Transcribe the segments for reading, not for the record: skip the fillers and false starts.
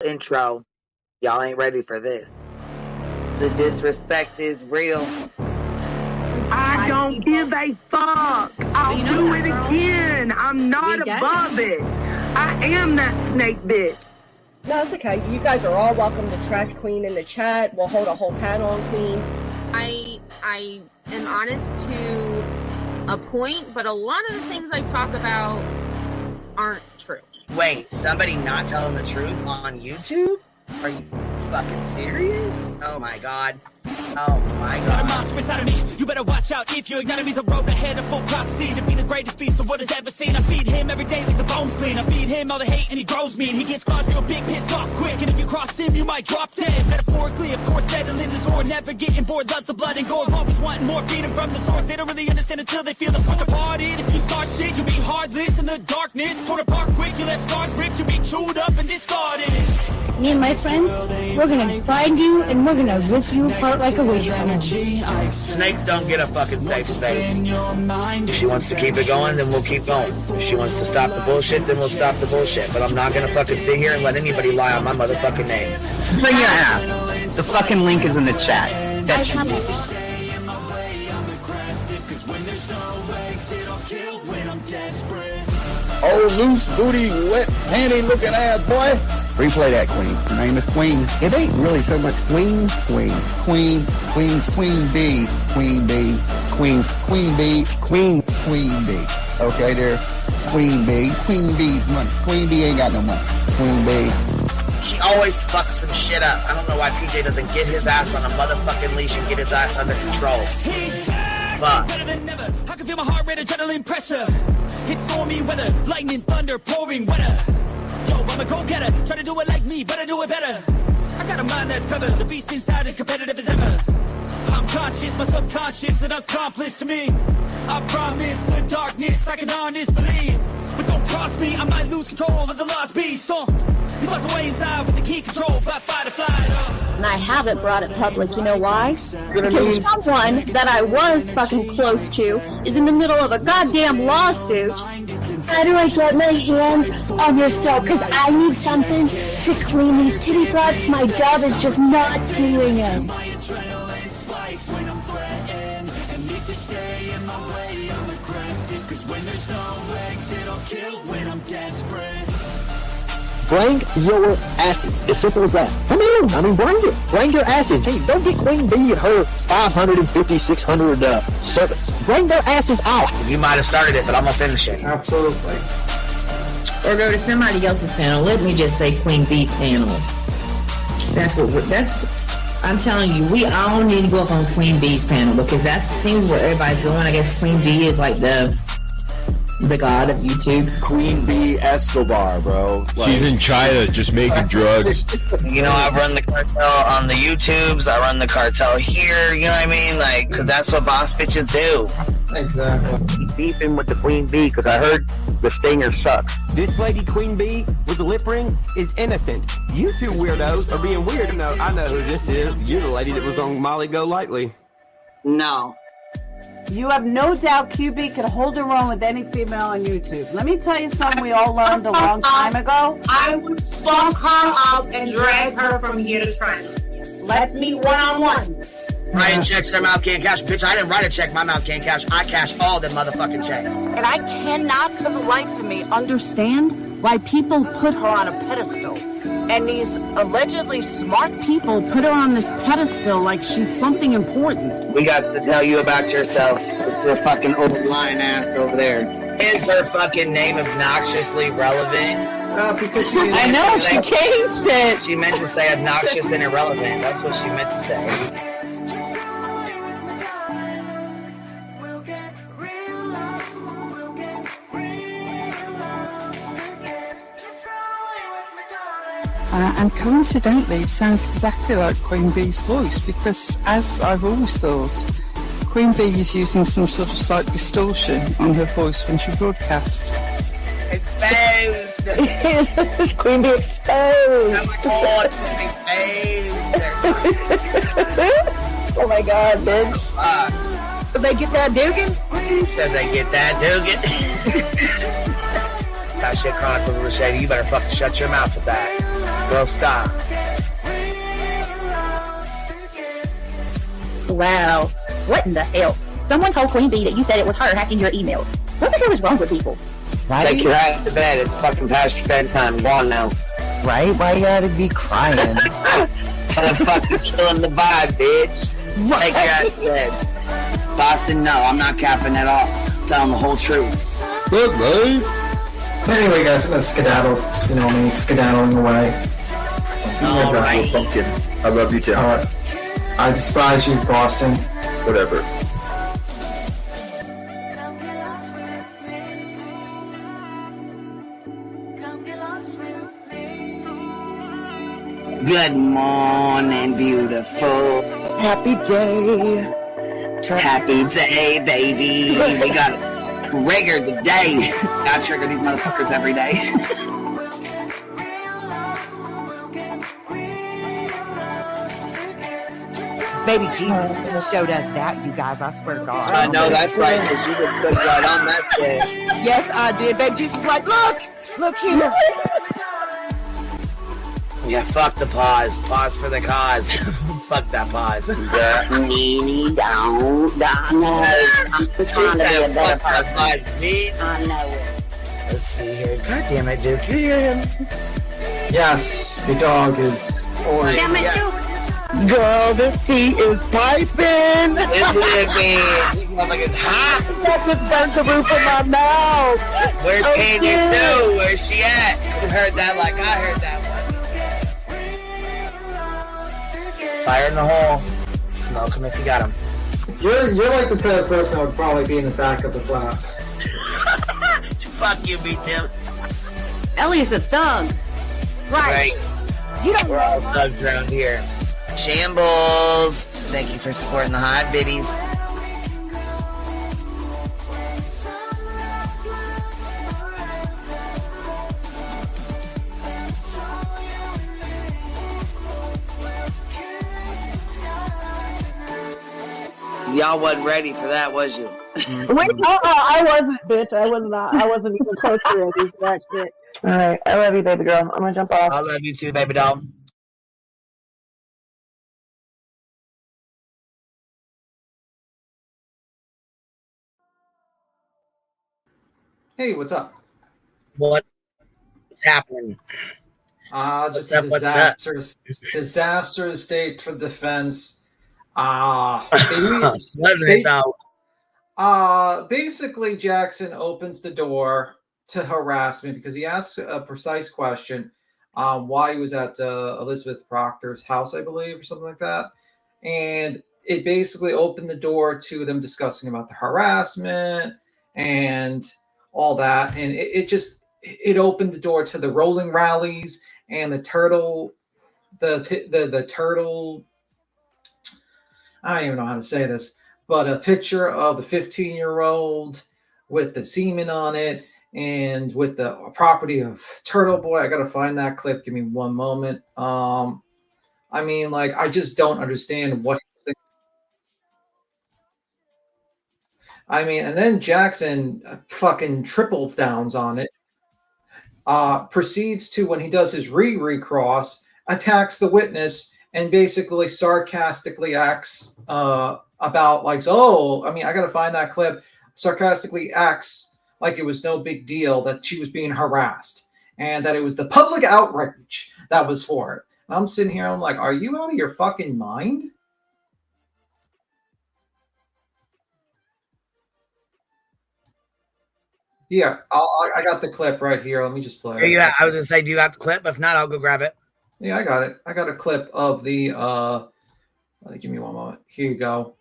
intro. Y'all ain't ready for this. The disrespect is real. I don't give a fuck. I'll do it again. I'm not above it. I am that snake bitch. No, it's okay. You guys are all welcome to trash Queen in the chat. We'll hold a whole panel on Queen. I am honest to a point, but a lot of the things I talk about aren't true. Wait, somebody not telling the truth on YouTube? Are you fucking serious? Oh my god. Oh my god. Got a monster inside of me. You better watch out if your enemy's a road ahead of full prophecy to be the greatest beast the world has ever seen. I feed him every day like the bones clean. I feed him all the hate and he grows me. And he gets claws real big, pissed off quick. And if you cross him, you might drop dead. Metaphorically, of course, settling the sword. Never getting bored, loves the blood and gore. Always wanting more, feeding from the source. They don't really understand until they feel the fourth departed. If you start shit, you'll be heartless in the darkness. Torn apart quick, you left scars ripped. You'll be chewed up and discarded. Me and my friends, we're gonna find you and we're gonna rip you apart like a wishbone. Snakes don't get a fucking safe space. If she wants to keep it going, then we'll keep going. If she wants to stop the bullshit, then we'll stop the bullshit. But I'm not gonna fucking sit here and let anybody lie on my motherfucking name. Bring your ass. The fucking link is in the chat. That's Oh, loose booty, wet panty looking ass boy. Replay that, Queen. Her name is Queen. It ain't really so much Queen. Queen B. Queen B. Queen B. Okay, there. Queen B. Queen B's money. Queen B ain't got no money. Queen B. She always fucks some shit up. I don't know why PJ doesn't get his ass on a motherfucking leash and get his ass under control. Fuck. Better than never. I can feel my heart rate, adrenaline pressure. It's stormy weather, lightning, thunder, pouring weather. Yo, I'm a go-getter. Try to do it like me, but I do it better. I got a mind that's covered. The beast inside is competitive as ever. I'm conscious, my subconscious, an accomplice to me. I promise the darkness, I can honest believe. But don't cross me, I might lose control of the lost beast. He's locked away inside with the key control by fight or flight. And I haven't brought it public, you know why? Because someone that I was fucking close to is in the middle of a goddamn lawsuit. How do I get my hands on your stuff? Because I need something to clean these titty flaps. My job is just not doing it. Bring your asses. As simple as that. Come in. I mean, bring it. Bring your asses. Hey, don't get Queen B her 550, 600 servants. Bring their asses out. You might have started it, but I'm gonna finish it. Absolutely. Or go to somebody else's panel. Let me just say Queen B's panel. I'm telling you, we all need to go up on Queen B's panel because that seems where everybody's going. I guess Queen B is like the god of YouTube. Queen B Escobar, bro. She's in China just making drugs. You know, I run the cartel on the YouTubes. I run the cartel here. You know what I mean? Like, because that's what boss bitches do. Exactly. Keep beefing with the Queen B because I heard the stinger sucks. This lady Queen B with the lip ring is innocent. You two weirdos are being weird. No, I know who this is. You're the lady that was on Molly Go Lightly. No. You have no doubt QB could hold her own with any female on YouTube. Let me tell you something we all learned a long time ago. I would fuck her up and drag her from here to China. Let's meet one-on-one. Writing checks their mouth can't cash. Bitch, I didn't write a check my mouth can't cash. I cash all them motherfucking checks. And I cannot for the life of me understand why people put her on a pedestal. And these allegedly smart people put her on this pedestal like she's something important. We got to tell you about yourself. It's your fucking old lying ass over there. Is her fucking name obnoxiously relevant? No, because I know, she changed it. She meant to say obnoxious and irrelevant. That's what she meant to say. And coincidentally, it sounds exactly like Queen Bee's voice because, as I've always thought, Queen Bee is using some sort of slight distortion on her voice when she broadcasts. Exposed! Queen Bee exposed! Oh my god, bitch. Did they get that Dugan? Did they get that Dugan? That shit chronicles of the shady. You better fucking shut your mouth with that. Girl, stop. Wow. What in the hell? Someone told Queen Bee that you said it was her hacking your emails. What the hell is wrong with people? Take your ass to bed. It's fucking past your bedtime. Go on now. Right? Why you gotta be crying? Motherfucker killing the vibe, bitch. Take your ass to bed. Boston, no, I'm not capping at all. I'm telling the whole truth. Look, babe. Anyway, guys, I'm gonna skedaddle. You know me, skedaddling away. See you All right. Pumpkin. I love you too. Alright. I despise you, Boston. Whatever. Good morning, beautiful. Happy day. Happy day, baby. We got trigger today. I trigger these motherfuckers every day. Baby Jesus showed us that, you guys. I swear to God. I know that's right, because you just put right on that shit. Yes, I did. Baby Jesus was like, look here. Yeah, fuck the pause. Pause for the cause. Fuck that pause. I'm just trying to be a better person. I know it. Let's see here. God damn it, Duke. You hear him? Yes, the dog is. Damn it, Duke. Girl, this tea is piping. Isn't it, man? These motherfuckers hot. That just burnt the roof of my mouth. Where's Candy Sue? Where's she at? You heard that like I heard that one. Fire in the hole. Smoke him if you got him. You're like the type of person that would probably be in the back of the class. Fuck you, B-Tim. Ellie's a thug. Right. You don't We're all thugs around here. Shambles. Thank you for supporting the hot biddies. Y'all wasn't ready for that, was you? Wait, I wasn't, bitch. I was not. I wasn't even close to ready for that shit. All right, I love you, baby girl. I'm gonna jump off. I love you too, baby doll. Hey, what's up? What's happening? Just What's a up, disaster state for defense. Basically, Jackson opens the door to harassment because he asks a precise question why he was at Elizabeth Proctor's house, I believe, or something like that. And it basically opened the door to them discussing about the harassment and all that. And it opened the door to the rolling rallies and the turtle, the turtle. I don't even know how to say this, but a picture of the 15-year-old with the semen on it and with the property of Turtle Boy. I got to find that clip. Give me one moment. I mean, like, I just don't understand what. I mean, and then Jackson fucking triple downs on it. Proceeds to, when he does his recross, attacks the witness and basically sarcastically acts about like, oh, I mean, I got to find that clip. Sarcastically acts like it was no big deal that she was being harassed and that it was the public outrage that was for it. And I'm sitting here, I'm like, are you out of your fucking mind? Yeah, I got the clip right here. Let me just play it. Yeah, I was going to say, do you got the clip? If not, I'll go grab it. Yeah, I got it. I got a clip of the, give me one moment. Here you go.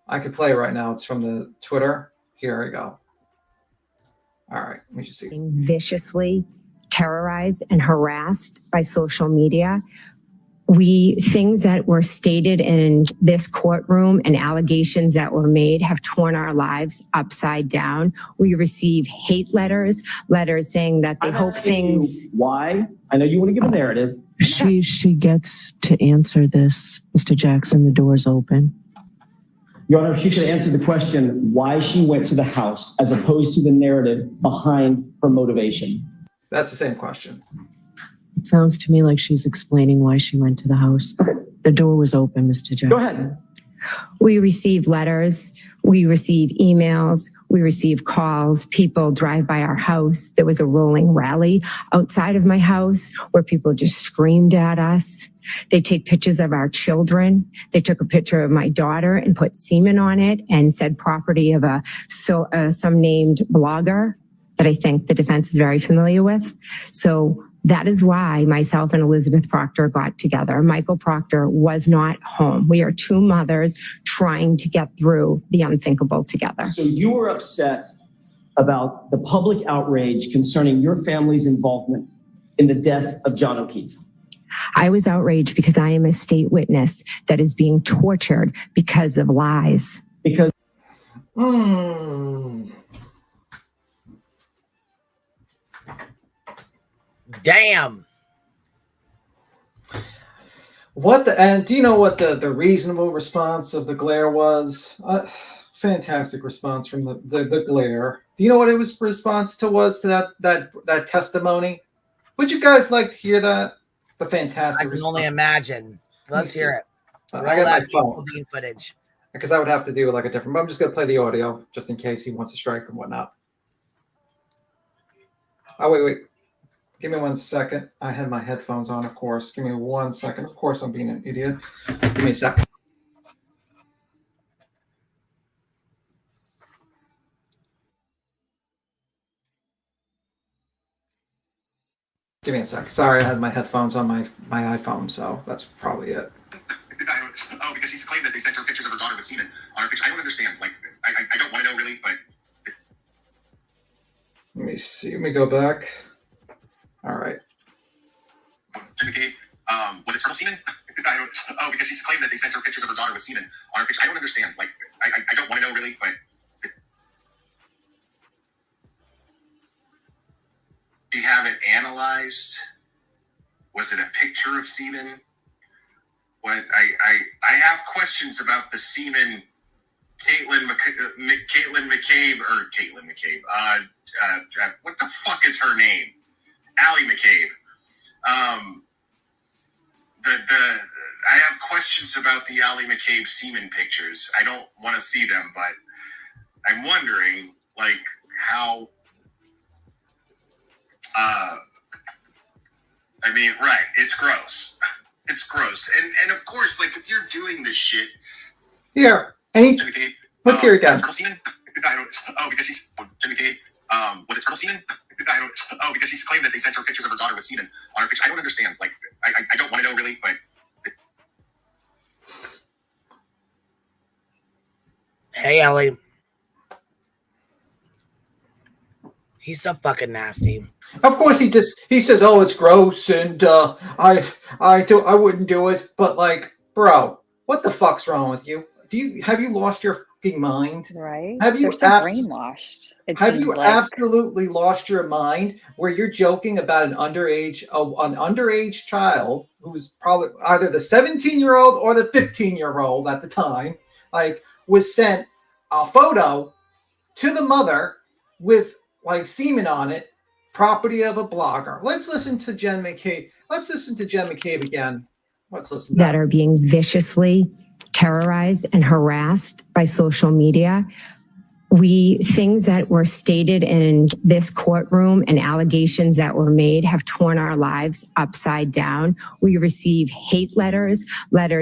I could play it right now. It's from the Twitter. Here we go. All right, let me just see. Viciously terrorized and harassed by social media. Things that were stated in this courtroom and allegations that were made have torn our lives upside down. We receive hate letters saying that they hope things. Why? I know you want to give a narrative. She gets to answer this, Mr. Jackson. The door's open. Your Honor, if she could answer the question why she went to the house as opposed to the narrative behind her motivation. That's the same question. It sounds to me like she's explaining why she went to the house. The door was open, Mr. Jackson. Go ahead. We receive letters, we receive emails, we receive calls. People drive by our house. There was a rolling rally outside of my house where people just screamed at us. They take pictures of our children. They took a picture of my daughter and put semen on it and said property of some named blogger that I think the defense is very familiar with. So that is why myself and Elizabeth Proctor got together. Michael Proctor was not home. We are two mothers trying to get through the unthinkable together. So you were upset about the public outrage concerning your family's involvement in the death of John O'Keefe. I was outraged because I am a state witness that is being tortured because of lies. Because Damn. And do you know what the reasonable response of the glare was? Fantastic response from the glare. Do you know what it was response to that testimony? Would you guys like to hear that? The fantastic I can only imagine. Let's hear it. I got my phone footage. Because I would have to do like a different, but I'm just going to play the audio just in case he wants to strike and whatnot. Oh, wait. Give me 1 second. I had my headphones on, of course. Give me 1 second. Of course, I'm being an idiot. Give me a sec. Give me a sec. Sorry, I had my headphones on my iPhone, so that's probably it. Oh, because she's claimed that they sent her pictures of her daughter with semen on her picture. I don't understand. Like, I don't want to know really, but. Let me see. Let me go back. All right. McCabe, was it turtle semen? Oh, because she's claimed that they sent her pictures of her daughter with semen on her picture. I don't understand. Like, I don't want to know really, but. Do you have it analyzed? Was it a picture of semen? What I have questions about the semen. Caitlin McCabe. What the fuck is her name? Allie McCabe. I have questions about the Allie McCabe semen pictures. I don't want to see them, but I'm wondering, like, how. I mean, right? It's gross. It's gross, and of course, like if you're doing this shit. Here, let's hear it again. Oh, because she's McCabe. Was it turtle semen? Oh, because she's claimed that they sent her pictures of her daughter with semen on her picture. I don't understand. Like, I don't want to know really, but. Hey, Ellie. He's so fucking nasty. Of course, he says, "Oh, it's gross," and I wouldn't do it. But like, bro, what the fuck's wrong with you? Have you lost your fucking mind? Right? Have you brainwashed? Have you absolutely lost your mind? Where you're joking about an underage child who's probably either the 17-year-old or the 15-year-old at the time, like, was sent a photo to the mother with like semen on it, property of a blogger. Let's listen to Jen McCabe. Let's listen to Jen McCabe again. Let's listen. That are being viciously terrorized and harassed by social media. Things that were stated in this courtroom and allegations that were made have torn our lives upside down. We receive hate letters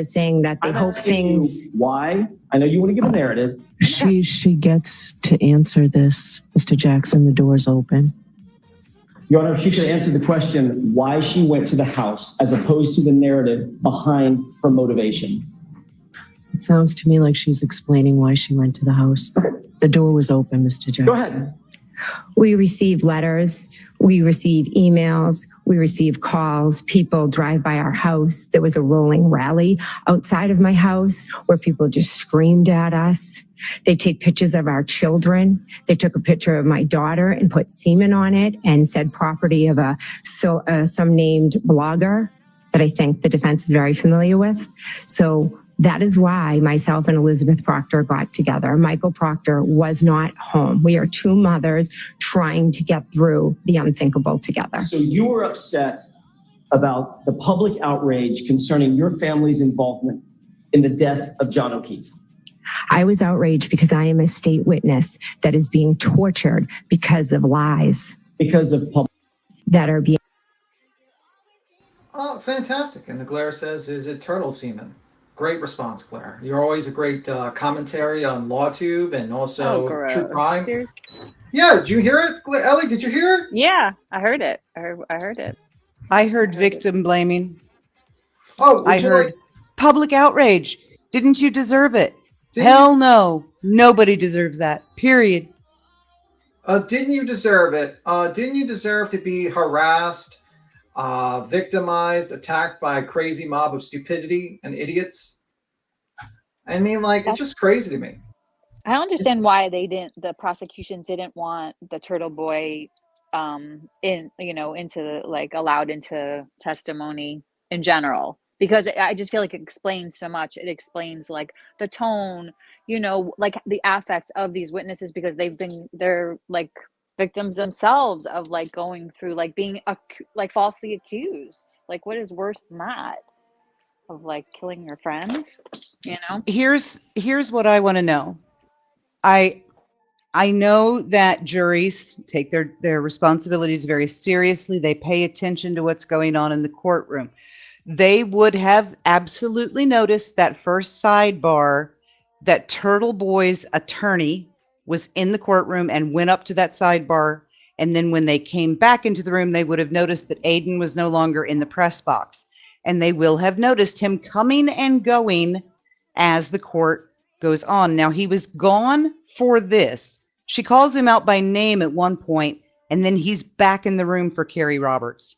saying that they hope things. Why? I know you want to give a narrative. She gets to answer this, Mr. Jackson. The door's open. Your Honor, if she could answer the question why she went to the house as opposed to the narrative behind her motivation. It sounds to me like she's explaining why she went to the house. The door was open, Mr. Jackson. Go ahead. We receive letters, we receive emails, we receive calls. People drive by our house. There was a rolling rally outside of my house where people just screamed at us. They take pictures of our children. They took a picture of my daughter and put semen on it and said property of some named blogger that I think the defense is very familiar with. So That is why myself and Elizabeth Proctor got together. Michael Proctor was not home. We are two mothers trying to get through the unthinkable together. So you were upset about the public outrage concerning your family's involvement in the death of John O'Keefe. I was outraged because I am a state witness that is being tortured because of lies. Because of public that are being. Oh, fantastic. And the Claire says, is it turtle semen? Great response, Claire. You're always a great commentary on LawTube and also True Crime. Seriously? Yeah, did you hear it? Ellie, did you hear it? Yeah, I heard it. I heard it. I heard victim blaming. Oh, I heard public outrage. Didn't you deserve it? Hell no. Nobody deserves that. Period. Didn't you deserve it? Didn't you deserve to be harassed, victimized, attacked by a crazy mob of stupidity and idiots? I mean, like, it's just crazy to me. I don't understand why the prosecution didn't want the turtle boy allowed into testimony in general, because I just feel like it explains so much. It explains like the tone, like the affects of these witnesses, because they're like victims themselves of like going through like being like falsely accused. Like, what is worse than that? Of like killing your friends, Here's what I want to know. I know that juries take their responsibilities very seriously. They pay attention to what's going on in the courtroom. They would have absolutely noticed that first sidebar that Turtle Boy's attorney was in the courtroom and went up to that sidebar. And then when they came back into the room, they would have noticed that Aiden was no longer in the press box. And they will have noticed him coming and going as the court goes on. Now, he was gone for this. She calls him out by name at one point, and then he's back in the room for Carrie Roberts.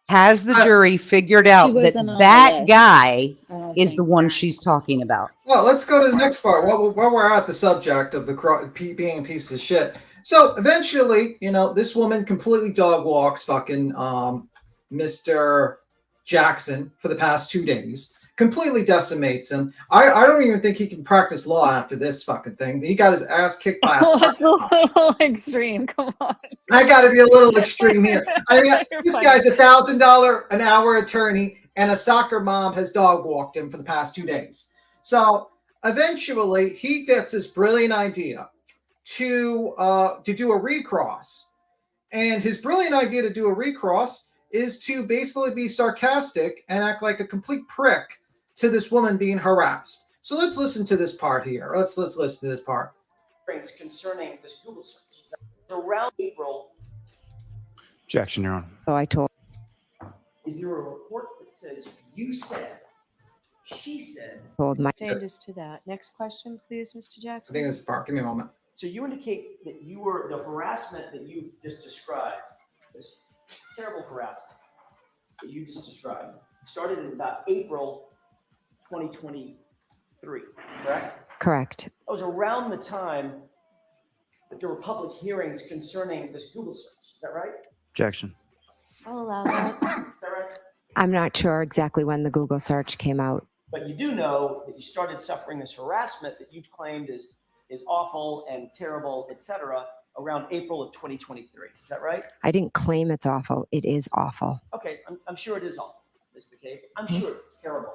Has the jury figured out that guy is the one she's talking about? Well, let's go to the next part. While we're at the subject of the being pieces of shit. So eventually, this woman completely dog walks fucking Mr. Jackson for the past 2 days. Completely decimates him. I don't even think he can practice law after this fucking thing. He got his ass kicked by a that's a little extreme. Come on. I got to be a little extreme here. I mean, this guy's $1,000 an hour attorney, and a soccer mom has dog walked him for the past 2 days. So eventually, he gets this brilliant idea to do a recross, and his brilliant idea to do a recross is to basically be sarcastic and act like a complete prick to this woman being harassed. So let's listen to this part here. Let's listen to this part. Concerning this Google search. Around April. Objection, Your Honor. Oh, I told. Is there a report that says you said, she said? Standards to that. Next question, please, Mr. Jackson. I think this is part. Give me a moment. So you indicate that you were the harassment that you just described, this terrible harassment that you just described, started in about April 2023, correct? Correct. That was around the time that there were public hearings concerning this Google search. Is that right? Objection. I'll allow that. Is that right? I'm not sure exactly when the Google search came out. But you do know that you started suffering this harassment that you've claimed is awful and terrible, etc., around April of 2023. Is that right? I didn't claim it's awful. It is awful. Okay, I'm sure it is awful, Ms. McCabe. I'm sure it's terrible.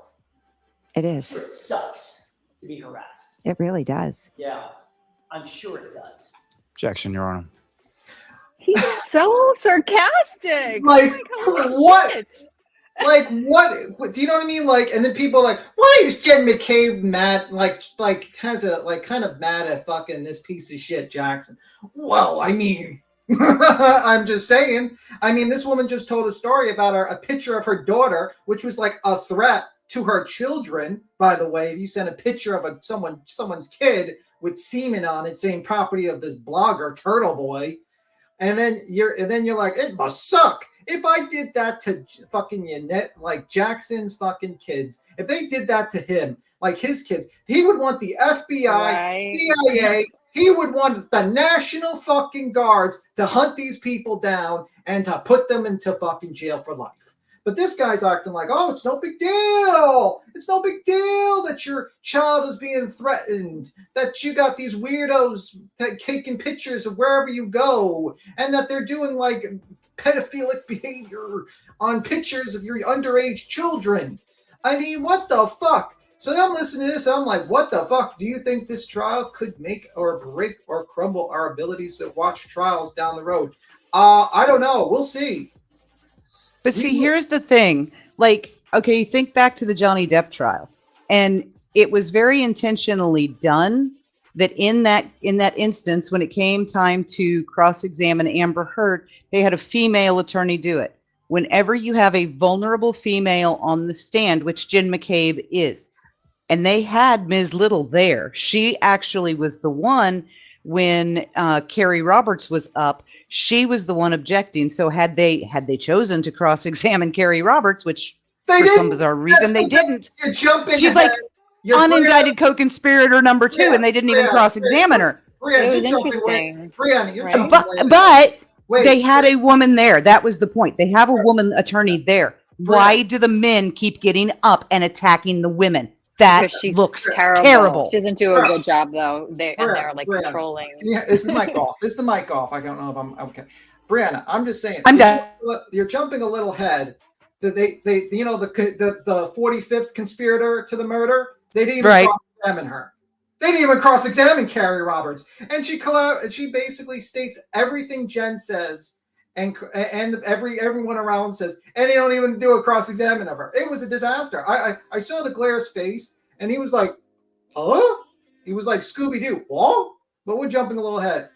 It is. I'm sure it sucks to be harassed. It really does. Yeah, I'm sure it does. Objection, Your Honor. He's so sarcastic. Like, what? Shit. Like, what? Do you know what I mean? Like, and then people are like, why is Jen McCabe mad? Like has a kind of mad at fucking this piece of shit Jackson. Well, I mean, I'm just saying. I mean, this woman just told a story about a picture of her daughter, which was like a threat to her children. By the way, if you send a picture of someone's kid with semen on it, saying property of this blogger Turtle Boy, and then you're like, it must suck. If I did that to fucking Yannette, like Jackson's fucking kids, if they did that to him, like his kids, he would want the FBI, CIA, he would want the National fucking Guards to hunt these people down and to put them into fucking jail for life. But this guy's acting like, oh, it's no big deal. It's no big deal that your child is being threatened, that you got these weirdos taking pictures of wherever you go, and that they're doing like pedophilic behavior on pictures of your underage children. I mean, what the fuck? So I'm listening to this, I'm like, what the fuck? Do you think this trial could make or break or crumble our abilities to watch trials down the road? I don't know. We'll see. But see, here's the thing. Like, okay, think back to the Johnny Depp trial. And it was very intentionally done that in that instance, when it came time to cross-examine Amber Heard, they had a female attorney do it. Whenever you have a vulnerable female on the stand, which Jen McCabe is, and they had Ms. Little there. She actually was the one when Carrie Roberts was up. She was the one objecting. So had they chosen to cross-examine Carrie Roberts, which for some bizarre reason they didn't, You're jumping she's ahead. like unindicted co-conspirator number 2, and they didn't even cross-examine her. Brianna, It was you're interesting. Brianna, you're Right. jumping way But ahead. Wait, they had a woman there. That was the point. They have a woman attorney there. Why do the men keep getting up and attacking the women? That Because she's looks terrible. terrible. She doesn't do a good job though. And they're like Brianna. controlling. Yeah, is the mic off? Is the mic off? I don't know if I'm okay. Brianna, I'm just saying. I'm done. You're jumping a little ahead. They you know, the 45th conspirator to the murder, they didn't even cross-examine her. They didn't even cross-examine Carrie Roberts. And she basically states everything Jen says and everyone around says, and they don't even do a cross-examine of her. It was a disaster. I saw the Glaire's face, and he was like, huh? He was like, Scooby-Doo, what? But we're jumping a little ahead.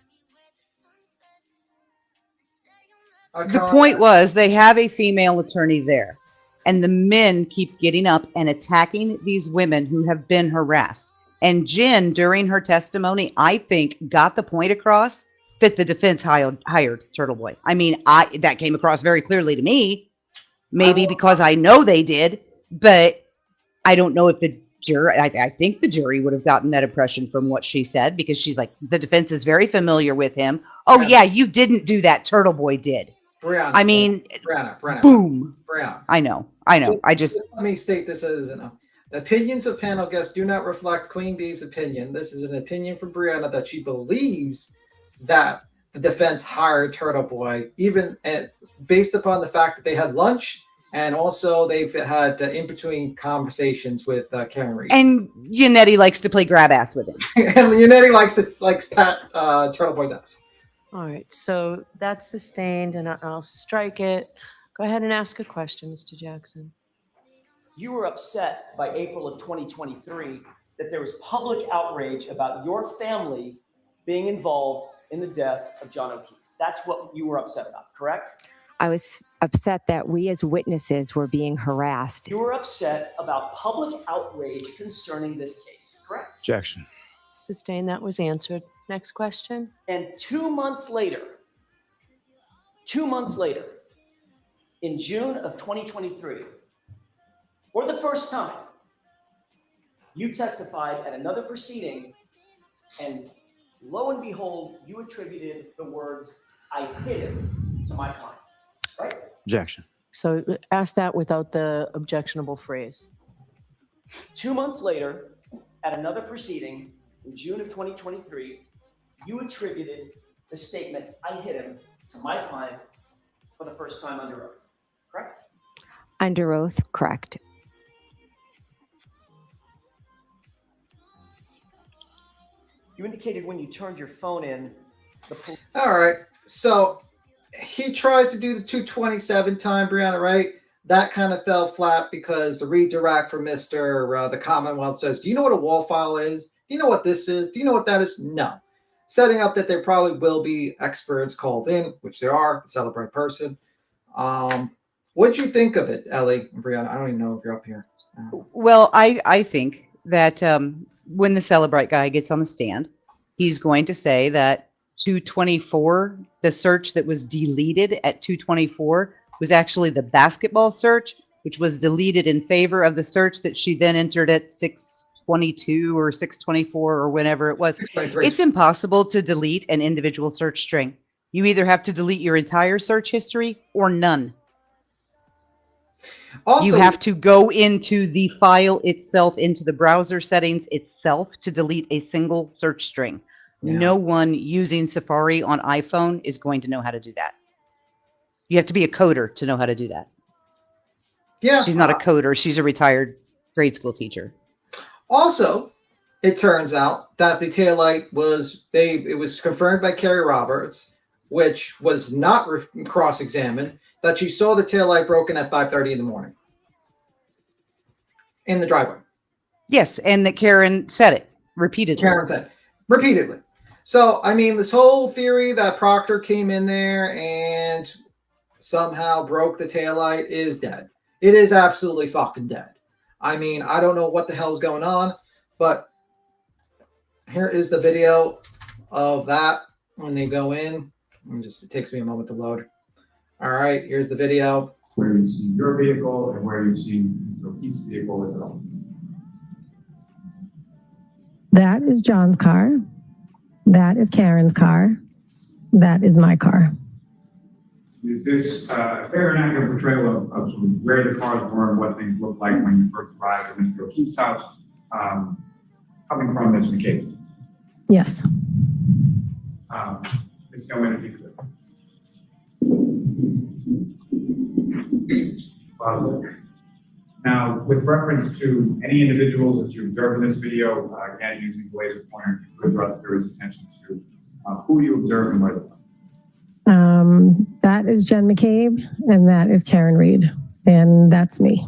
The point was they have a female attorney there, and the men keep getting up and attacking these women who have been harassed. And Jen, during her testimony, I think got the point across that the defense hired Turtle Boy. I mean, that came across very clearly to me, maybe because I know they did, but I don't know if the jury, I think the jury would have gotten that impression from what she said, because she's like, the defense is very familiar with him. Oh yeah, you didn't do that. Turtle Boy did. Brianna, I mean, Brianna, boom. Brianna. I know. Just let me state this as the opinions of panel guests do not reflect Queen Bee's opinion. This is an opinion from Brianna that she believes that the defense hired Turtle Boy, even based upon the fact that they had lunch, and also they've had in between conversations with Karen Reed. And Yannetti likes to play grab ass with him. And Yannetti likes pat Turtle Boy's ass. All right, so that's sustained, and I'll strike it. Go ahead and ask a question, Mr. Jackson. You were upset by April of 2023 that there was public outrage about your family being involved in the death of John O'Keefe. That's what you were upset about, correct? I was upset that we as witnesses were being harassed. You were upset about public outrage concerning this case, correct? Objection. Sustained, that was answered. Next question. And 2 months later, in June of 2023, for the first time, you testified at another proceeding, and lo and behold, you attributed the words, "I hit him," to my client, right? Objection. So ask that without the objectionable phrase. 2 months later, at another proceeding, in June of 2023, you attributed the statement, "I hit him," to my client for the first time under oath, correct? Under oath, correct. You indicated when you turned your phone in, All right. So he tries to do the 227 time, Brianna, right? That kind of fell flat because the redirect from Mr. The Commonwealth says, do you know what a wall file is? Do you know what this is? Do you know what that is? No. Setting up that there probably will be experts called in, which there are, celebrate person. What'd you think of it, Ellie and Brianna? I don't even know if you're up here. Well, I think that when the Celebrite guy gets on the stand, he's going to say that 224, the search that was deleted at 224 was actually the basketball search, which was deleted in favor of the search that she then entered at 622 or 624 or whenever it was. It's impossible to delete an individual search string. You either have to delete your entire search history or none. Also, you have to go into the file itself, into the browser settings itself to delete a single search string. Yeah. No one using Safari on iPhone is going to know how to do that. You have to be a coder to know how to do that. Yeah. She's not a coder. She's a retired grade school teacher. Also, it turns out that the taillight was it was confirmed by Carrie Roberts, which was not cross-examined, that she saw the taillight broken at 5:30 in the morning in the driveway. Yes, and that Karen said it repeatedly. Karen said repeatedly. So, I mean, this whole theory that Proctor came in there and somehow broke the taillight is dead. It is absolutely fucking dead. I mean, I don't know what the hell's going on, but here is the video of that when they go in. It takes me a moment to load. All right, here's the video. Where you see your vehicle and where you see Mr. O'Keefe's vehicle as well. That is John's car. That is Karen's car. That is my car. Is this a fair and accurate portrayal of sort of where the cars were and what things looked like when you first arrived at Mr. O'Keefe's house, coming from Ms. McCabe? Yes. Ms. Gilman, if you could. Now, with reference to any individuals that you observed in this video, again, using the laser pointer, you could draw the jury's attention to who you observed and where they were. That is Jen McCabe, and that is Karen Reed, and that's me.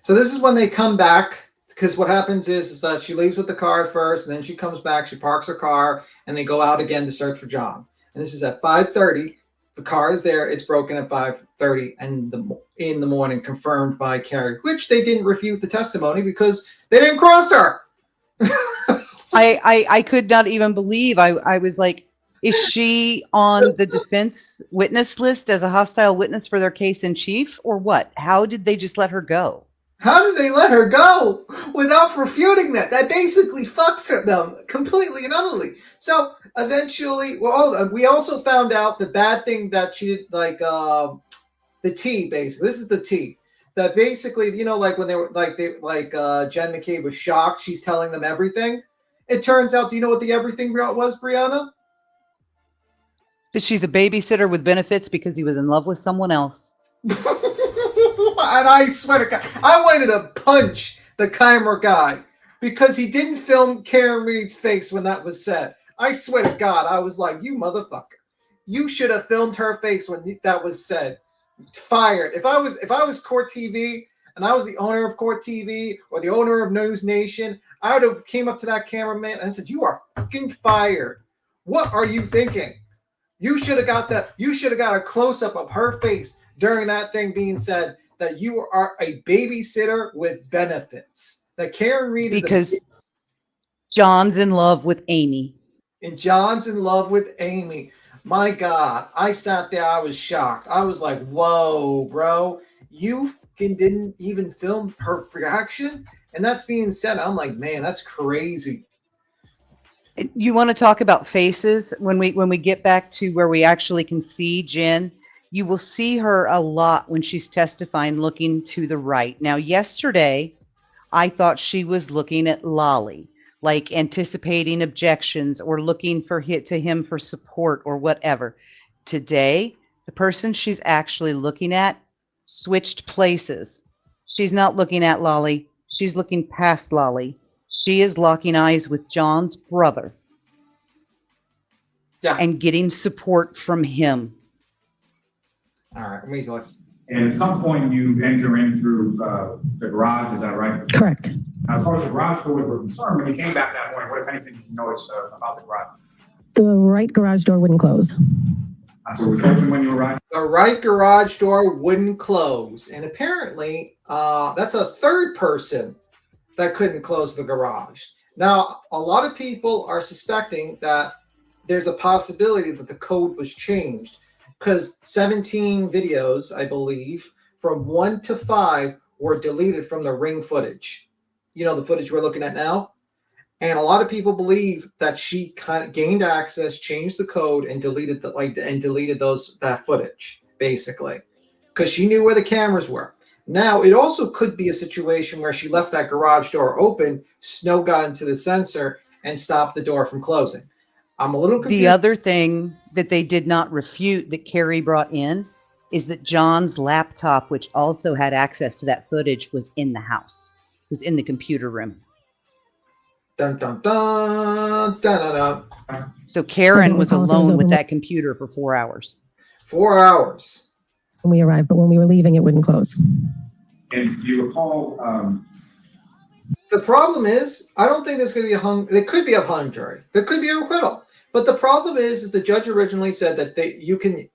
So this is when they come back, because what happens is that she leaves with the car at first, and then she comes back, she parks her car, and they go out again to search for John. And this is at 5:30. The car is there. It's broken at 5:30 and in the morning, confirmed by Carrie, which they didn't refute the testimony because they didn't cross her. I could not even believe. I was like, is she on the defense witness list as a hostile witness for their case in chief or what? How did they just let her go? How did they let her go without refuting that? That basically fucks them completely and utterly. So eventually, we also found out the bad thing that she did, like the T. Basically, this is the T. That basically, you know, like when they were Jen McCabe was shocked. She's telling them everything. It turns out, do you know what the everything was, Brianna? That she's a babysitter with benefits because he was in love with someone else. And I swear to God, I wanted to punch the camera guy because he didn't film Karen Reed's face when that was said. I swear to God, I was like, you motherfucker. You should have filmed her face when that was said. Fired. If I was Court TV and I was the owner of Court TV or the owner of News Nation, I would have came up to that cameraman and said, you are fucking fired. What are you thinking? You should have got a close-up of her face during that thing being said that you are a babysitter with benefits. That Karen Reed is because John's in love with Amy. And John's in love with Amy. My God, I sat there, I was shocked. I was like, whoa, bro, you didn't even film her reaction? And that's being said, I'm like, man, that's crazy. You want to talk about faces? When we get back to where we actually can see Jen, you will see her a lot when she's testifying looking to the right. Now, yesterday, I thought she was looking at Lolly, like anticipating objections or looking to him for support or whatever. Today, the person she's actually looking at switched places. She's not looking at Lolly. She's looking past Lolly. She is locking eyes with John's brother. Yeah. And getting support from him. All right, let me look. And at some point, you enter in through the garage, is that right? Correct. Now, as far as the garage doors were concerned, when you came back that morning, what, if anything, did you notice about the garage? The right garage door wouldn't close. So it was open when you arrived? The right garage door wouldn't close. And apparently, that's a third person that couldn't close the garage. Now, a lot of people are suspecting that there's a possibility that the code was changed because 17 videos, I believe, from 1 to 5 were deleted from the ring footage. You know, the footage we're looking at now. And a lot of people believe that she kind of gained access, changed the code, and deleted that footage, basically. because she knew where the cameras were. Now, it also could be a situation where she left that garage door open, snow got into the sensor, and stopped the door from closing. I'm a little confused. The other thing that they did not refute that Carrie brought in is that John's laptop, which also had access to that footage, was in the house, was in the computer room. Dun, dun, dun, dun, dun, dun. So Karen was alone with that computer for 4 hours. 4 hours. When we arrived, but when we were leaving, it wouldn't close. And do you recall? The problem is, I don't think there's going to be there could be a hung jury. There could be a acquittal. But the problem is the judge originally said that you can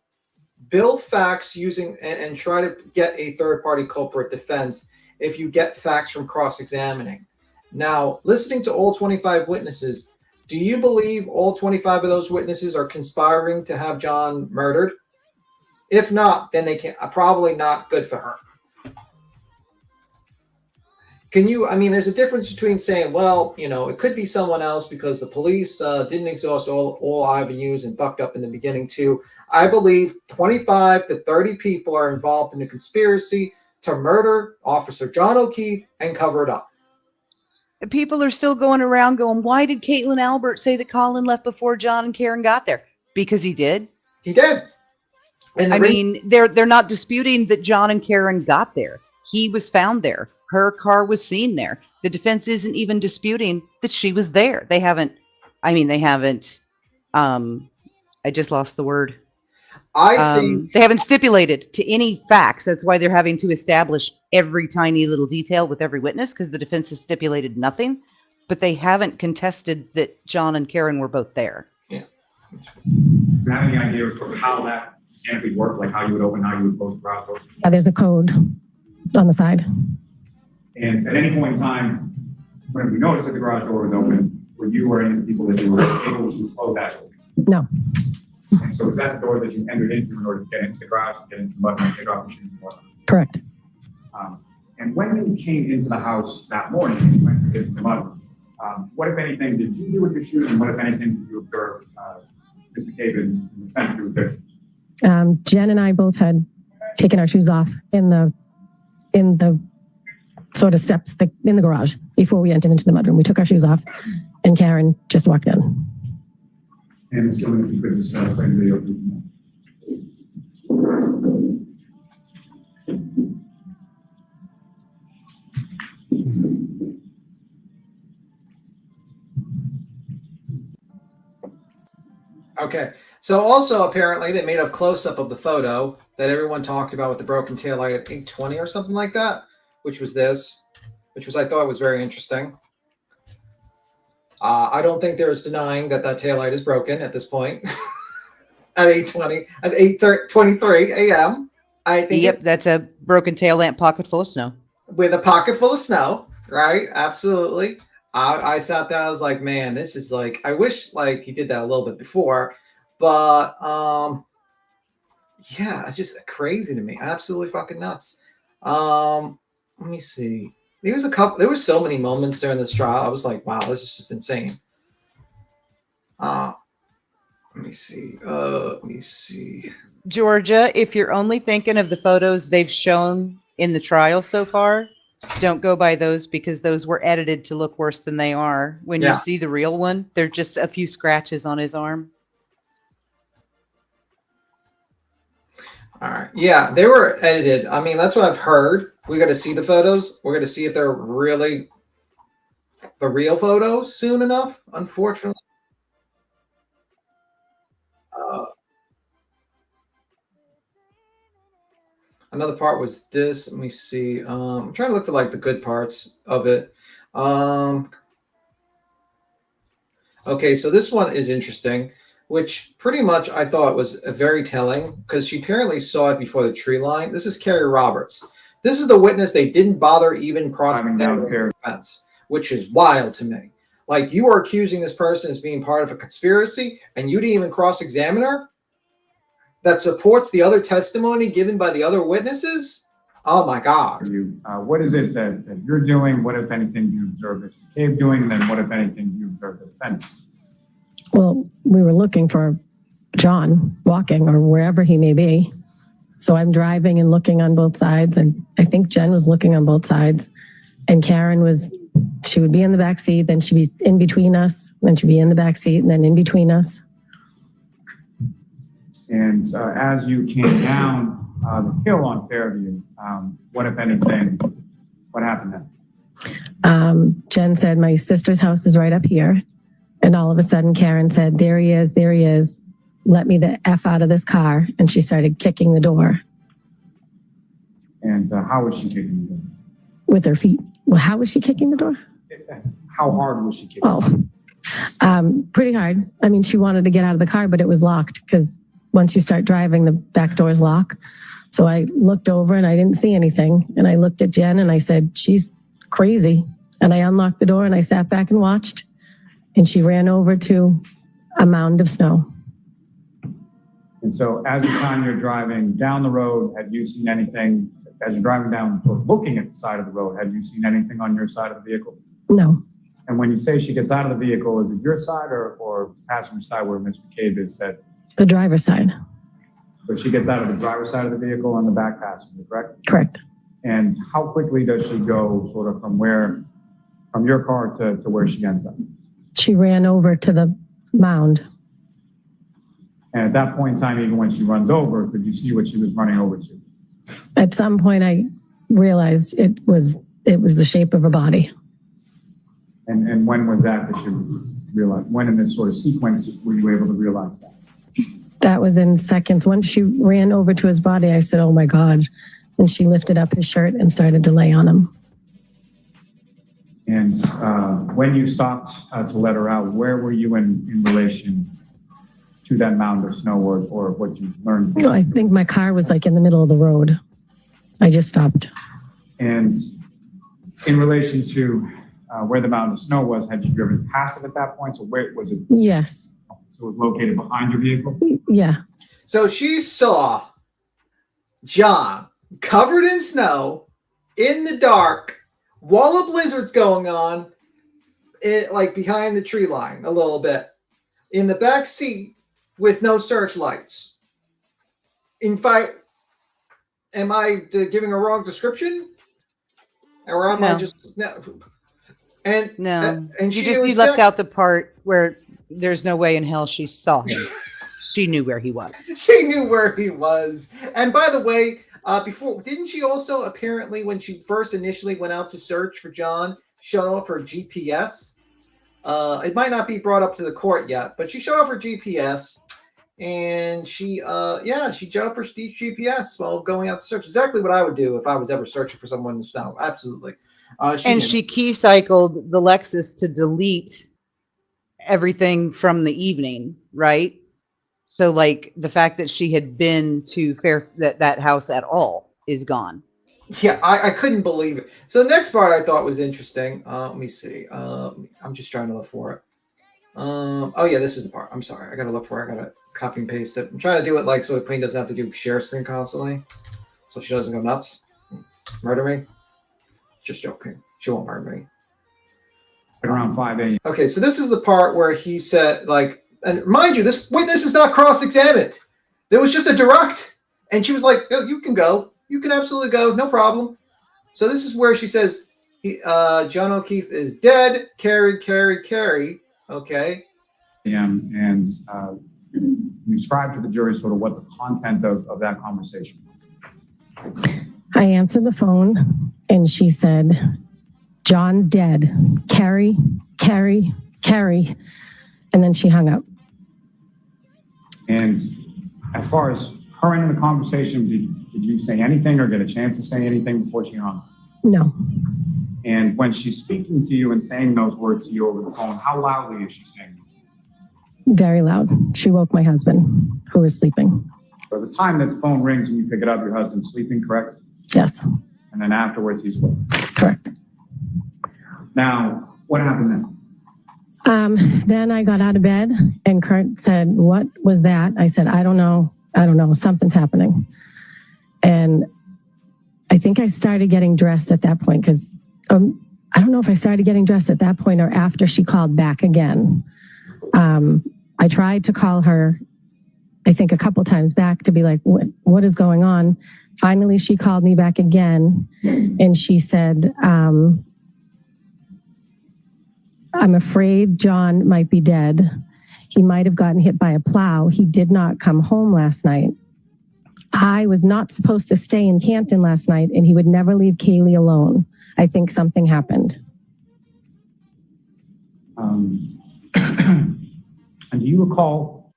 build facts using and try to get a third-party culprit defense if you get facts from cross-examining. Now, listening to all 25 witnesses, do you believe all 25 of those witnesses are conspiring to have John murdered? If not, then they can probably not good for her. There's a difference between saying, well, it could be someone else because the police didn't exhaust all avenues and fucked up in the beginning too. I believe 25 to 30 people are involved in a conspiracy to murder Officer John O'Keefe and cover it up. People are still going around going, why did Caitlin Albert say that Colin left before John and Karen got there? Because he did. He did. And they're not disputing that John and Karen got there. He was found there. Her car was seen there. The defense isn't even disputing that she was there. They haven't, I just lost the word. I think they haven't stipulated to any facts. That's why they're having to establish every tiny little detail with every witness, because the defense has stipulated nothing, but they haven't contested that John and Karen were both there. Yeah. Do you have any idea of sort of how that canopy worked, like how you would open, how you would close the garage door? Yeah, there's a code on the side. And at any point in time, when we noticed that the garage door was open, were you or any of the people that you were able to close that door? No. And so is that the door that you entered into in order to get into the garage, get into the mud and take off your shoes and whatnot? Correct. And when you came into the house that morning, you went into the mud, what, if anything, did you do with your shoes, and what, if anything, did you observe Mr. McCabe and the defendant do with their shoes? Jen and I both had taken our shoes off in the sort of steps in the garage before we entered into the mudroom. We took our shoes off, and Karen just walked in. And Ms. Gilman, if you could just play the video. Okay. So also apparently they made a close-up of the photo that everyone talked about with the broken taillight at 8:20 or something like that, which was this, I thought was very interesting. I don't think there's denying that taillight is broken at this point. At 8:23 a.m. I think. Yep, that's a broken tail lamp pocket full of snow. With a pocket full of snow, right? Absolutely. I sat there, I was like, man, this is like, I wish he did that a little bit before, but yeah, it's just crazy to me. Absolutely fucking nuts. Let me see. There were so many moments during this trial. I was like, wow, this is just insane. Let me see. Georgia, if you're only thinking of the photos they've shown in the trial so far, don't go by those, because those were edited to look worse than they are. When you see the real one, they're just a few scratches on his arm. All right. Yeah, they were edited. I mean, that's what I've heard. We got to see the photos. We're going to see if they're really the real photos soon enough, unfortunately. Another part was this. Let me see. I'm trying to look for the good parts of it. Okay, so this one is interesting, which pretty much I thought was very telling, because she apparently saw it before the tree line. This is Carrie Roberts. This is the witness they didn't bother even crossing the fence, which is wild to me. You are accusing this person as being part of a conspiracy, and you didn't even cross-examine her? That supports the other testimony given by the other witnesses? Oh my God. What is it that you're doing? What, if anything, do you observe Mr. McCabe doing? And then what, if anything, do you observe the defendant? Well, we were looking for John walking, or wherever he may be. So I'm driving and looking on both sides, and I think Jen was looking on both sides, and Karen she would be in the back seat, then she'd be in between us, then she'd be in the back seat, and then in between us. And as you came down the hill on Fairview, what, if anything, what happened then? Jen said, my sister's house is right up here. And all of a sudden, Karen said, there he is, there he is. Let me the F out of this car. And she started kicking the door. And how was she kicking the door? With her feet. Well, how was she kicking the door? How hard was she kicking? Pretty hard. I mean, she wanted to get out of the car, but it was locked because once you start driving, the back doors lock. So I looked over and I didn't see anything. And I looked at Jen and I said, she's crazy. And I unlocked the door and I sat back and watched. And she ran over to a mound of snow. And so as the time you're driving down the road, had you seen anything, as you're driving down, or looking at the side of the road, had you seen anything on your side of the vehicle? No. And when you say she gets out of the vehicle, is it your side or passenger side where Ms. McCabe is? That the driver's side. So she gets out of the driver's side of the vehicle on the back passenger, correct? Correct. And how quickly does she go sort of from your car to where she ends up? She ran over to the mound. And at that point in time, even when she runs over, could you see what she was running over to? At some point, I realized it was the shape of a body. And when was that you realized? When in this sort of sequence were you able to realize that? That was in seconds. Once she ran over to his body, I said, oh my God. And she lifted up his shirt and started to lay on him. And when you stopped to let her out, where were you in relation to that mound of snow or what you learned? Well, I think my car was like in the middle of the road. I just stopped. And in relation to where the mound of snow was, had you driven past it at that point? So where was it? Yes. So it was located behind your vehicle? Yeah. So she saw John covered in snow in the dark while a blizzard's going on, like behind the tree line a little bit, in the back seat with no searchlights. In fact, am I giving a wrong description? Or am I just no? And you left out the part where there's no way in hell she saw him. She knew where he was. She knew where he was. And by the way, before, didn't she also apparently, when she first initially went out to search for John, shut off her GPS? It might not be brought up to the court yet, but she shut off her GPS, and she shut off her GPS while going out to search. Exactly what I would do if I was ever searching for someone in the snow. Absolutely. She key cycled the Lexus to delete everything from the evening, right? So, like, the fact that she had been to that house at all is gone. Yeah, I couldn't believe it. So the next part I thought was interesting. Let me see. I'm just trying to look for it. Oh yeah, this is the part. I'm sorry. I got to look for it. I got to copy and paste it. I'm trying to do it like so Queen doesn't have to do share screen constantly, so she doesn't go nuts. Murder me? Just joking. She won't murder me. At around 5 a.m. Okay, so this is the part where he said, like, and mind you, this witness is not cross-examined. There was just a direct. And she was like, oh, you can go. You can absolutely go. No problem. So this is where she says, John O'Keefe is dead. Carrie. Okay. And describe to the jury sort of what the content of that conversation was. I answered the phone and she said, John's dead. Carrie. And then she hung up. And as far as her ending the conversation, did you say anything or get a chance to say anything before she hung up? No. And when she's speaking to you and saying those words to you over the phone, how loudly is she saying those? Very loud. She woke my husband, who was sleeping. So the time that the phone rings and you pick it up, your husband's sleeping, correct? Yes. And then afterwards, he's awake. Correct. Now, what happened then? Then I got out of bed and Kurt said, what was that? I said, I don't know. Something's happening. And I think I started getting dressed at that point because I don't know if I started getting dressed at that point or after she called back again. I tried to call her I think a couple times back to be like, what is going on? Finally, she called me back again and she said, I'm afraid John might be dead. He might have gotten hit by a plow. He did not come home last night. I was not supposed to stay in Canton last night and he would never leave Kaylee alone. I think something happened. And do you recall?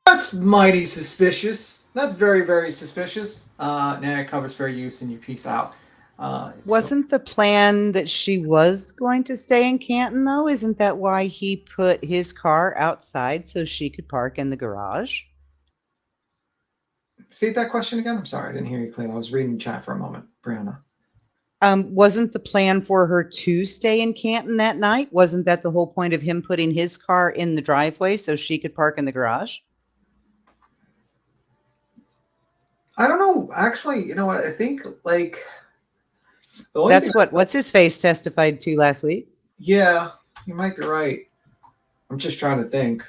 That's mighty suspicious. That's very, very suspicious. It covers fair use and you peace out. Wasn't the plan that she was going to stay in Canton, though? Isn't that why he put his car outside so she could park in the garage? Say that question again. I'm sorry, I didn't hear you clearly. I was reading chat for a moment, Brianna. Wasn't the plan for her to stay in Canton that night? Wasn't that the whole point of him putting his car in the driveway so she could park in the garage? I don't know. Actually, you know what? I think like that's what what's his face testified to last week. Yeah, you might be right. I'm just trying to think.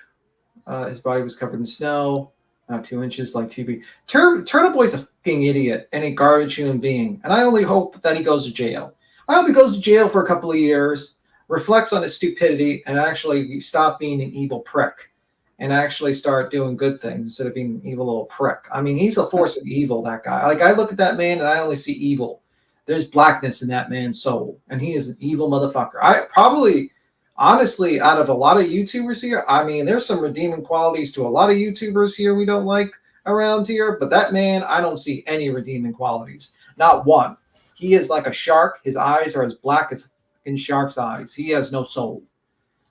His body was covered in snow, not 2 inches like TB. Turtle Boy's a fucking idiot and a garbage human being. And I only hope that he goes to jail. I hope he goes to jail for a couple of years, reflects on his stupidity, and actually stop being an evil prick and actually start doing good things instead of being an evil little prick. I mean, he's a force of evil, that guy. Like, I look at that man and I only see evil. There's blackness in that man's soul, and he is an evil motherfucker. I probably, honestly, out of a lot of YouTubers here, I mean, there's some redeeming qualities to a lot of YouTubers here we don't like around here, but that man, I don't see any redeeming qualities. Not one. He is like a shark. His eyes are as black as in shark's eyes. He has no soul.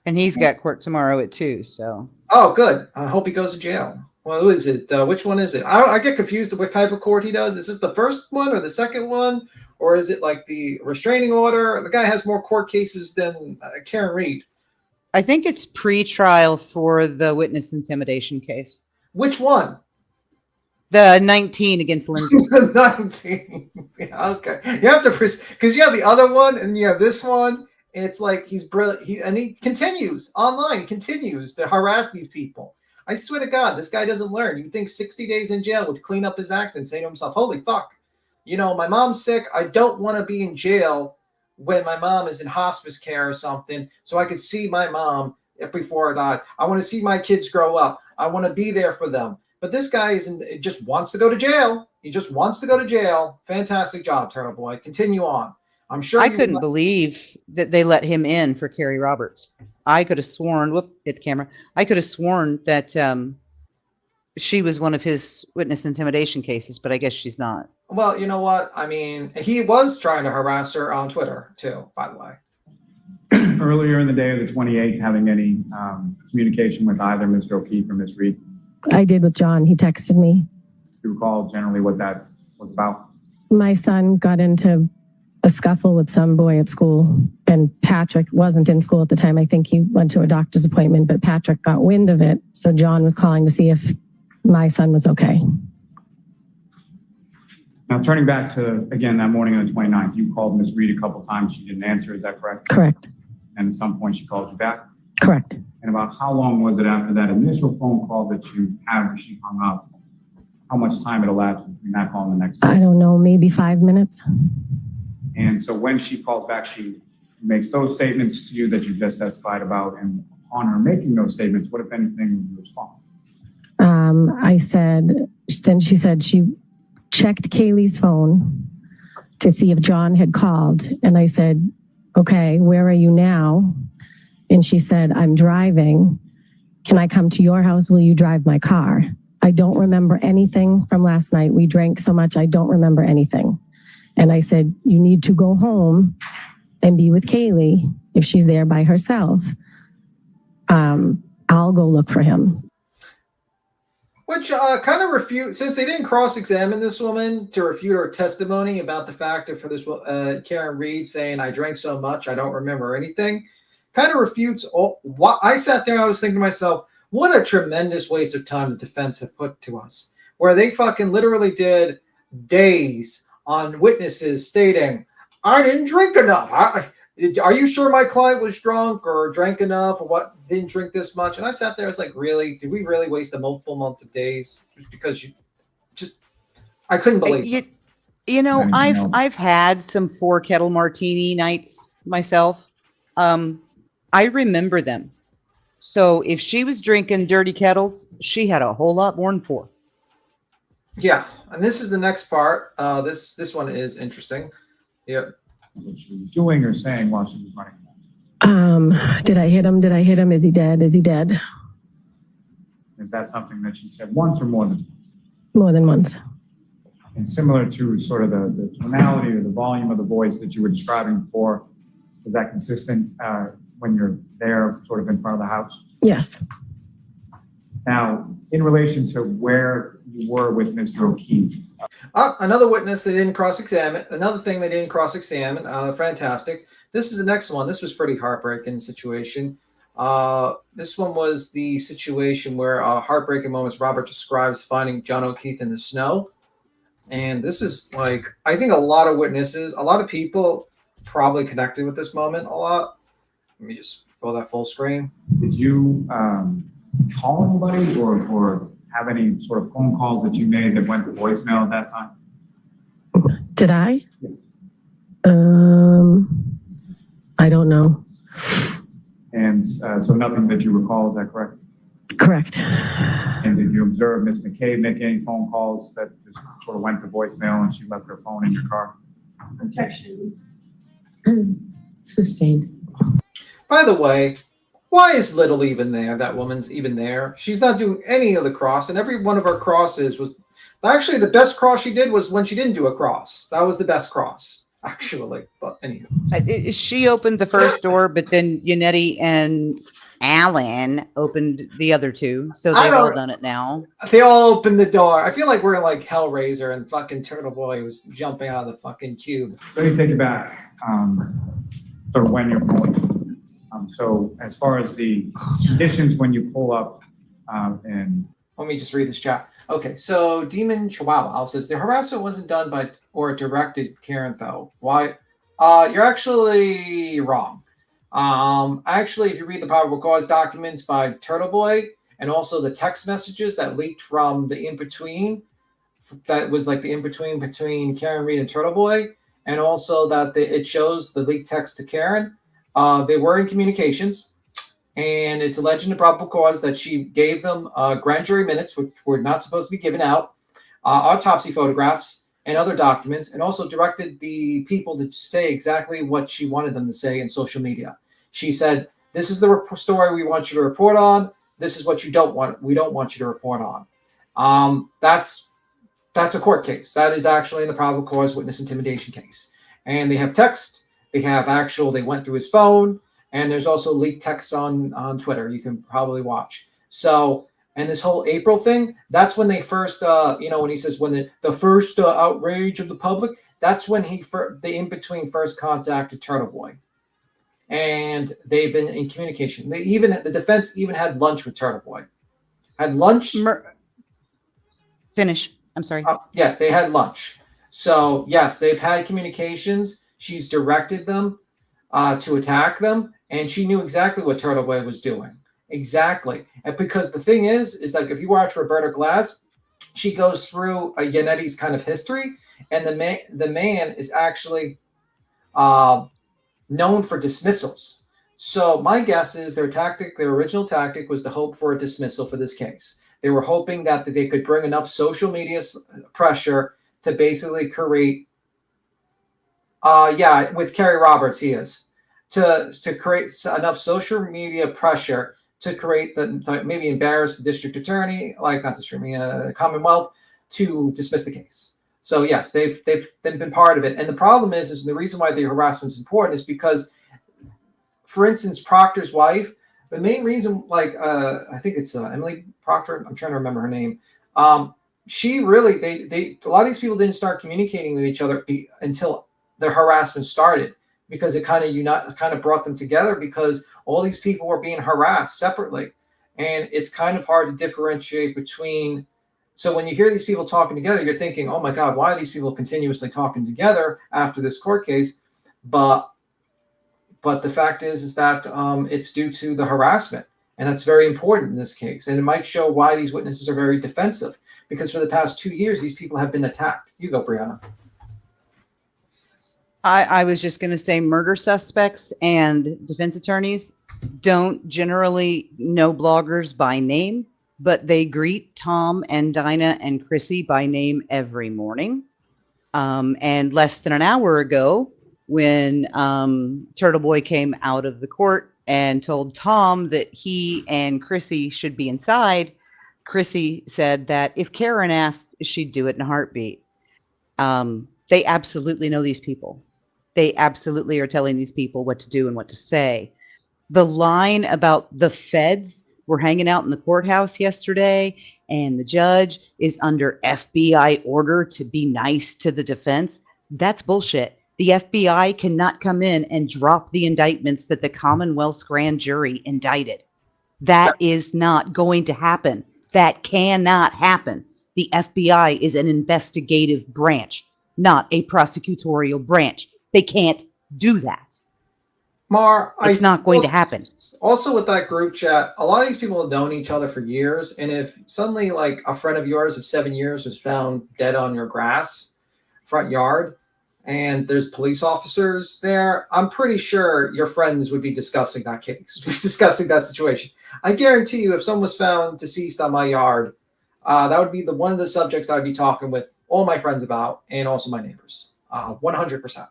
And he's got court tomorrow at 2, so. Oh, good. I hope he goes to jail. Well, who is it? Which one is it? I get confused with what type of court he does. Is it the first one or the second one? Or is it like the restraining order? The guy has more court cases than Karen Reed. I think it's pre-trial for the witness intimidation case. Which one? The 19 against Lindsay. 19. Yeah, okay. You have to, because you have the other one and you have this one. It's like he's brilliant. He continues online. He continues to harass these people. I swear to God, this guy doesn't learn. You think 60 days in jail would clean up his act and say to himself, holy fuck, you know, my mom's sick. I don't want to be in jail when my mom is in hospice care or something so I could see my mom before I die. I want to see my kids grow up. I want to be there for them. But this guy just wants to go to jail. He just wants to go to jail. Fantastic job, Turtle Boy. Continue on. I'm sure I couldn't believe that they let him in for Carrie Roberts. I could have sworn, hit the camera. I could have sworn that she was one of his witness intimidation cases, but I guess she's not. Well, you know what? I mean, he was trying to harass her on Twitter too, by the way. Earlier in the day of the 28th, having any communication with either Mr. O'Keefe or Ms. Reed? I did with John. He texted me. Do you recall generally what that was about? My son got into a scuffle with some boy at school, and Patrick wasn't in school at the time. I think he went to a doctor's appointment, but Patrick got wind of it. So John was calling to see if my son was okay. Now, turning back to, again, that morning on the 29th, you called Ms. Reed a couple times. She didn't answer. Is that correct? Correct. And at some point she called you back? Correct. And about how long was it after that initial phone call that you had where she hung up? How much time it elapsed between that call and the next one? I don't know, maybe 5 minutes. And so when she calls back, she makes those statements to you that you just testified about. And upon her making those statements, what, if anything, would you respond? I said, then she said she checked Kaylee's phone to see if John had called. And I said, okay, where are you now? And she said, I'm driving. Can I come to your house? Will you drive my car? I don't remember anything from last night. We drank so much, I don't remember anything. And I said, you need to go home and be with Kaylee if she's there by herself. I'll go look for him. Which kind of refute, since they didn't cross-examine this woman to refute her testimony about the fact of for this Karen Reed saying, I drank so much, I don't remember anything, kind of refutes what I sat there and I was thinking to myself, what a tremendous waste of time the defense have put to us, where they fucking literally did days on witnesses stating, I didn't drink enough. are you sure my client was drunk or drank enough or what? Didn't drink this much? And I sat there. I was like, really? Did we really waste a multiple month of days just because you just? I couldn't believe it. You know, I've had some 4 kettle martini nights myself. I remember them. So if she was drinking dirty kettles, she had a whole lot more than 4. Yeah, and this is the next part. This one is interesting. Yeah. What she was doing or saying while she was running. Did I hit him? Did I hit him? Is he dead? Is he dead? Is that something that she said once or more than once? More than once. And similar to sort of the tonality or the volume of the voice that you were describing before, was that consistent when you're there sort of in front of the house? Yes. Now, in relation to where you were with Mr. O'Keefe. Another witness they didn't cross-examine. Another thing they didn't cross-examine. Fantastic. This is the next one. This was pretty heartbreaking situation. This one was the situation where heartbreaking moments Robert describes finding John O'Keefe in the snow. And this is like, I think a lot of witnesses, a lot of people probably connected with this moment a lot. Let me just go that full screen. Did you call anybody or have any sort of phone calls that you made that went to voicemail at that time? Did I? Yes. I don't know. And so nothing that you recall, is that correct? Correct. And did you observe Ms. McCabe make any phone calls that just sort of went to voicemail and she left her phone in your car? Objection. Sustained. By the way, why is Little even there? That woman's even there. She's not doing any of the cross, and every one of her crosses was actually the best cross she did was when she didn't do a cross. That was the best cross, actually. But anyway, She opened the first door, but then Yannetti and Alan opened the other 2, so they've all done it now. They all opened the door. I feel like we're like Hellraiser and fucking Turtle Boy was jumping out of the fucking cube. Let me take you back sort of when you're pulling. So as far as the conditions when you pull up and... Let me just read this chat. Okay, so Demon Chihuahua says, the harassment wasn't done by or directed Karen, though. Why? You're actually wrong. Actually, if you read the probable cause documents by Turtle Boy and also the text messages that leaked from the in-between, that was like the in-between between Karen Reed and Turtle Boy, and also that it shows the leaked text to Karen, they were in communications, and it's alleged in the probable cause that she gave them grand jury minutes, which were not supposed to be given out, autopsy photographs, and other documents, and also directed the people to say exactly what she wanted them to say in social media. She said, this is the story we want you to report on. This is what you don't want. We don't want you to report on. That's a court case. That is actually in the probable cause witness intimidation case. And they have text. They have they went through his phone, and there's also leaked texts on Twitter. You can probably watch. So, and this whole April thing, that's when they first, when he says when the first outrage of the public, that's when the in-between first contacted Turtle Boy. And they've been in communication. The defense even had lunch with Turtle Boy. Had lunch. Finish. I'm sorry. Yeah, they had lunch. So, yes, they've had communications. She's directed them to attack them, and she knew exactly what Turtle Boy was doing. Exactly. And because the thing is like if you watch Roberta Glass, she goes through Yannetti's kind of history, and the man is actually known for dismissals. So my guess is their original tactic was to hope for a dismissal for this case. They were hoping that they could bring enough social media pressure to basically create with Kerry Roberts, he is to create enough social media pressure to create maybe embarrass the district attorney, Commonwealth, to dismiss the case. So yes, they've been part of it, and the problem is the reason why the harassment is important is because, for instance, Proctor's wife. The main reason, I think it's Emily Proctor. I'm trying to remember her name. She really a lot of these people didn't start communicating with each other until the harassment started, because it kind of brought them together, because all these people were being harassed separately, and it's kind of hard to differentiate between. So when you hear these people talking together, you're thinking, oh my God, why are these people continuously talking together after this court case? But But the fact is that it's due to the harassment. And that's very important in this case. And it might show why these witnesses are very defensive. Because for the past 2 years, these people have been attacked. You go, Brianna. I was just going to say murder suspects and defense attorneys don't generally know bloggers by name, but they greet Tom and Dinah and Chrissy by name every morning. And less than an hour ago, when Turtle Boy came out of the court and told Tom that he and Chrissy should be inside, Chrissy said that if Karen asked, she'd do it in a heartbeat. They absolutely know these people. They absolutely are telling these people what to do and what to say. The line about the feds were hanging out in the courthouse yesterday and the judge is under FBI order to be nice to the defense, that's bullshit. The FBI cannot come in and drop the indictments that the Commonwealth's grand jury indicted. That is not going to happen. That cannot happen. The FBI is an investigative branch, not a prosecutorial branch. They can't do that. Mar, it's not going to happen. Also with that group chat, a lot of these people have known each other for years. And if suddenly like a friend of yours of 7 years was found dead on your grass front yard and there's police officers there, I'm pretty sure your friends would be discussing that case, discussing that situation. I guarantee you if someone was found deceased on my yard, that would be one of the subjects I'd be talking with all my friends about and also my neighbors, 100%.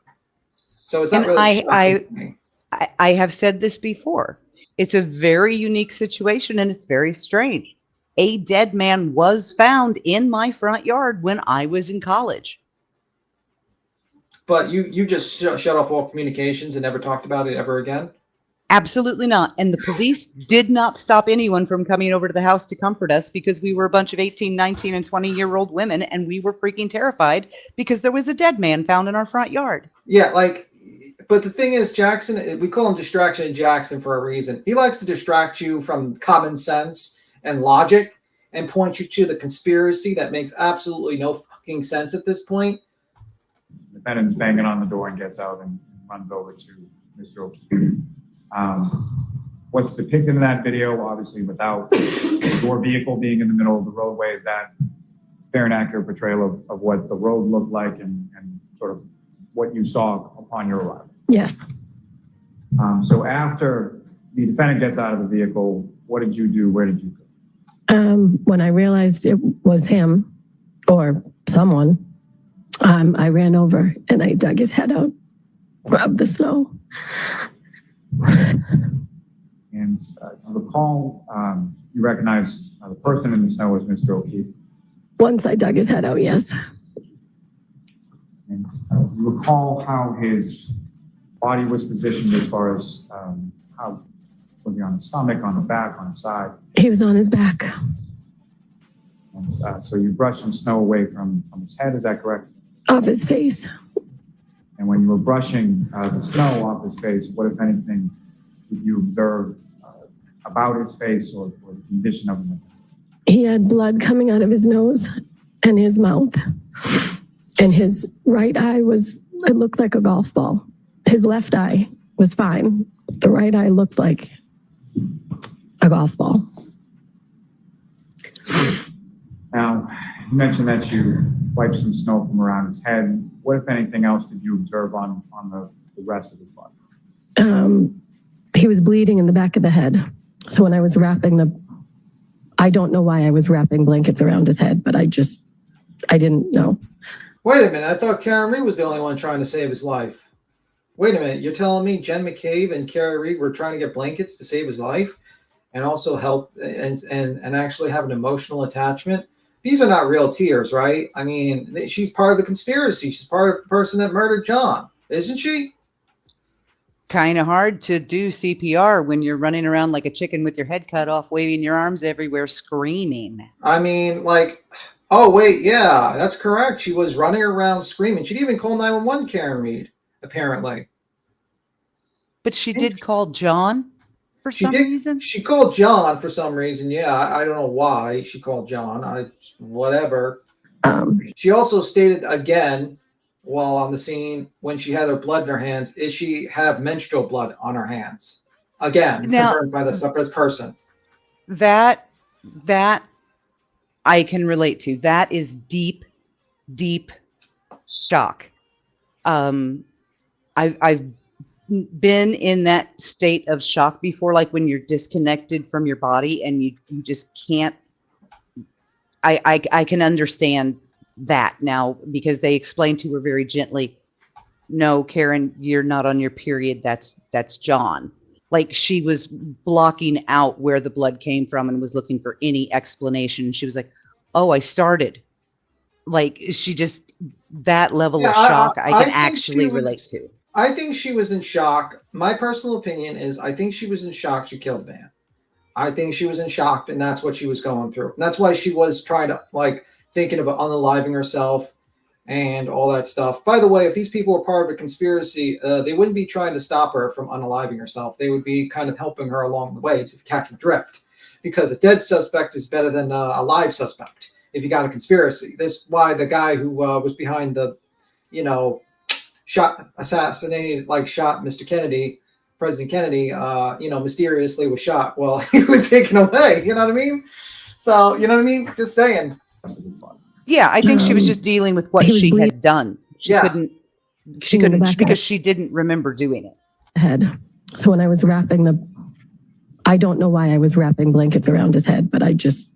So it's not really I have said this before. It's a very unique situation and it's very strange. A dead man was found in my front yard when I was in college. But you just shut off all communications and never talked about it ever again? Absolutely not. And the police did not stop anyone from coming over to the house to comfort us because we were a bunch of 18, 19, and 20-year-old women and we were freaking terrified because there was a dead man found in our front yard. Yeah, but the thing is, Jackson, we call him Distraction Jackson for a reason. He likes to distract you from common sense and logic and point you to the conspiracy that makes absolutely no fucking sense at this point. The defendant's banging on the door and gets out and runs over to Mr. O'Keefe. What's depicted in that video, obviously without your vehicle being in the middle of the roadway, is that fair and accurate portrayal of what the road looked like and sort of what you saw upon your arrival? Yes. So after the defendant gets out of the vehicle, what did you do? Where did you go? When I realized it was him or someone, I ran over and I dug his head out, rubbed the snow. And you recall, you recognized the person in the snow was Mr. O'Keefe. Once I dug his head out, yes. And you recall how his body was positioned as far as how was he on his stomach, on his back, on his side? He was on his back. And so you brushed some snow away from his head, is that correct? Off his face. And when you were brushing the snow off his face, what, if anything, did you observe about his face or the condition of him? He had blood coming out of his nose and his mouth. And his right eye it looked like a golf ball. His left eye was fine. The right eye looked like a golf ball. Now, you mentioned that you wiped some snow from around his head. What, if anything else, did you observe on the rest of his body? He was bleeding in the back of the head. So when I was wrapping I don't know why I was wrapping blankets around his head, but I didn't know. Wait a minute. I thought Karen Reed was the only one trying to save his life. Wait a minute. You're telling me Jen McCabe and Karen Reed were trying to get blankets to save his life and also help and actually have an emotional attachment? These are not real tears, right? I mean, she's part of the conspiracy. She's part of the person that murdered John, isn't she? Kind of hard to do CPR when you're running around like a chicken with your head cut off, waving your arms everywhere, screaming. I mean, oh, wait, yeah, that's correct. She was running around screaming. She'd even call 911, Karen Reed, apparently. But she did call John for some reason? She called John for some reason, yeah. I don't know why she called John. Whatever. She also stated again while on the scene when she had her blood in her hands? Is she have menstrual blood on her hands? Again, Now- confirmed by the separate person. That I can relate to. That is deep shock. I've been in that state of shock before, like when you're disconnected from your body and you just can't. I can understand that now because they explained to her very gently, no, Karen, you're not on your period. That's John. Like she was blocking out where the blood came from and was looking for any explanation. She was like, oh, I started. Like she just, that level of shock I can think actually she was- relate to. I think she was in shock. My personal opinion is I think she was in shock she killed the man. I think she was in shock, and that's what she was going through. And that's why she was trying to, like, thinking of unaliving herself and all that stuff. By the way, if these people were part of a conspiracy, they wouldn't be trying to stop her from unaliving herself. They would be kind of helping her along the way to catch my drift. Because a dead suspect is better than a live suspect if you got a conspiracy. This is why the guy who was behind the, shot Mr. Kennedy, President Kennedy, mysteriously was shot while he was taken away. You know what I mean? So, you know what I mean? Just saying. Yeah, I think she was just dealing with what she had done. She couldn't because she didn't remember doing it. Head. So when I was wrapping I don't know why I was wrapping blankets around his head, but I just.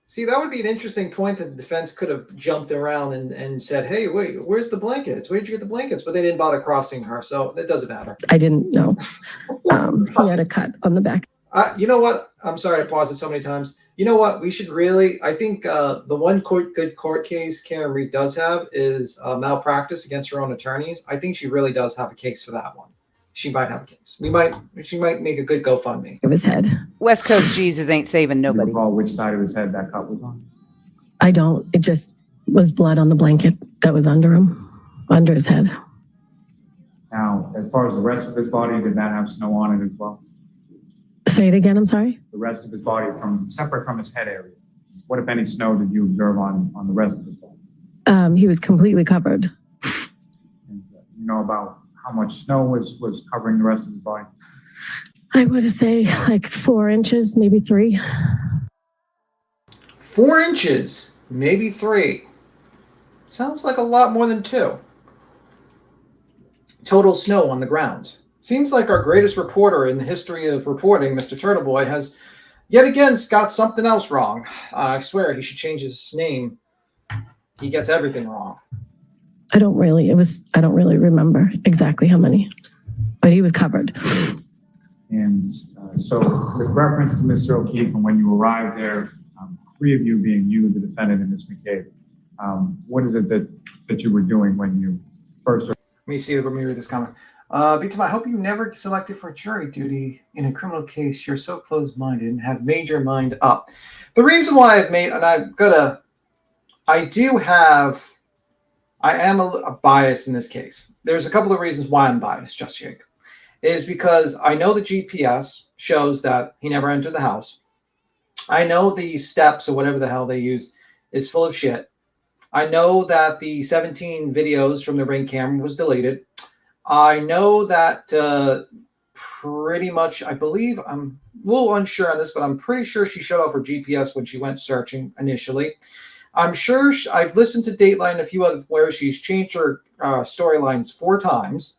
See, that would be an interesting point that the defense could have jumped around and said, hey, wait, where's the blankets? Where did you get the blankets? But they didn't bother crossing her, so it doesn't matter. I didn't know. He had a cut on the back. You know what? I'm sorry to pause it so many times. You know what? We should really, I think the one good court case Karen Reed does have is malpractice against her own attorneys. I think she really does have a case for that one. She might have a case. She might make a good GoFundMe. Of his head. West Coast Jesus ain't saving nobody. Do you recall which side of his head that cut was on? I don't. It just was blood on the blanket that was under his head. Now, as far as the rest of his body, did that have snow on it as well? Say it again, I'm sorry? The rest of his body, separate from his head area. What, if any, snow did you observe on the rest of his body? He was completely covered. And, you know about how much snow was covering the rest of his body? I would say like 4 inches, maybe 3. 4 inches, maybe 3. Sounds like a lot more than 2. Total snow on the ground. Seems like our greatest reporter in the history of reporting, Mr. Turtleboy, has yet again got something else wrong. I swear he should change his name. He gets everything wrong. I don't really remember exactly how many, but he was covered. And so with reference to Mr. O'Keefe and when you arrived there, 3 of you being you, the defendant, and Ms. McCabe, what is it that you were doing when you first... Let me read this comment. Beatum, I hope you never get selected for jury duty in a criminal case. You're so closed-minded and have made your mind up. The reason why I am a bias in this case. There's a couple of reasons why I'm biased, Just Jake. Is because I know the GPS shows that he never entered the house. I know the steps or whatever the hell they use is full of shit. I know that the 17 videos from the Ring camera was deleted. I know that pretty much, I believe, I'm a little unsure on this, but I'm pretty sure she shut off her GPS when she went searching initially. I'm sure I've listened to Dateline and a few other where she's changed her storylines 4 times.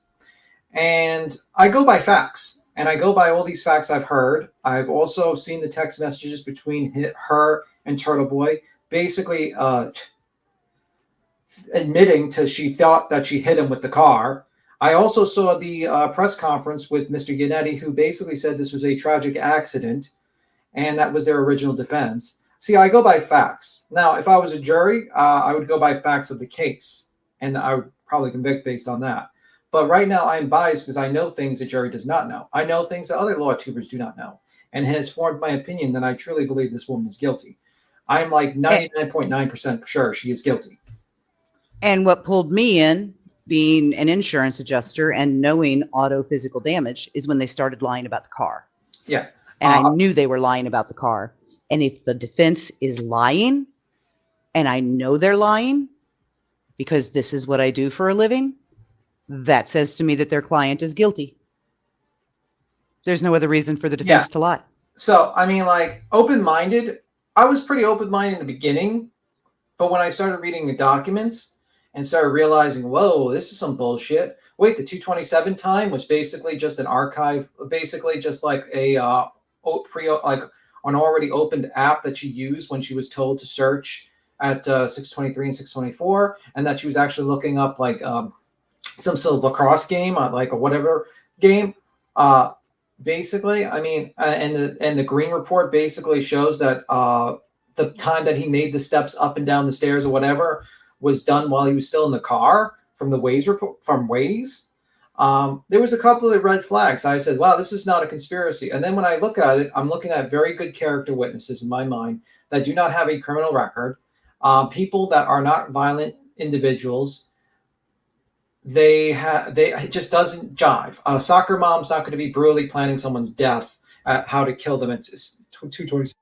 And I go by facts. And I go by all these facts I've heard. I've also seen the text messages between her and Turtleboy, basically admitting to she thought that she hit him with the car. I also saw the press conference with Mr. Yannetti, who basically said this was a tragic accident, and that was their original defense. See, I go by facts. Now, if I was a jury, I would go by facts of the case, and I would probably convict based on that. But right now, I'm biased because I know things the jury does not know. I know things that other law tubers do not know, and has formed my opinion that I truly believe this woman is guilty. I'm like 99.9% sure she is guilty. And what pulled me in, being an insurance adjuster and knowing auto physical damage, is when they started lying about the car. Yeah. And I knew they were lying about the car. And if the defense is lying, and I know they're lying, because this is what I do for a living, that says to me that their client is guilty. There's no other reason for the defense to lie. So, I mean, like, open-minded, I was pretty open-minded in the beginning, but when I started reading the documents and started realizing, whoa, this is some bullshit. Wait, the 227 time was basically just an archive, basically just like a like an already opened app that she used when she was told to search at 623 and 624, and that she was actually looking up like some sort of lacrosse game, like a whatever game. Basically, I mean, and the Green report basically shows that the time that he made the steps up and down the stairs or whatever was done while he was still in the car from the Waze report from Waze. There was a couple of red flags. I said, wow, this is not a conspiracy. And then when I look at it, I'm looking at very good character witnesses in my mind that do not have a criminal record, people that are not violent individuals. It just doesn't jive. A soccer mom's not going to be brutally planning someone's death at how to kill them at 2:20.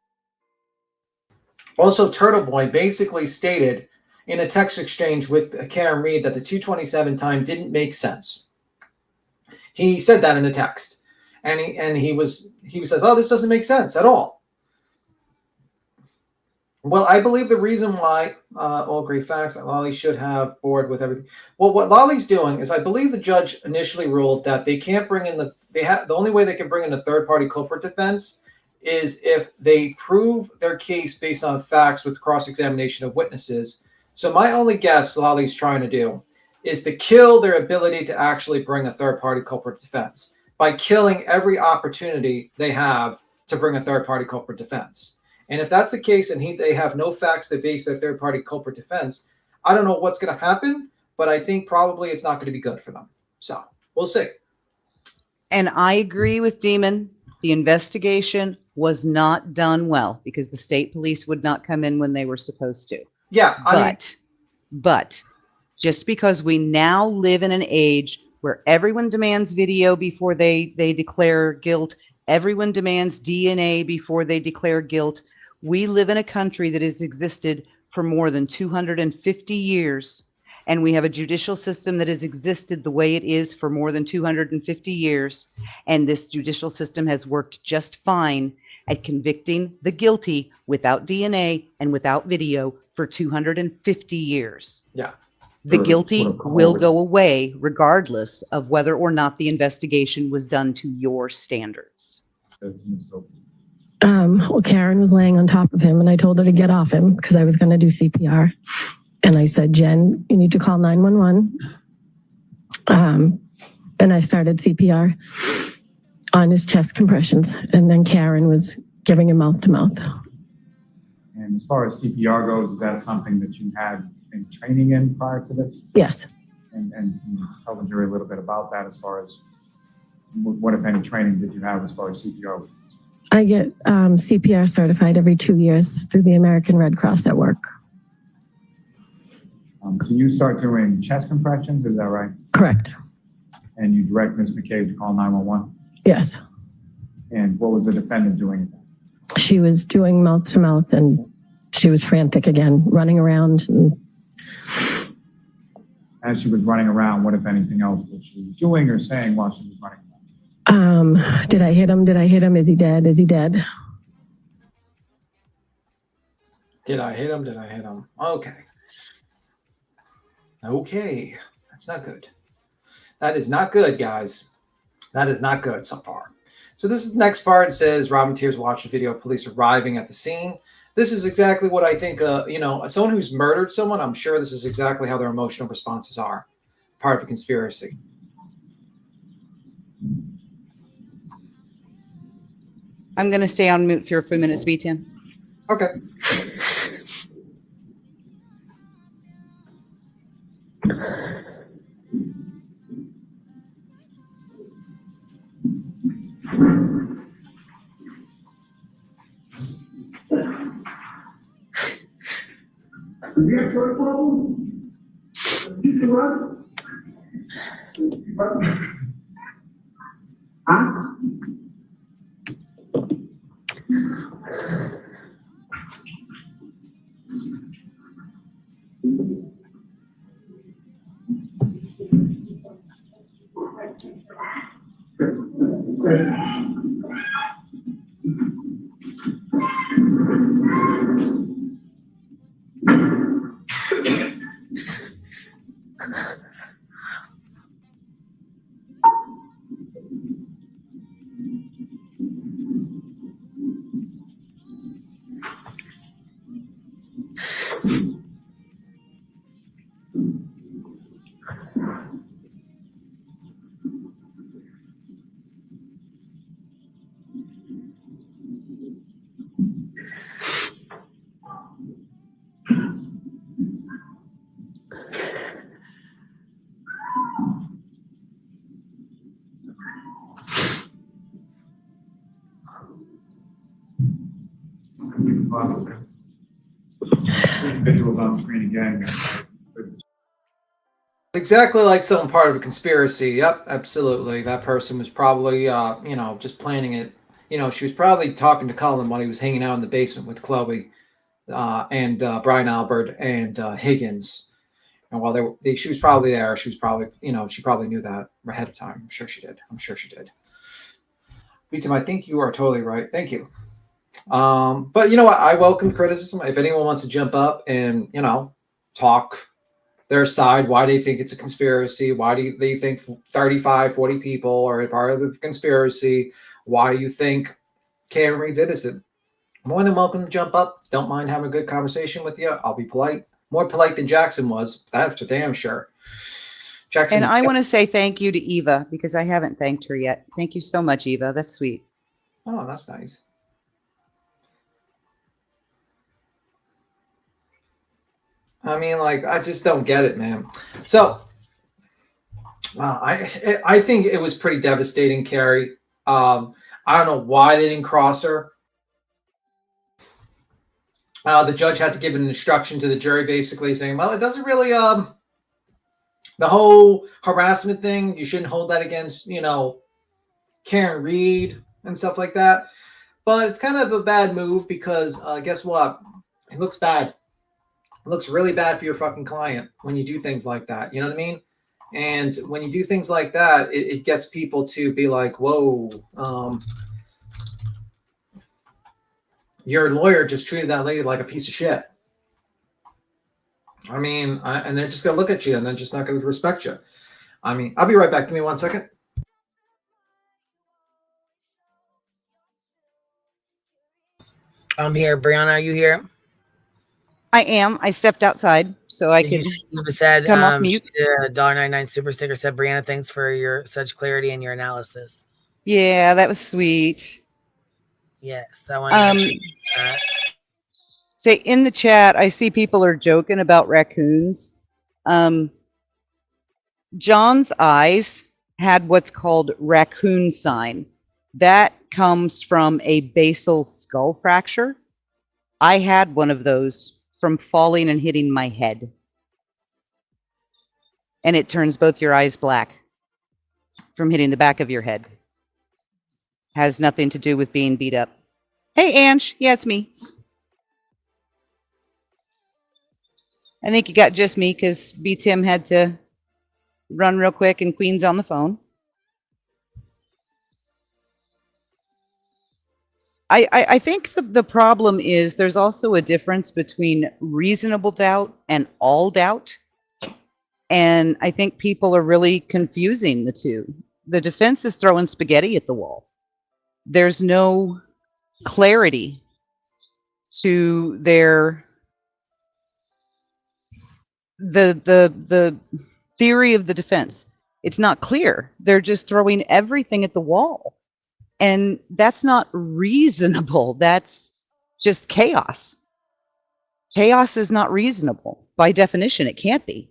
Also, Turtle Boy basically stated in a text exchange with Karen Reed that the 2:27 time didn't make sense. He said that in a text, and he says, "Oh, this doesn't make sense at all." Well, I believe the reason why all great facts that Lolly should have board with everything. Well, what Lolly's doing is, I believe the judge initially ruled that they can't bring in the only way they can bring in a third party culprit defense is if they prove their case based on facts with cross examination of witnesses. So my only guess Lolly's trying to do is to kill their ability to actually bring a third party culprit defense by killing every opportunity they have to bring a third party culprit defense. And if that's the case and they have no facts to base their third-party culprit defense, I don't know what's going to happen, but I think probably it's not going to be good for them. So we'll see. And I agree with Demon. The investigation was not done well because the state police would not come in when they were supposed to. Yeah. But just because we now live in an age where everyone demands video before they declare guilt, everyone demands DNA before they declare guilt. We live in a country that has existed for more than 250 years, and we have a judicial system that has existed the way it is for more than 250 years, and this judicial system has worked just fine at convicting the guilty without DNA and without video for 250 years. Yeah. The guilty will go away regardless of whether or not the investigation was done to your standards. Well, Karen was laying on top of him, and I told her to get off him because I was going to do CPR. And I said, Jen, you need to call 911. And I started CPR on his chest compressions. And then Karen was giving him mouth to mouth. And as far as CPR goes, is that something that you had been training in prior to this? Yes. And can you tell the jury a little bit about that as far as what, if any, training did you have as far as CPR was concerned? I get CPR certified every 2 years through the American Red Cross at work. So you start doing chest compressions, is that right? Correct. And you direct Ms. McCabe to call 911? Yes. And what was the defendant doing? She was doing mouth to mouth, and she was frantic again, running around. And as she was running around, what, if anything else, was she doing or saying while she was running around? Did I hit him? Did I hit him? Is he dead? Is he dead? Did I hit him? Did I hit him? Okay. Okay. That's not good. That is not good, guys. That is not good so far. So this is the next part. It says Robin Tears watched the video of police arriving at the scene. This is exactly what I think, someone who's murdered someone, I'm sure this is exactly how their emotional responses are. Part of a conspiracy. I'm going to stay on mute for a few minutes, B10. Okay. Individuals on screen again. Exactly like some part of a conspiracy. Yep, absolutely. That person was probably, just planning it. She was probably talking to Cullen while he was hanging out in the basement with Chloe and Brian Albert and Higgins. And while she was probably there, she was probably, she probably knew that ahead of time. I'm sure she did. Tim, I think you are totally right. Thank you. But you know what? I welcome criticism. If anyone wants to jump up and, talk their side, why they think it's a conspiracy, why do they think 35, 40 people are part of the conspiracy, why you think Karen Reed's innocent, more than welcome to jump up. Don't mind having a good conversation with you. I'll be polite. More polite than Jackson was. That's for damn sure. Jackson. And I want to say thank you to Eva because I haven't thanked her yet. Thank you so much, Eva. That's sweet. Oh, that's nice. I mean, I just don't get it, man. So, I think it was pretty devastating, Carrie. I don't know why they didn't cross her. The judge had to give an instruction to the jury, basically saying, well, it doesn't really, the whole harassment thing, you shouldn't hold that against, Karen Reed and stuff like that. But it's kind of a bad move because guess what? It looks bad. It looks really bad for your fucking client when you do things like that. You know what I mean? And when you do things like that, it gets people to be like, whoa, your lawyer just treated that lady like a piece of shit. I mean, and they're just going to look at you and they're just not going to respect you. I mean, I'll be right back. Give me 1 second. I'm here. Brianna, are you here? I am. I stepped outside so I could said, come off mute. $1.99 super sticker said, Brianna, thanks for your such clarity and your analysis. Yeah, that was sweet. Yes, I want to say in the chat, I see people are joking about raccoons. John's eyes had what's called raccoon sign. That comes from a basal skull fracture. I had one of those from falling and hitting my head. And it turns both your eyes black from hitting the back of your head. Has nothing to do with being beat up. Hey, Ange. Yeah, it's me. I think you got just me because B. Tim had to run real quick and Queen's on the phone. I think the problem is there's also a difference between reasonable doubt and all doubt. And I think people are really confusing the two. The defense is throwing spaghetti at the wall. There's no clarity to the theory of the defense. It's not clear. They're just throwing everything at the wall. And that's not reasonable. That's just chaos. Chaos is not reasonable. By definition, it can't be.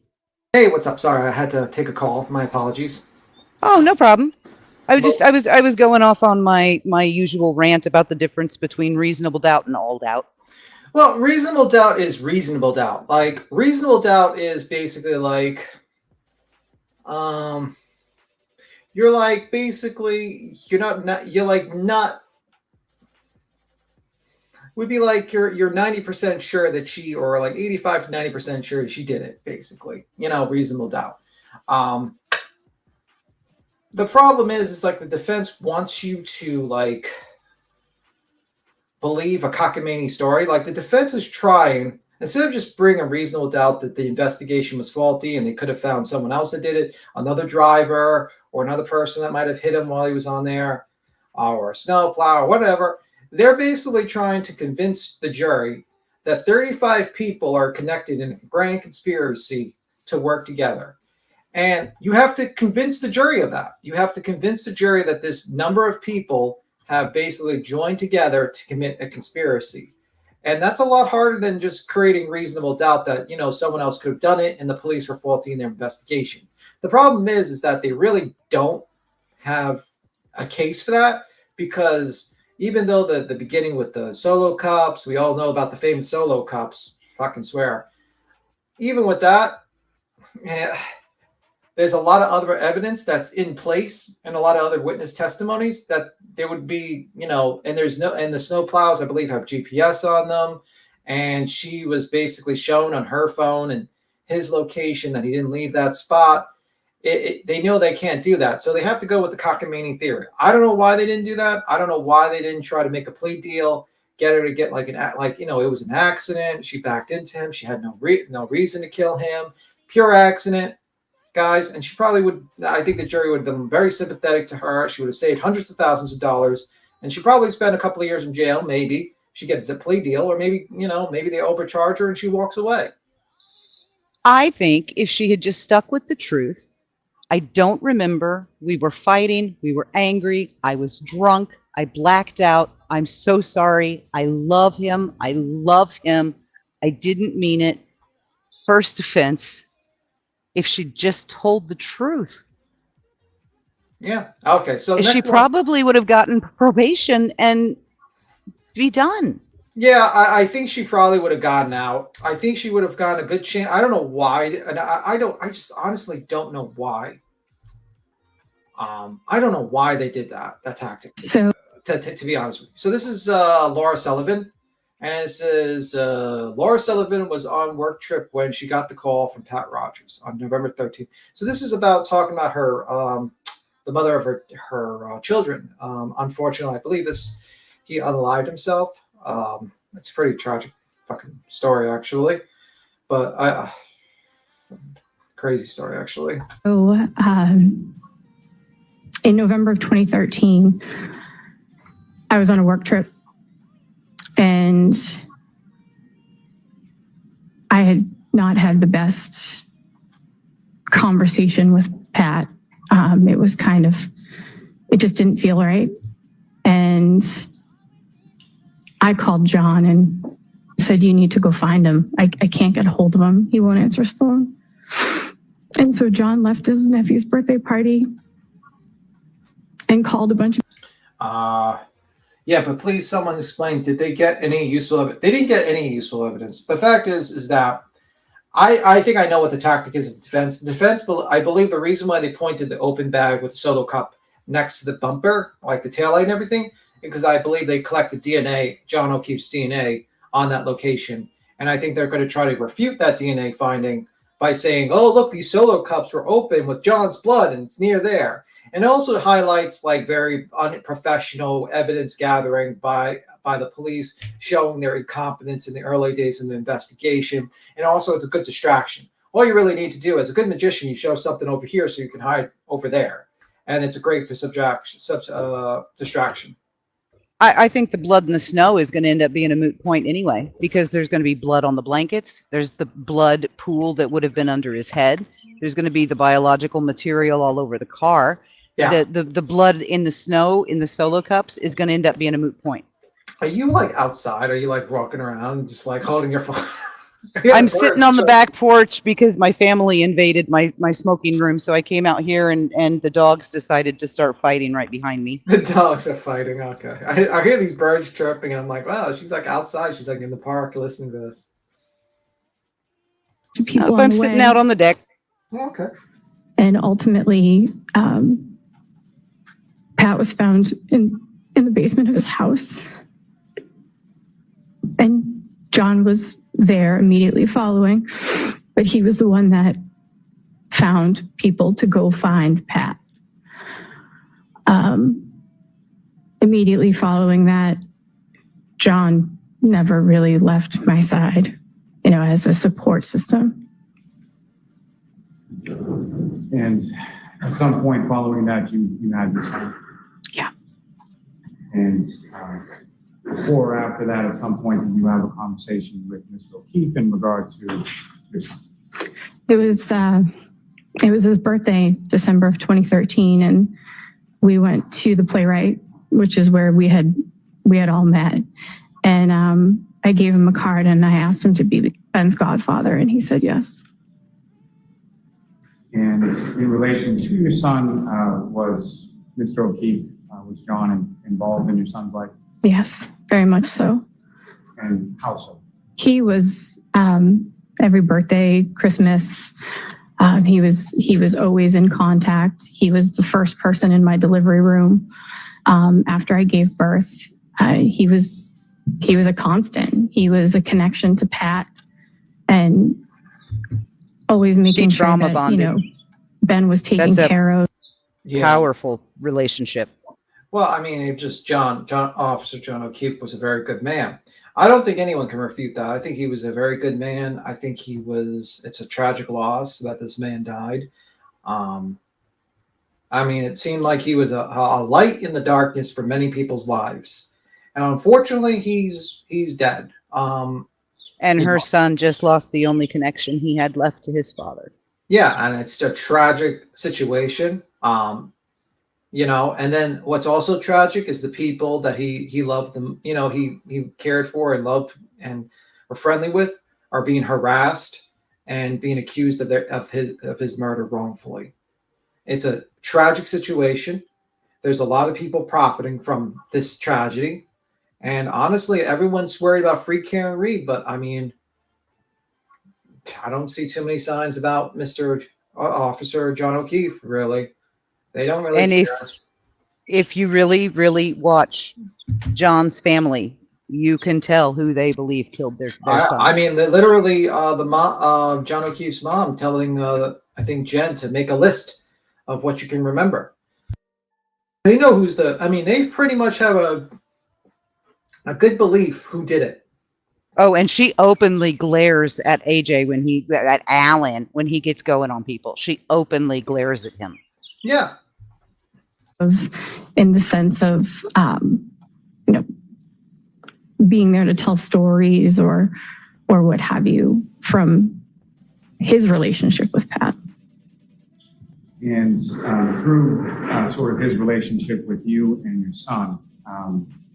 Hey, what's up? Sorry, I had to take a call. My apologies. Oh, no problem. I was going off on my usual rant about the difference between reasonable doubt and all doubt. Well, reasonable doubt is reasonable doubt. Like, reasonable doubt is basically like, you're like, basically, would be like you're 90% sure that she, or like 85 to 90% sure she did it, basically. Reasonable doubt. the problem is like the defense wants you to like believe a cockamamie story. Like the defense is trying, instead of just bringing a reasonable doubt that the investigation was faulty and they could have found someone else that did it, another driver or another person that might have hit him while he was on there, or a snowplow or whatever. They're basically trying to convince the jury that 35 people are connected in a grand conspiracy to work together. And you have to convince the jury of that. You have to convince the jury that this number of people have basically joined together to commit a conspiracy. And that's a lot harder than just creating reasonable doubt that, someone else could have done it and the police were faulty in their investigation. The problem is that they really don't have a case for that, because even though the beginning with the solo cups, we all know about the famous solo cups, fucking swear. Even with that, there's a lot of other evidence that's in place and a lot of other witness testimonies that there would be, and the snow plows, I believe, have GPS on them. And she was basically shown on her phone and his location that he didn't leave that spot. They know they can't do that. So they have to go with the cockamamie theory. I don't know why they didn't do that. I don't know why they didn't try to make a plea deal, get her to get it was an accident. She backed into him. She had no reason to kill him. Pure accident, guys. And she probably would, I think the jury would have been very sympathetic to her. She would have saved hundreds of thousands of dollars. And she probably spent a couple of years in jail. Maybe she gets a plea deal, or maybe they overcharge her and she walks away. I think if she had just stuck with the truth, I don't remember. We were fighting. We were angry. I was drunk. I blacked out. I'm so sorry. I love him. I love him. I didn't mean it. First offense. If she just told the truth. Yeah. Okay. So she probably would have gotten probation and be done. Yeah, I think she probably would have gotten out. I think she would have gotten a good chance. I don't know why, and I just honestly don't know why. I don't know why they did that tactic. So, to be honest with you, so this is Laura Sullivan, and this is Laura Sullivan was on work trip when she got the call from Pat Rogers on November 13th. So this is about talking about her, the mother of her children. Unfortunately, I believe he unalived himself. It's a pretty tragic fucking story, actually, but crazy story, actually. So, in November of 2013, I was on a work trip, and I had not had the best conversation with Pat. It was it just didn't feel right, and I called John and said, you need to go find him. I can't get a hold of him. He won't answer his phone. And so John left his nephew's birthday party and called a bunch of... Yeah, but please someone explain, did they get any useful evidence? They didn't get any useful evidence. The fact is that I think I know what the tactic is of the defense. The defense, I believe the reason why they pointed the open bag with the solo cup next to the bumper, like the taillight and everything, because I believe they collected DNA, John O'Keefe's DNA, on that location. And I think they're going to try to refute that DNA finding by saying, oh, look, these solo cups were open with John's blood and it's near there. And it also highlights very unprofessional evidence gathering by the police, showing their incompetence in the early days of the investigation. And also it's a good distraction. All you really need to do as a good magician, you show something over here so you can hide over there. And it's a great distraction. I think the blood in the snow is going to end up being a moot point anyway, because there's going to be blood on the blankets. There's the blood pool that would have been under his head. There's going to be the biological material all over the car. Yeah. The blood in the snow in the solo cups is going to end up being a moot point. Are you outside? Are you walking around just holding your phone? I'm sitting on the back porch because my family invaded my smoking room. So I came out here and the dogs decided to start fighting right behind me. The dogs are fighting. Okay. I hear these birds chirping and I'm like, wow, she's outside. She's in the park listening to this. I'm sitting out on the deck. Okay. And ultimately, Pat was found in the basement of his house. And John was there immediately following, but he was the one that found people to go find Pat. Immediately following that, John never really left my side, as a support system. And at some point following that, you had your son. Yeah. And before or after that, at some point, did you have a conversation with Mr. O'Keefe in regard to your son? It was his birthday, December of 2013, and we went to the Playwright, which is where we had all met. And I gave him a card and I asked him to be Ben's godfather, and he said yes. And in relation to your son, was Mr. O'Keefe, was John involved in your son's life? Yes, very much so. And how so? He was every birthday, Christmas. He was always in contact. He was the first person in my delivery room after I gave birth. He was a constant. He was a connection to Pat, and always making sure that bonded. Ben was taken care of. Powerful relationship. Well, I mean, Officer John O'Keefe was a very good man. I don't think anyone can refute that. I think he was a very good man. I think it's a tragic loss that this man died. I mean, it seemed like he was a light in the darkness for many people's lives. And unfortunately, he's dead. And her son just lost the only connection he had left to his father. Yeah, and it's a tragic situation. And then what's also tragic is the people that he loved them, he cared for and loved and were friendly with are being harassed and being accused of his murder wrongfully. It's a tragic situation. There's a lot of people profiting from this tragedy. And honestly, everyone's worried about free Karen Reed, but I mean, I don't see too many signs about Mr. Officer John O'Keefe, really. They don't really and care. If you really, really watch John's family, you can tell who they believe killed their son. I mean, literally, the mom, John O'Keefe's mom, telling I think Jen to make a list of what you can remember. They know they pretty much have a good belief who did it. Oh, and she openly glares at at Alan when he gets going on people. She openly glares at him. Yeah. In the sense of, being there to tell stories or what have you from his relationship with Pat. And through sort of his relationship with you and your son,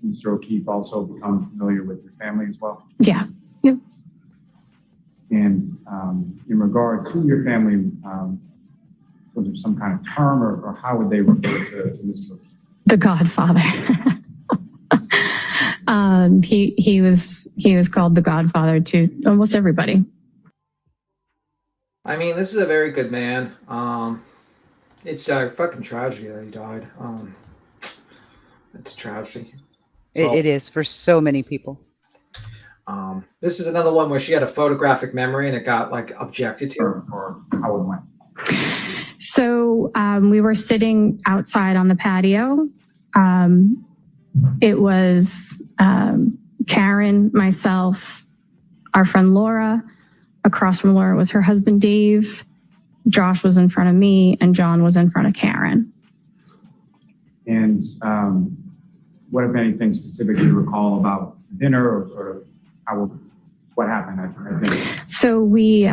Mr. O'Keefe also become familiar with your family as well? Yeah. Yep. And in regard to your family, was there some kind of term or how would they refer to Mr. O'Keefe? The Godfather. He was called the Godfather to almost everybody. I mean, this is a very good man. It's a fucking tragedy that he died. It's a tragedy. It is for so many people. This is another one where she had a photographic memory and it got objected to. Or how it went. So we were sitting outside on the patio. It was Karen, myself, our friend Laura. Across from Laura was her husband, Dave. Josh was in front of me, and John was in front of Karen. And what, if anything, specifically you recall about dinner or sort of what happened at dinner? So we,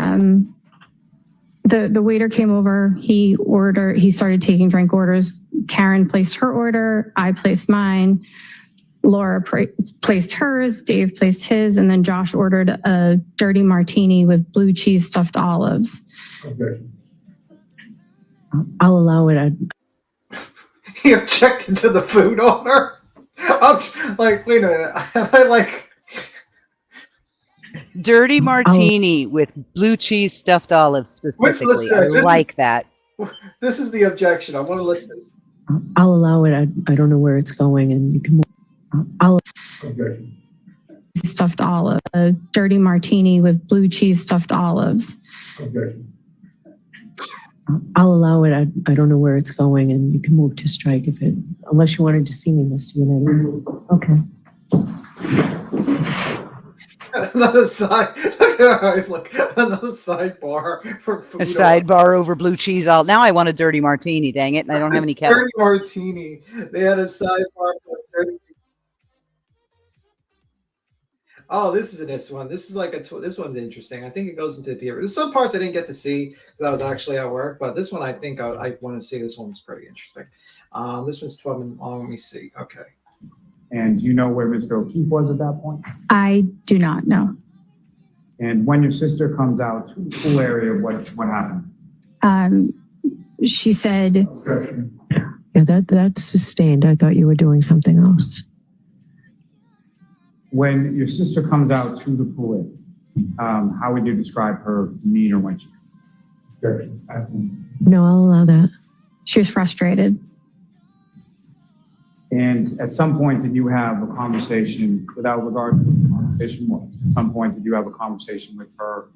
the waiter came over. He started taking drink orders. Karen placed her order. I placed mine. Laura placed hers. Dave placed his, and then Josh ordered a dirty martini with blue cheese stuffed olives. Okay. I'll allow it. He objected to the food order. I'm like, wait a minute. I dirty martini with blue cheese stuffed olives specifically. I like that. This is the objection. I want to listen to this. I'll allow it. I don't know where it's going, and you can. Okay. Stuffed olive, a dirty martini with blue cheese stuffed olives. Okay. I'll allow it. I don't know where it's going, and you can move to strike if it, unless you wanted to see me, Mr. United. Okay. Another side. Look at her. It's like another sidebar for food. A sidebar over blue cheese. All now I want a dirty martini. Dang it! And I don't have any kettle. Dirty martini. They had a sidebar for dirty. Oh, this is this one. This is like this one's interesting. I think it goes into the peer. There's some parts I didn't get to see because I was actually at work, but this one I think I want to see. This one's pretty interesting. This one's 12 minutes long. Let me see. Okay. And do you know where Mr. O'Keefe was at that point? I do not know. And when your sister comes out to the pool area, what happened? She said, Yeah, that's sustained. I thought you were doing something else. When your sister comes out to the pool area, how would you describe her demeanor when she comes out? No, I'll allow that. She was frustrated. And at some point, did you have a conversation, without regard to what the conversation was, at some point, did you have a conversation with her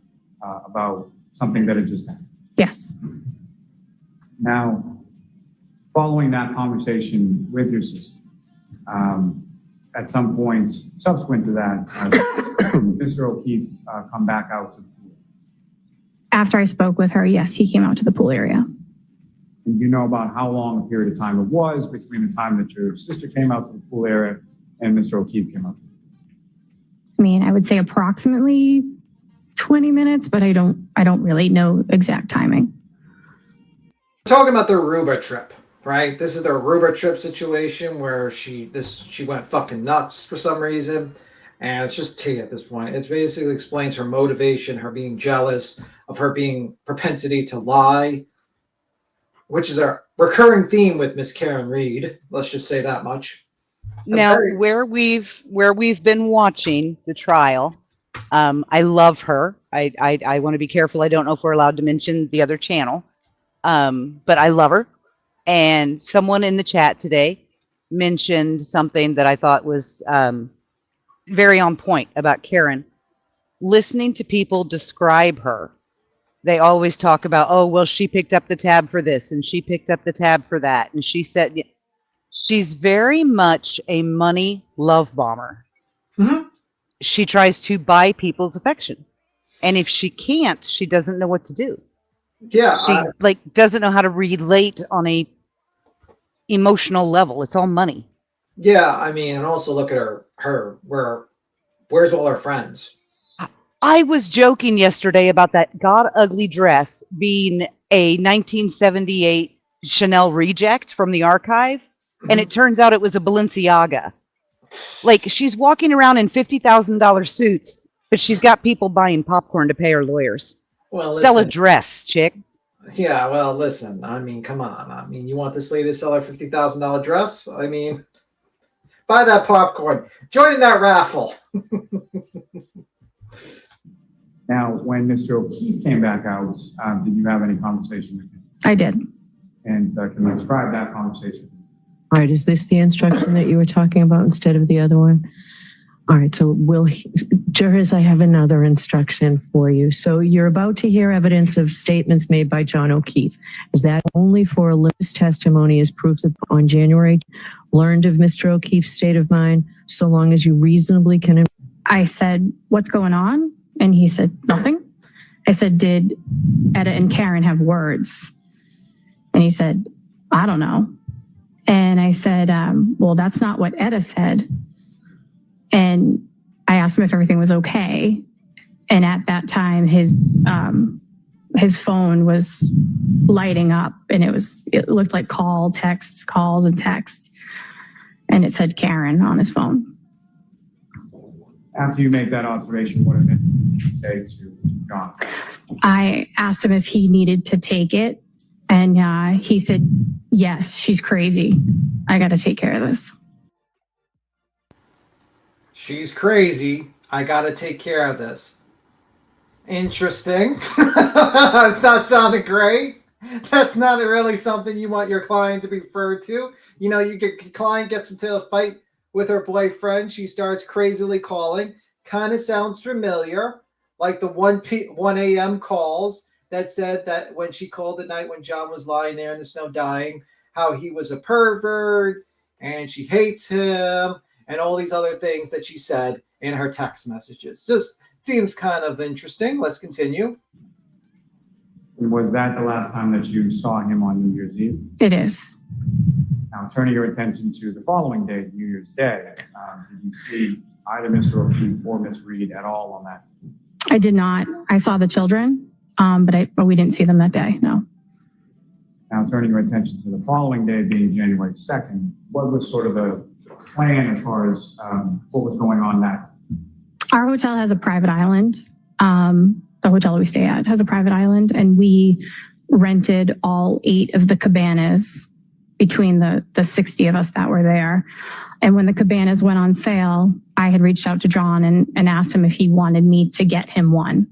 about something that had just happened? Yes. Now, following that conversation with your sister, at some point subsequent to that, Mr. O'Keefe come back out to the pool. After I spoke with her, yes, he came out to the pool area. And you know about how long a period of time it was between the time that your sister came out to the pool area and Mr. O'Keefe came out? I mean, I would say approximately 20 minutes, but I don't really know exact timing. We're talking about the Aruba trip, right? This is the Aruba trip situation where she went fucking nuts for some reason. And it's just tea at this point. It basically explains her motivation, her being jealous, of her being propensity to lie, which is a recurring theme with Miss Karen Reed. Let's just say that much. Now, where we've been watching the trial, I love her. I want to be careful. I don't know if we're allowed to mention the other channel, but I love her. And someone in the chat today mentioned something that I thought was very on point about Karen. Listening to people describe her, they always talk about, oh, well, she picked up the tab for this and she picked up the tab for that. And she said, she's very much a money love bomber. Mm-hmm. She tries to buy people's affection. And if she can't, she doesn't know what to do. Yeah. She doesn't know how to relate on a emotional level. It's all money. Yeah. I mean, and also look at where's all her friends? I was joking yesterday about that god ugly dress being a 1978 Chanel reject from the archive, and it turns out it was a Balenciaga. Like, she's walking around in $50,000 suits, but she's got people buying popcorn to pay her lawyers. Well, sell a listen. dress, chick. Yeah, well, listen. I mean, come on. I mean, you want this lady to sell her $50,000 dress? I mean, buy that popcorn. Join in that raffle. Now, when Mr. O'Keefe came back out, did you have any conversation with him? I did. And can you describe that conversation? All right, is this the instruction that you were talking about instead of the other one? All right, so jurors, I have another instruction for you. So you're about to hear evidence of statements made by John O'Keefe. Is that only for Olympus testimony as proof that on January learned of Mr. O'Keefe's state of mind, so long as you reasonably can? I said, what's going on? And he said, nothing. I said, did Etta and Karen have words? And he said, I don't know. And I said, well, that's not what Etta said. And I asked him if everything was okay. And at that time, his phone was lighting up, and it looked like calls and texts. And it said Karen on his phone. After you make that observation, what did you say to John? I asked him if he needed to take it, and he said, yes, she's crazy. I got to take care of this. She's crazy. I got to take care of this. Interesting. It's not sounding great. That's not really something you want your client to be referred to. You know, your client gets into a fight with her boyfriend. She starts crazily calling. Kind of sounds familiar, like the 1 a.m. calls that said that when she called the night when John was lying there in the snow dying, how he was a pervert and she hates him and all these other things that she said in her text messages. Just seems kind of interesting. Let's continue. Was that the last time that you saw him on New Year's Eve? It is. Now, turning your attention to the following day, New Year's Day, did you see either Mr. O'Keefe or Miss Reed at all on that? I did not. I saw the children, but we didn't see them that day. No. Now, turning your attention to the following day, being January 2nd, what was sort of the plan as far as what was going on that? Our hotel has a private island. The hotel we stay at has a private island, and we rented all 8 of the cabanas between the 60 of us that were there. And when the cabanas went on sale, I had reached out to John and asked him if he wanted me to get him one.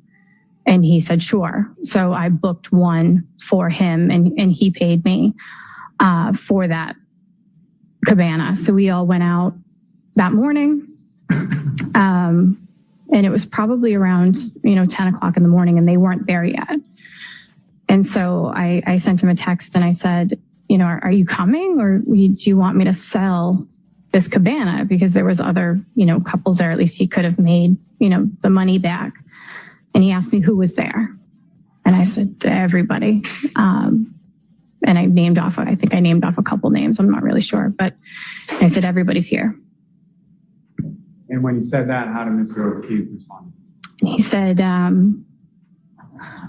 And he said, sure. So I booked one for him, and he paid me for that cabana. So we all went out that morning. And it was probably around, 10 o'clock in the morning, and they weren't there yet. And so I sent him a text and I said, are you coming, or do you want me to sell this cabana? Because there was other, couples there. At least he could have made, the money back. And he asked me who was there. And I said, everybody. And I named off a couple names. I'm not really sure, but I said, everybody's here. And when you said that, how did Mr. O'Keefe respond? He said,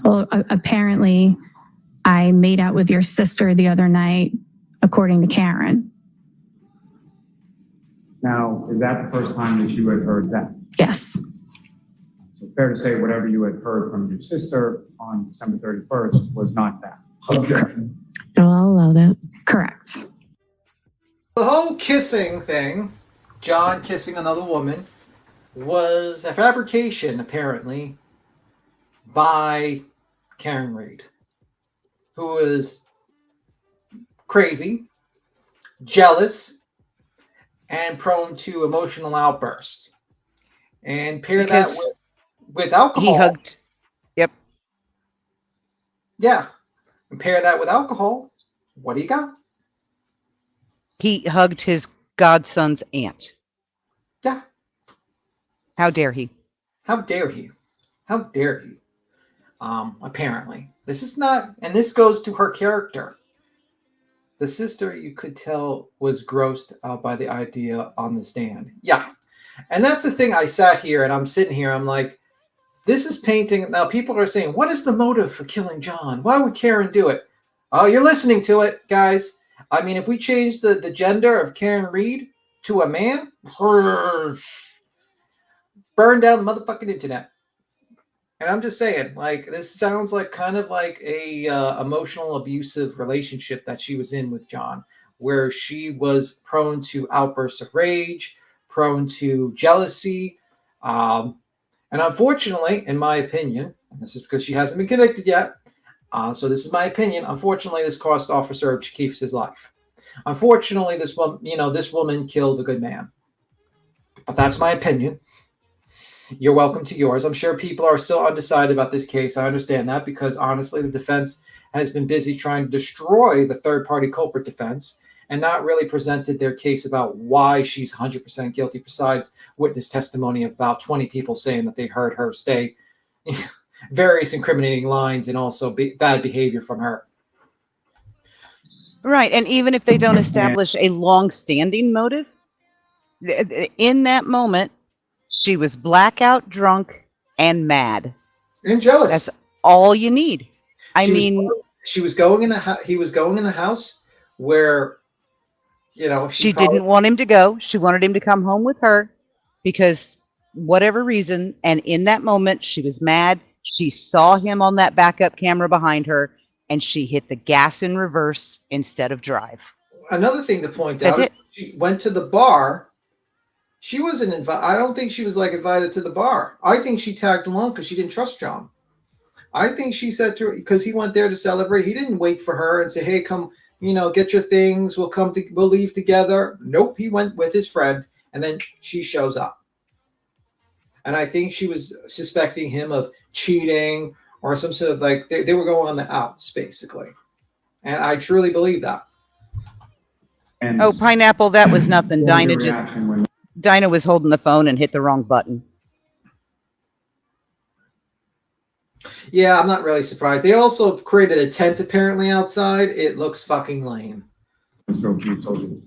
well, apparently I made out with your sister the other night, according to Karen. Now, is that the first time that you had heard that? Yes. So fair to say whatever you had heard from your sister on December 31st was not that? Objection. No, I'll allow that. Correct. The whole kissing thing, John kissing another woman, was a fabrication, apparently, by Karen Reed, who was crazy, jealous, and prone to emotional outbursts. And pair that with alcohol. He hugged. Yep. Yeah. And pair that with alcohol. What do you got? He hugged his godson's aunt. Yeah. How dare he? How dare he? How dare he? Apparently. This is not, and this goes to her character. The sister, you could tell, was grossed out by the idea on the stand. Yeah. And that's the thing. I sat here and I'm sitting here. I'm like, this is painting. Now people are saying, what is the motive for killing John? Why would Karen do it? Oh, you're listening to it, guys. I mean, if we change the gender of Karen Reed to a man, burn down the motherfucking internet. And I'm just saying, like, this sounds like kind of like a emotional abusive relationship that she was in with John, where she was prone to outbursts of rage, prone to jealousy. And unfortunately, in my opinion, and this is because she hasn't been convicted yet, so this is my opinion, unfortunately, this cost Officer O'Keefe his life. Unfortunately, this woman killed a good man. But that's my opinion. You're welcome to yours. I'm sure people are still undecided about this case. I understand that because, honestly, the defense has been busy trying to destroy the third-party culprit defense and not really presented their case about why she's 100% guilty, besides witness testimony of about 20 people saying that they heard her say various incriminating lines and also bad behavior from her. Right. And even if they don't establish a long-standing motive, in that moment, she was blackout drunk and mad. And jealous. That's all you need. He was going in a house where, she didn't want him to go. She wanted him to come home with her because whatever reason. And in that moment, she was mad. She saw him on that backup camera behind her and she hit the gas in reverse instead of drive. Another thing to point out, she went to the bar. She wasn't invited. I don't think she was invited to the bar. I think she tagged along because she didn't trust John. I think she said to her, because he went there to celebrate. He didn't wait for her and say, hey, come, get your things. We'll leave together. Nope. He went with his friend and then she shows up. And I think she was suspecting him of cheating or some sort of like they were going on the outs basically, and I truly believe that. And Oh, Pineapple, that was nothing. what was Dinah your just reaction when Dinah was holding the phone and hit the wrong button. Yeah, I'm not really surprised. They also created a tent apparently outside. It looks fucking lame. Mr. O'Keefe told you?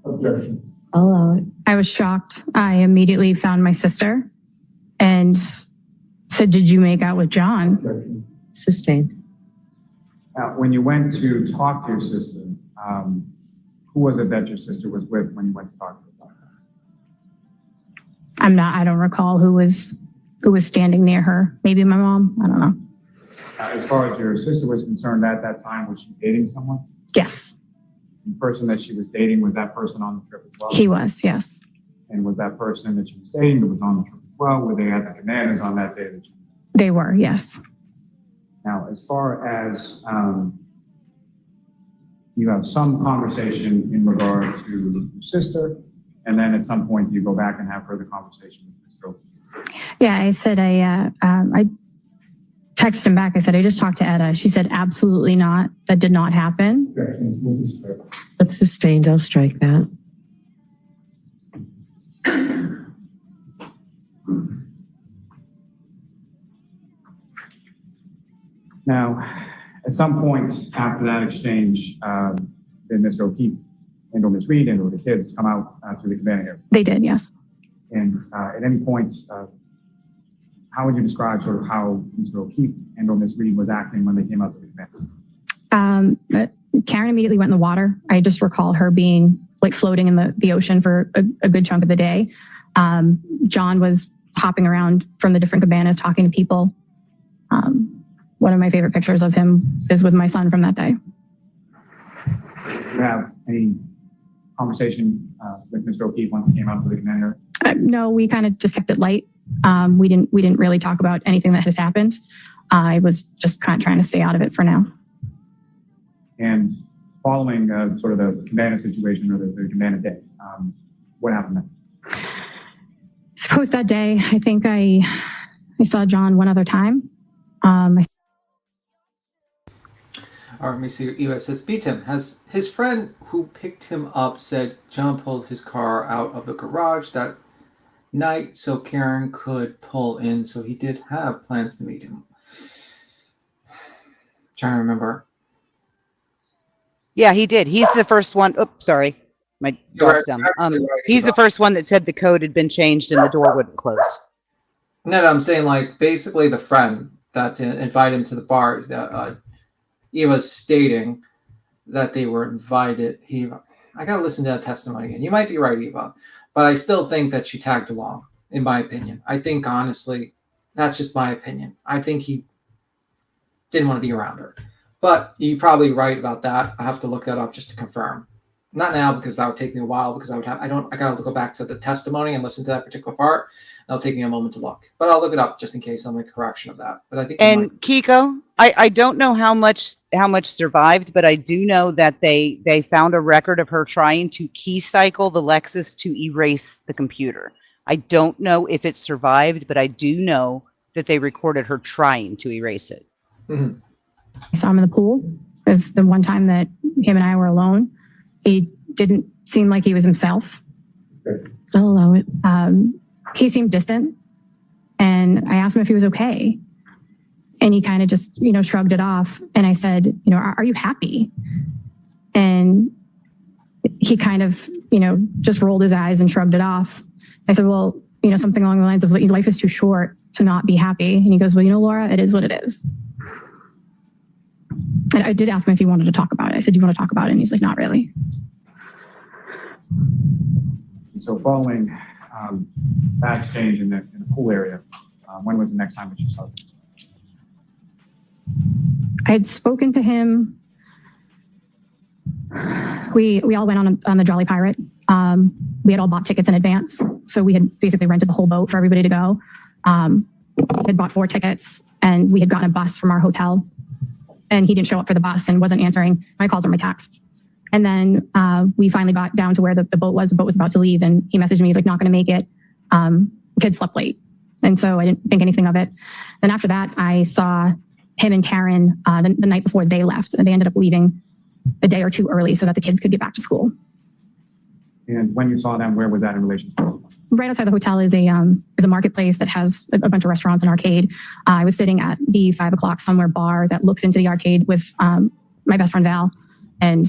Objection. I'll allow it. I was shocked. I immediately found my sister and said, "Did you make out with John?" Objection. Sustained. When you went to talk to your sister, who was it that your sister was with when you went to talk to her? I don't recall who was standing near her. Maybe my mom. I don't know. As far as your sister was concerned at that time, was she dating someone? Yes, The person that she was dating, was that person on the trip as well? he was. Yes. And was that person that she was dating that was on the trip as well? Were they at the Cabanas on that day? They were. Yes. Now, as far as you have some conversation in regard to your sister, and then at some point you go back and have further conversation with Mr. O'Keefe. Yeah, I said I texted him back. I said I just talked to Etta. She said absolutely not. That did not happen. That's sustained. I'll strike that. Now, at some point after that exchange, did Mr. O'Keefe and or Ms. Reed and or the kids come out to the cabana area? They did. Yes. And at any point, how would you describe sort of how Mr. O'Keefe and or Ms. Reed was acting when they came out to the cabana? Karen immediately went in the water. I just recall her being like floating in the ocean for a good chunk of the day. John was hopping around from the different cabanas talking to people. One of my favorite pictures of him is with my son from that day. Did you have any conversation with Mr. O'Keefe once he came out to the cabana area? No, we kind of just kept it light. We didn't really talk about anything that had happened. I was just kind of trying to stay out of it for now. And following sort of the cabana situation or the cabana day, what happened then? Suppose that day, I think I saw John one other time. All right, let me see. Eva says, beat him. Has his friend who picked him up said John pulled his car out of the garage that night so Karen could pull in, so he did have plans to meet him. Trying to remember. Yeah, he did. He's the first one. Oops, sorry. My dog's dumb. He's the first one that said the code had been changed and the door wouldn't close. No, I'm saying like basically the friend that invited him to the bar. Eva's stating that they were invited. I gotta listen to that testimony again. You might be right, Eva, but I still think that she tagged along, in my opinion. I think honestly, that's just my opinion. I think he didn't want to be around her. But you're probably right about that. I have to look that up just to confirm. Not now because that would take me a while because I gotta go back to the testimony and listen to that particular part. It'll take me a moment to look. But I'll look it up just in case I'll make a correction of that. But I think Kiko, I don't know how much survived, but I do know that they found a record of her trying to key cycle the Lexus to erase the computer. I don't know if it survived, but I do know that they recorded her trying to erase it. Mm-hmm. I saw him in the pool. It was the one time that him and I were alone. He didn't seem like he was himself. I'll allow it. He seemed distant, and I asked him if he was okay. And he kind of just, shrugged it off. And I said, are you happy? And he kind of, just rolled his eyes and shrugged it off. I said, well, something along the lines of life is too short to not be happy. And he goes, well, Laura, it is what it is. And I did ask him if he wanted to talk about it. I said, do you want to talk about it? And he's like, not really. So following that exchange in the pool area, when was the next time that you saw him? I had spoken to him. We all went on the Jolly Pirate. We had all bought tickets in advance. So we had basically rented the whole boat for everybody to go. Had bought 4 tickets and we had gotten a bus from our hotel. And he didn't show up for the bus and wasn't answering my calls or my texts. And then we finally got down to where the boat was. The boat was about to leave, and he messaged me. He's like, "Not going to make it. Kid slept late." And so I didn't think anything of it. Then after that, I saw him and Karen the night before they left. And they ended up leaving a day or two early so that the kids could get back to school. And when you saw them, where was that in relation to? Right outside the hotel is a marketplace that has a bunch of restaurants and arcade. I was sitting at the 5 o'clock somewhere bar that looks into the arcade with my best friend Val, and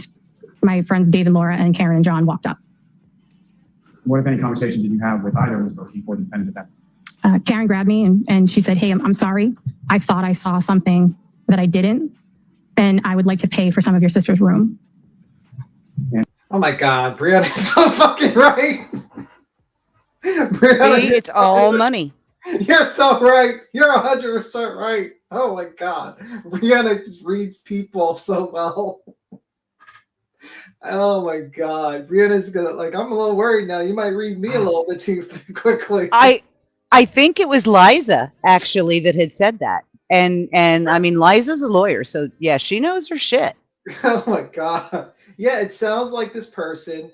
my friends Dave and Laura and Karen and John walked up. What, if any, conversation did you have with either Mr. O'Keefe or the defendant at that time? Karen grabbed me and she said, "Hey, I'm sorry. I thought I saw something that I didn't, and I would like to pay for some of your sister's room." Oh my God, Brianna's so fucking right. Brianna, See, it's all money. You're so right. You're 100% right. Oh my God, Brianna just reads people so well. Oh my God, Brianna's gonna I'm a little worried now. You might read me a little bit too quickly. I think it was Liza actually that had said that, and I mean Liza's a lawyer, so yeah, she knows her shit. Oh my God. Yeah, it sounds like this person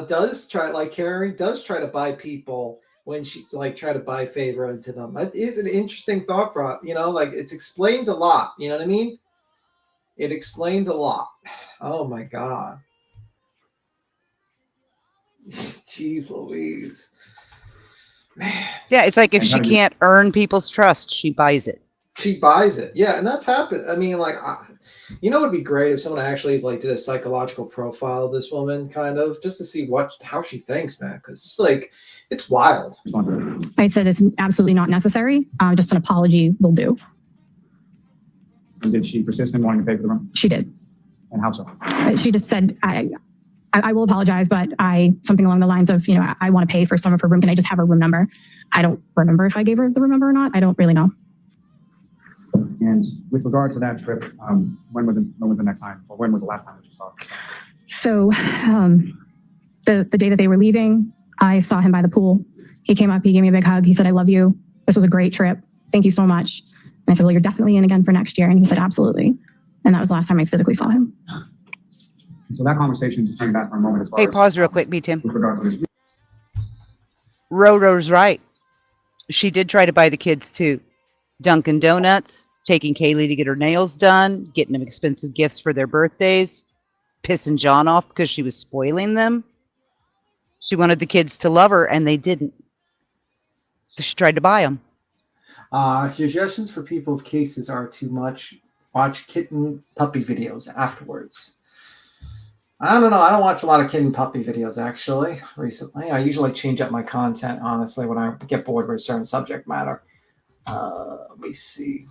does try, like Carrie does try to buy people when she try to buy favor into them. That is an interesting thought process. It explains a lot. You know what I mean? It explains a lot. Oh my God. Jeez Louise. Man. Yeah, it's like if she can't earn people's trust, she buys it. She buys it. Yeah, and that's happened. I mean, it would be great if someone actually did a psychological profile of this woman, kind of, just to see how she thinks, man. Because it's wild. I said it's absolutely not necessary. Just an apology will do. And did she persist in wanting to pay for the room? She did. And how so? She just said, I will apologize, but something along the lines of, I want to pay for some of her room. Can I just have her room number? I don't remember if I gave her the room number or not. I don't really know. And with regard to that trip, when was the next time, or when was the last time that you saw her? So the day that they were leaving, I saw him by the pool. He came up, he gave me a big hug. He said, "I love you. This was a great trip. Thank you so much." And I said, "Well, you're definitely in again for next year." And he said, "Absolutely." And that was the last time I physically saw him. So that conversation, just turning back for a moment, as far Hey, as, pause real quick, me, Tim. with regard to this. Roro's right. She did try to buy the kids too. Dunkin' Donuts, taking Kaylee to get her nails done, getting them expensive gifts for their birthdays, pissing John off because she was spoiling them. She wanted the kids to love her, and they didn't. So she tried to buy them. Suggestions for people if cases are too much: watch kitten puppy videos afterwards. I don't know. I don't watch a lot of kitten puppy videos actually recently. I usually change up my content, honestly, when I get bored with a certain subject matter. Let me see.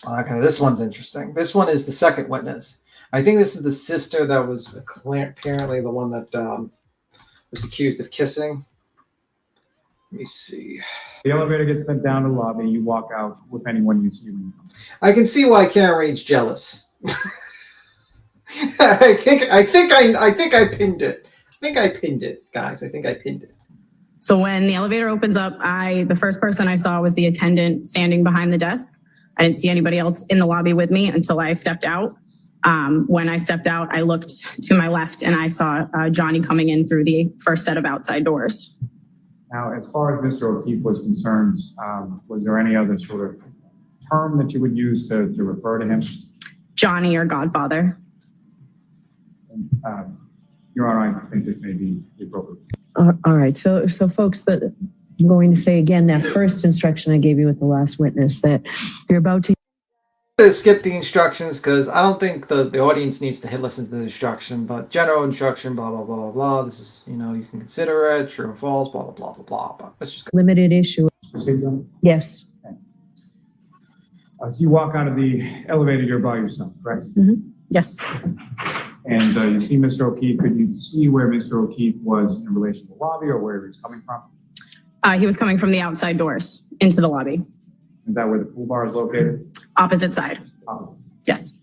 Okay, this one's interesting. This one is the second witness. I think this is the sister that was apparently the one that was accused of kissing. Let me see. The elevator gets sent down to the lobby. You walk out with anyone you see when you come. I can see why Karen Reed's jealous. I think I pinned it. I think I pinned it, guys. I think I pinned it. So when the elevator opens up, the first person I saw was the attendant standing behind the desk. I didn't see anybody else in the lobby with me until I stepped out. When I stepped out, I looked to my left and I saw Johnny coming in through the first set of outside doors. Now, as far as Mr. O'Keefe was concerned, was there any other sort of term that you would use to refer to him? Johnny or Godfather. Your Honor, I think this may be appropriate. All right. So folks, that I'm going to say again, that first instruction I gave you with the last witness, that you're about to skip the instructions because I don't think the audience needs to listen to the instruction, but general instruction, blah, blah, blah, blah, blah. This is, you can consider it, true or false, blah, blah, blah, blah, blah. But let's just limited issue. Yes. So you walk out of the elevator, you're by yourself, correct? Mm-hmm. Yes. And you see Mr. O'Keefe. Could you see where Mr. O'Keefe was in relation to the lobby or where he was coming from? He was coming from the outside doors into the lobby. Is that where the pool bar is located? Opposite side. Opposite. Yes.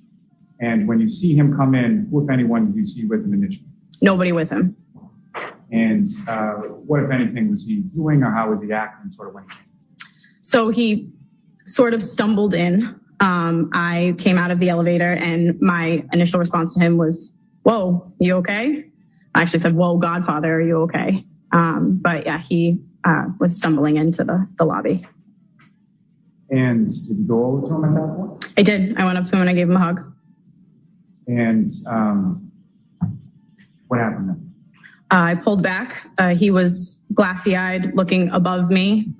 And when you see him come in, who, if anyone, did you see with him initially? Nobody with him. And what, if anything, was he doing, or how was he acting sort of when he came? So he sort of stumbled in. I came out of the elevator and my initial response to him was, "Whoa, you okay?" I actually said, "Whoa, Godfather, are you okay?" But yeah, he was stumbling into the lobby. And did you go over to him at that point? I did. I went up to him and I gave him a hug. And what happened then? I pulled back. He was glassy-eyed, looking above me.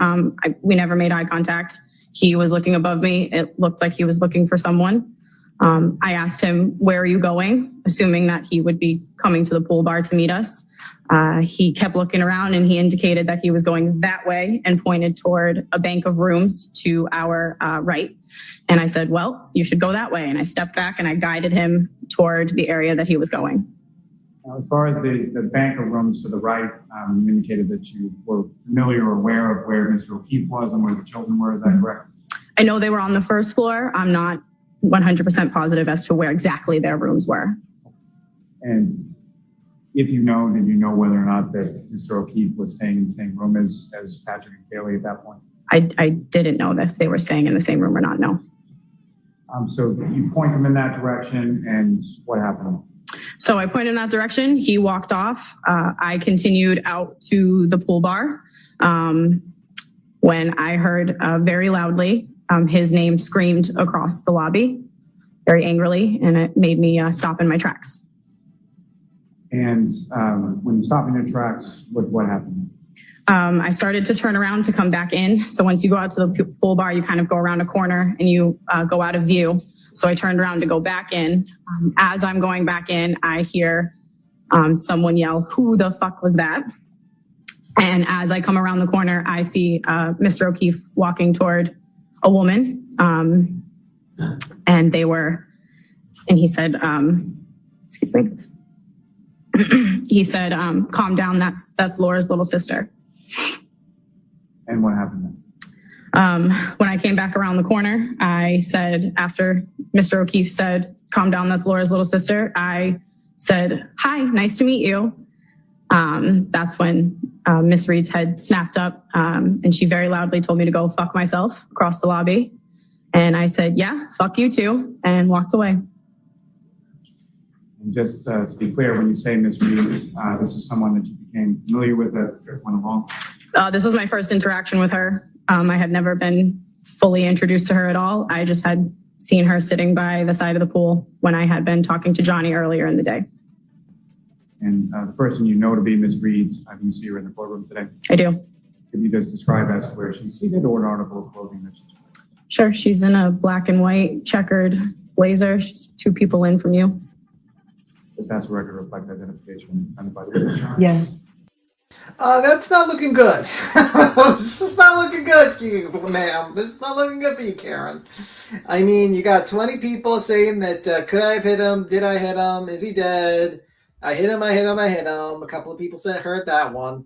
We never made eye contact. He was looking above me. It looked like he was looking for someone. I asked him, "Where are you going?" assuming that he would be coming to the pool bar to meet us. He kept looking around and he indicated that he was going that way and pointed toward a bank of rooms to our right. And I said, "Well, you should go that way." And I stepped back and I guided him toward the area that he was going. Now, as far as the bank of rooms to the right, you indicated that you were familiar or aware of where Mr. O'Keefe was and where the children were. Is that correct? I know they were on the first floor. I'm not 100% positive as to where exactly their rooms were. And if you know, did you know whether or not that Mr. O'Keefe was staying in the same room as Patrick and Kaylee at that point? I didn't know if they were staying in the same room or not, no. So you point him in that direction, and what happened? So I pointed in that direction. He walked off. I continued out to the pool bar when I heard very loudly his name screamed across the lobby very angrily, and it made me stop in my tracks. And when you stopped in your tracks, what happened? I started to turn around to come back in. So once you go out to the pool bar, you kind of go around a corner and you go out of view. So I turned around to go back in. As I'm going back in, I hear someone yell, "Who the fuck was that?" And as I come around the corner, I see Mr. O'Keefe walking toward a woman. And he said, excuse me. He said, "Calm down, that's Laura's little sister." And what happened then? When I came back around the corner, I said, after Mr. O'Keefe said, "Calm down, that's Laura's little sister," I said, "Hi, nice to meet you." That's when Miss Reed's head snapped up, and she very loudly told me to go fuck myself across the lobby. And I said, "Yeah, fuck you too," and walked away. And just to be clear, when you say Miss Reed, this is someone that you became familiar with as the trip went along? This was my first interaction with her. I had never been fully introduced to her at all. I just had seen her sitting by the side of the pool when I had been talking to Johnny earlier in the day. And the person you know to be Miss Reed, I can see her in the courtroom today. I do. Could you just describe as to where she's seated or an article of clothing that she's wearing? Sure. She's in a black and white checkered blazer. She's 2 people in from you. Does that record reflect identification by the witness? Yes. That's not looking good. This is not looking good for you, ma'am. This is not looking good for you, Karen. I mean, you got 20 people saying that, could I have hit him? Did I hit him? Is he dead? I hit him. A couple of people heard that one.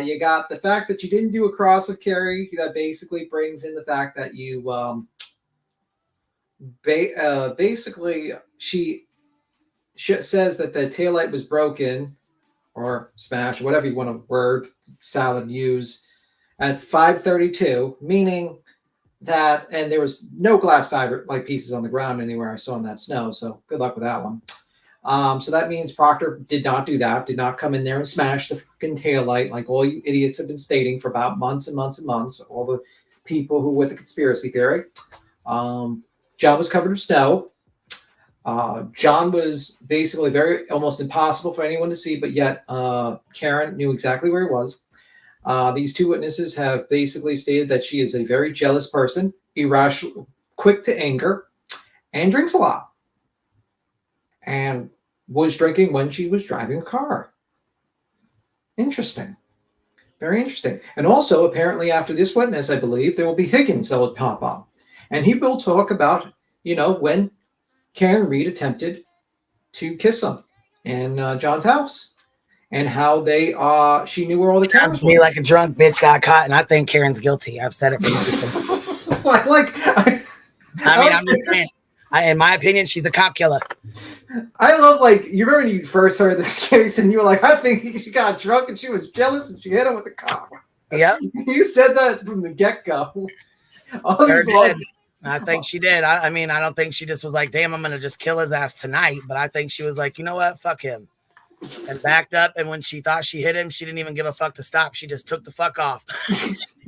You got the fact that you didn't do a cross of Carrie. That basically brings in the fact that you, basically, she says that the taillight was broken or smashed, whatever you want to word salad use, at 5:32, meaning that, and there was no glass fiber like pieces on the ground anywhere I saw in that snow. So good luck with that one. So that means Proctor did not do that, did not come in there and smash the fucking taillight like all you idiots have been stating for about months and months and months. All the people who with the conspiracy theory. John was covered with snow. John was basically almost impossible for anyone to see, but yet Karen knew exactly where he was. These 2 witnesses have basically stated that she is a very jealous person, irrational, quick to anger, and drinks a lot. And was drinking when she was driving a car. Interesting. Very interesting. And also, apparently after this witness, I believe, there will be Higgins that will pop up. And he will talk about, when Karen Reed attempted to kiss him in John's house, and how she knew where all the cameras Sounds to me like a drunk bitch got caught, and I think Karen's guilty. I've said it for I'm just saying. In my opinion, she's a cop killer. I love, you remember when you first heard this case, and you were like, I think she got drunk and she was jealous and she hit him with the car. Yep. You said that from the get-go. I think she did. I mean, I don't think she just was like, damn, I'm going to just kill his ass tonight. But I think she was like, you know what? Fuck him. and backed up. And when she thought she hit him, she didn't even give a fuck to stop. She just took the fuck off.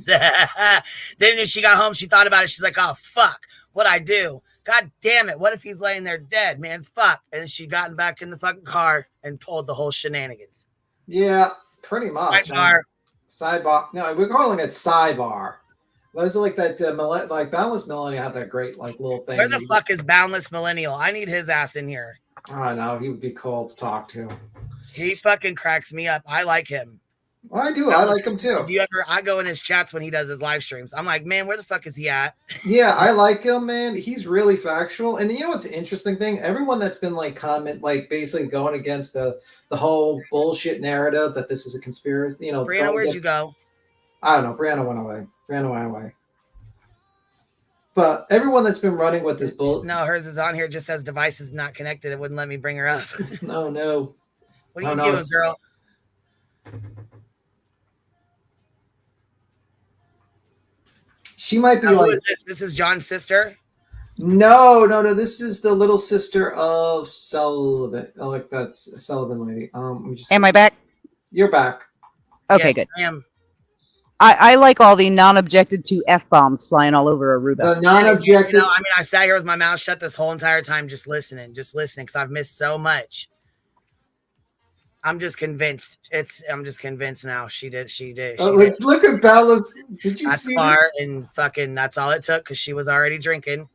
Then when she got home, she thought about it. She's like, oh, fuck, what'd I do? God damn it. What if he's laying there dead, man? Fuck. And she got back in the fucking car and told the whole shenanigans. Yeah, pretty much. Sidebar. Sidebar. No, we're calling it sidebar. Those are like that, like Boundless Millennial had that great like little thing. Where the fuck is Boundless Millennial? I need his ass in here. I know, he would be cool to talk to. He fucking cracks me up. I like him. Well, I do. I like him too. Do you ever? I go in his chats when he does his live streams. I'm like, man, where the fuck is he at? Yeah, I like him, man. He's really factual. And you know what's the interesting thing? Everyone that's been like basically going against the whole bullshit narrative that this is a conspiracy. You know, Brianna, where'd you go? I don't know. Brianna went away. But everyone that's been running with this bull. No, hers is on here. It just says device is not connected. It wouldn't let me bring her up. No. What are you doing, girl? She might be who like. Is this? This is John's sister. No. This is the little sister of Sullivan. I like that Sullivan lady. Am I back? You're back. Okay, Yes, good. I am. I like all the non-objected to F-bombs flying all over Aruba. The non-objected. You know, I mean, I sat here with my mouth shut this whole entire time, just listening, because I've missed so much. I'm just convinced. I'm just convinced now. She did. Look at Bella's. Did you see far this? and fucking that's all it took because she was already drinking.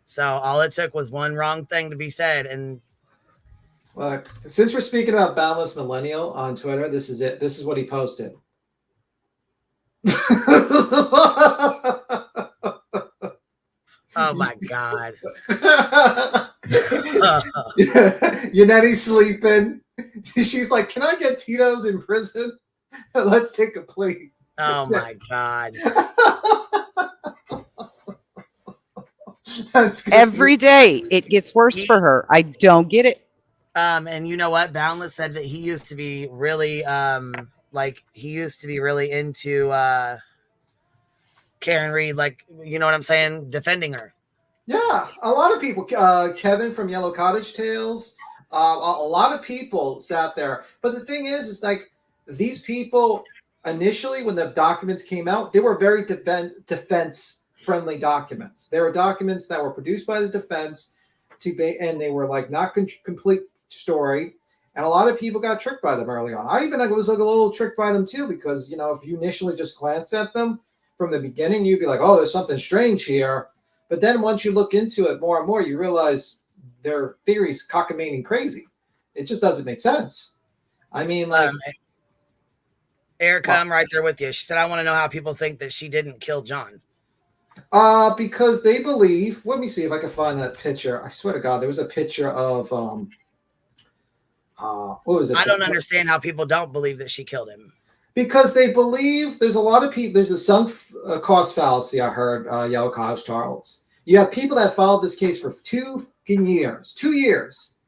So all it took was one wrong thing to be said. And look, since we're speaking about Boundless Millennial on Twitter, this is it. This is what he posted. Oh my God. Yanetti's sleeping. She's like, can I get Tito's in prison? Let's take a plea. Oh my God. That's good. Every day it gets worse for her. I don't get it. And you know what? Boundless said that he used to be really into Karen Reed, like, you know what I'm saying? Defending her. Yeah, a lot of people. Kevin from Yellow Cottage Tales. A lot of people sat there. But the thing is like these people initially, when the documents came out, they were very defense-friendly documents. They were documents that were produced by the defense and they were like not complete story. And a lot of people got tricked by them early on. I even was like a little tricked by them too, because, you know, if you initially just glanced at them from the beginning, you'd be like, oh, there's something strange here. But then once you look into it more and more, you realize their theory's cockamamie crazy. It just doesn't make sense. I mean, like... Erica, I'm right there with you. She said, I want to know how people think that she didn't kill John. Because they believe... Let me see if I can find that picture. I swear to God, there was a picture of... what was it? I don't understand how people don't believe that she killed him. Because they believe there's a lot of people. There's a sunk cost fallacy. I heard Yellow Cottage Charles. You have people that followed this case for 2 years,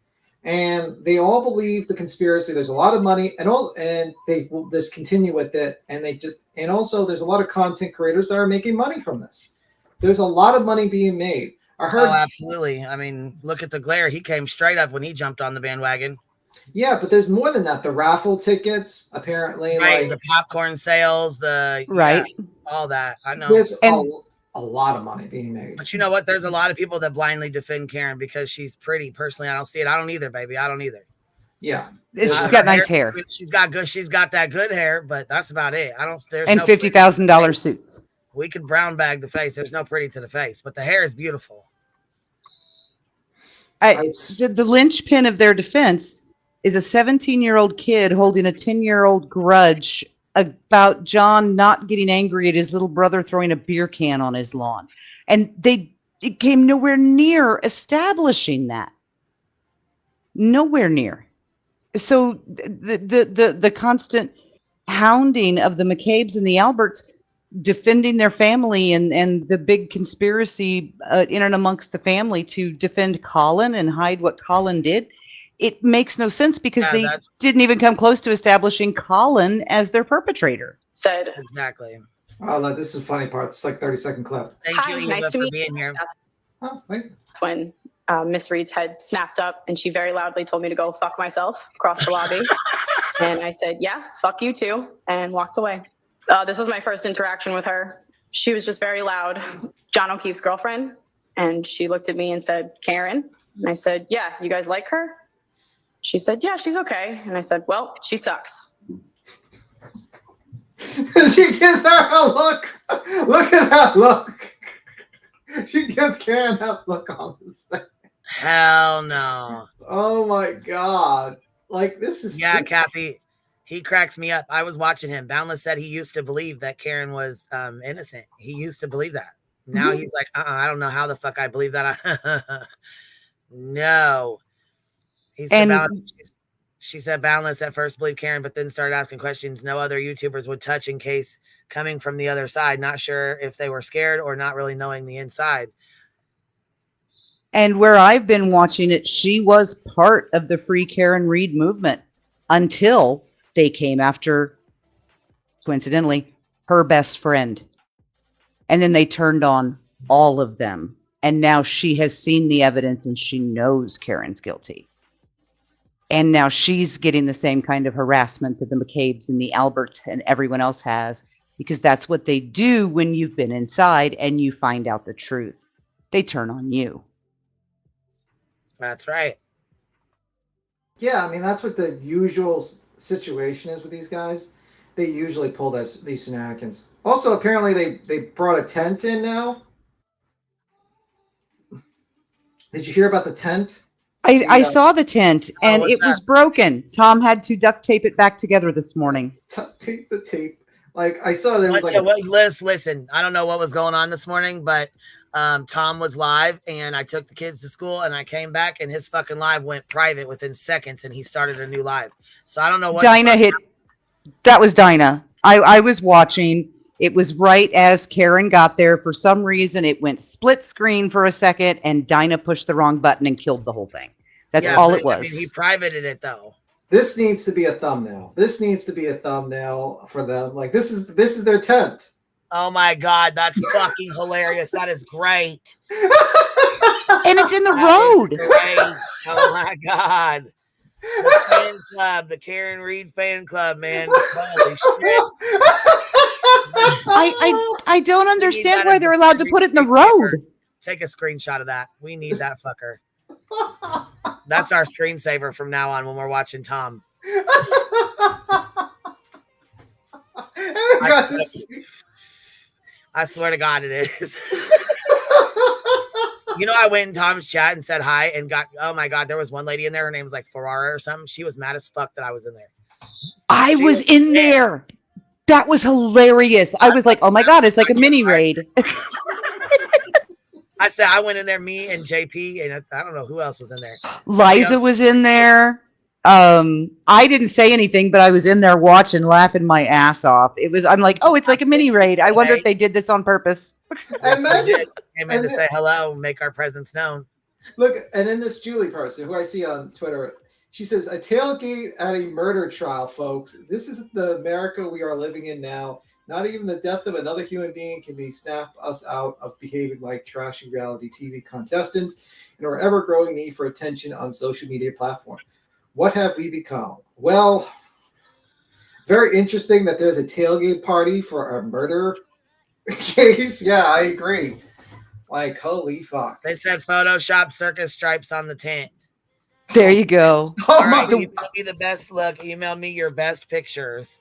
and they all believe the conspiracy. There's a lot of money, and they will just continue with it. And also there's a lot of content creators that are making money from this. There's a lot of money being made. I heard. Oh, absolutely. I mean, look at the glare. He came straight up when he jumped on the bandwagon. Yeah, but there's more than that. The raffle tickets, apparently, right? Like the popcorn sales, right, all that. I know. There's a lot of money being made. But you know what? There's a lot of people that blindly defend Karen because she's pretty. Personally, I don't see it. I don't either, baby. I don't either. Yeah, she's got nice hair. She's got that good hair, but that's about it. I don't. There's and no $50,000 suits. We could brown bag the face. There's no pretty to the face, but the hair is beautiful. The linchpin of their defense is a 17-year-old kid holding a 10-year-old grudge about John not getting angry at his little brother throwing a beer can on his lawn. And it came nowhere near establishing that. Nowhere near. So the constant hounding of the McCabes and the Alberts defending their family and the big conspiracy in and amongst the family to defend Colin and hide what Colin did, it makes no sense because they didn't even come close to establishing Colin as their perpetrator. Said exactly. Oh, this is a funny part. It's like 30-second clip. Thank you, Eva, for being here. Oh, thank you. When Miss Reed's head snapped up and she very loudly told me to go fuck myself across the lobby. And I said, yeah, fuck you too, and walked away. This was my first interaction with her. She was just very loud. John O'Keefe's girlfriend. And she looked at me and said, Karen. And I said, yeah, you guys like her? She said, yeah, she's okay. And I said, well, she sucks. She gives her a look. Look at that look. She gives Karen that look on this thing. Hell no. Oh my God. Like, this is. Yeah, this... Kathy. He cracks me up. I was watching him. Boundless said he used to believe that Karen was innocent. He used to believe that. Now he's like, I don't know how the fuck I believe that. No. He said, she said Boundless at first believed Karen, but then started asking questions no other YouTubers would touch in case coming from the other side. Not sure if they were scared or not really knowing the inside. And where I've been watching it, she was part of the Free Karen Reed movement until they came after, coincidentally, her best friend. And then they turned on all of them. And now she has seen the evidence and she knows Karen's guilty. And now she's getting the same kind of harassment that the McCabes and the Alberts and everyone else has, because that's what they do when you've been inside and you find out the truth. They turn on you. That's right. Yeah, I mean, that's what the usual situation is with these guys. They usually pull these shenanigans. Also, apparently they brought a tent in now. Did you hear about the tent? I saw the tent and it was broken. Tom had to duct tape it back together this morning. Tape the tape. Like, I saw there was listen, I don't know what was going on this morning, but Tom was live and I took the kids to school and I came back and his fucking live went private within seconds and he started a new live. So I don't know what Dinah hit. That was Dinah. I was watching. It was right as Karen got there. For some reason, it went split screen for a second and Dinah pushed the wrong button and killed the whole thing. That's all it was. I mean, he privated it though. This needs to be a thumbnail. This needs to be a thumbnail for them. Like, this is their tent. Oh my God, that's fucking hilarious. That is great. And it's in the road. Oh my God. The fan club, the Karen Reed fan club, man. Holy shit. I don't understand why they're allowed to put it in the road. Take a screenshot of that. We need that fucker. That's our screensaver from now on when we're watching Tom. I swear to God it is. You know, I went in Tom's chat and said hi and got, oh my God, there was one lady in there. Her name was like Ferrara or something. She was mad as fuck that I was in there. I was in there. That was hilarious. I was like, oh my God, it's like a mini raid. I said, I went in there, me and JP, and I don't know who else was in there. Liza was in there. I didn't say anything, but I was in there watching, laughing my ass off. I'm like, oh, it's like a mini raid. I wonder if they did this on purpose. Imagine. Came in to say hello, make our presence known. Look, and then this Julie person who I see on Twitter, she says, a tailgate at a murder trial, folks. This is the America we are living in now. Not even the death of another human being can snap us out of behaving like trashy reality TV contestants and our ever-growing need for attention on social media platforms. What have we become? Well, very interesting that there's a tailgate party for a murder case. Yeah, I agree. Like, holy fuck. They said Photoshop circus stripes on the tent. There you go. All right, email me the best look. Email me your best pictures.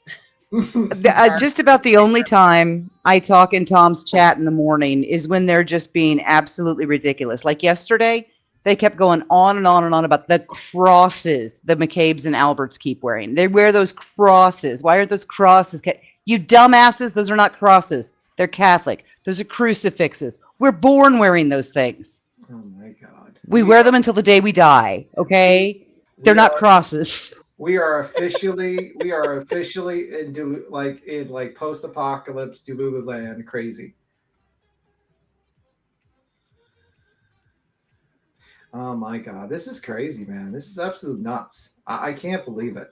Just about the only time I talk in Tom's chat in the morning is when they're just being absolutely ridiculous. Like yesterday, they kept going on and on and on about the crosses the McCabes and Alberts keep wearing. They wear those crosses. Why are those crosses? You dumbasses, those are not crosses. They're Catholic. Those are crucifixes. We're born wearing those things. Oh my God. We wear them until the day we die, okay? They're not crosses. We are officially in post-apocalypse Delulu land crazy. Oh my God, this is crazy, man. This is absolute nuts. I can't believe it.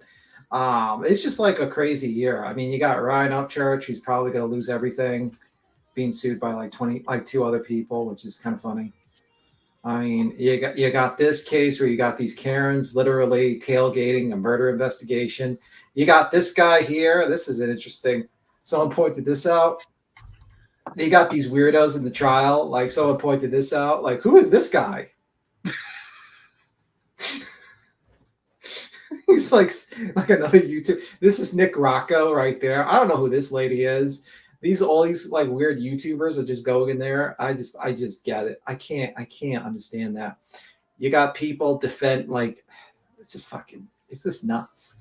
It's just like a crazy year. I mean, you got Ryan Upchurch, he's probably going to lose everything, being sued by like 2 other people, which is kind of funny. I mean, you got this case where you got these Karens literally tailgating a murder investigation. You got this guy here. This is an interesting. Someone pointed this out. You got these weirdos in the trial. Like someone pointed this out. Like, who is this guy? He's like another YouTube. This is Nick Rocco right there. I don't know who this lady is. All these like weird YouTubers are just going in there. I just get it. I can't understand that. You got people defend like it's just nuts.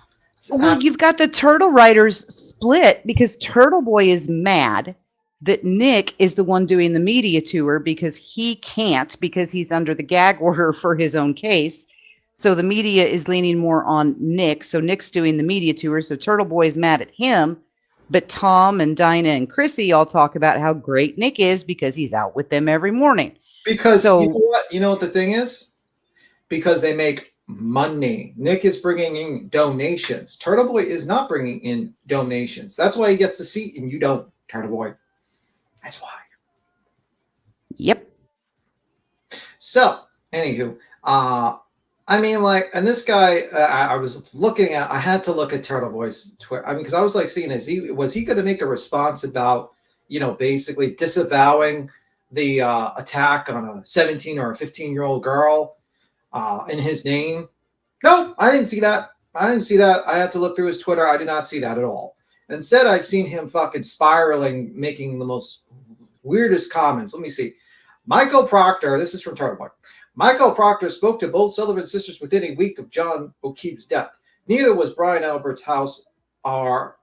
Well, you've got the Turtle writers split because Turtle Boy is mad that Nick is the one doing the media tour because he can't because he's under the gag order for his own case. So the media is leaning more on Nick. So Nick's doing the media tour. So Turtle Boy is mad at him. But Tom and Dinah and Chrissy all talk about how great Nick is because he's out with them every morning. Because you know what the thing is? Because they make money. Nick is bringing in donations. Turtle Boy is not bringing in donations. That's why he gets the seat and you don't, Turtle Boy. That's why. Yep. So, anywho, I mean, like, and this guy, I was looking at, I had to look at Turtle Boy's Twitter. I mean, because I was like seeing, was he going to make a response about, basically disavowing the attack on a 17 or a 15-year-old girl in his name? No, I didn't see that. I had to look through his Twitter. I did not see that at all. Instead, I've seen him fucking spiraling, making the most weirdest comments. Let me see. Michael Proctor, this is from Turtle Boy. Michael Proctor spoke to both Sullivan sisters within a week of John O'Keefe's death. Neither was Brian Albert's house or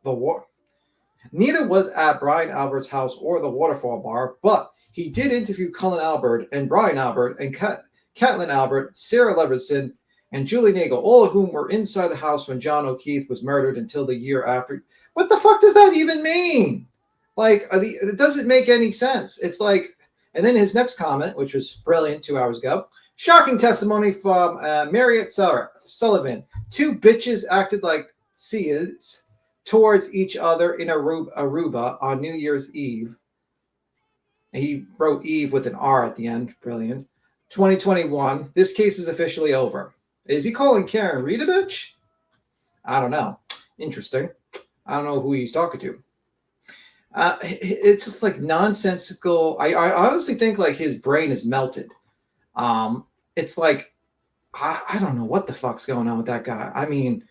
Neither was at Brian Albert's house or the Waterfall Bar, but he did interview Cullen Albert and Brian Albert and Caitlin Albert, Sarah Levinson, and Julie Nagel, all of whom were inside the house when John O'Keefe was murdered until the year after. What the fuck does that even mean? Like, it doesn't make any sense. It's like, and then his next comment, which was brilliant 2 hours ago, shocking testimony from Marriott Sullivan. Two bitches acted like seers towards each other in Aruba on New Year's Eve. He wrote Eve with an R at the end. Brilliant. 2021. This case is officially over. Is he calling Karen Reed a bitch? I don't know. Interesting. I don't know who he's talking to. It's just like nonsensical. I honestly think like his brain is melted. It's like, I don't know what the fuck's going on with that guy. I mean,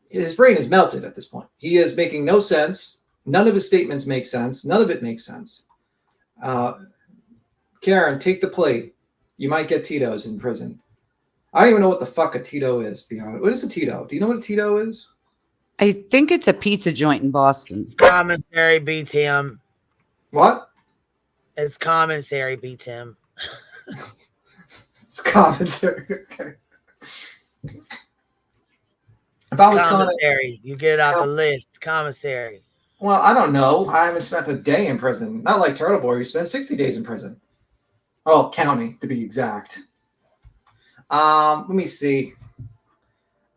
his brain is melted at this point. He is making no sense. None of his statements make sense. None of it makes sense. Karen, take the plate. You might get Tito's in prison. I don't even know what the fuck a Tito is, to be honest. What is a Tito? Do you know what a Tito is? I think it's a pizza joint in Boston. Commissary beats him. What? It's commissary beats him. It's commentary. Okay. If I was commissary, you get it out the list. Commissary. Well, I don't know. I haven't spent a day in prison. Not like Turtle Boy, who spent 60 days in prison. Oh, county to be exact. Let me see.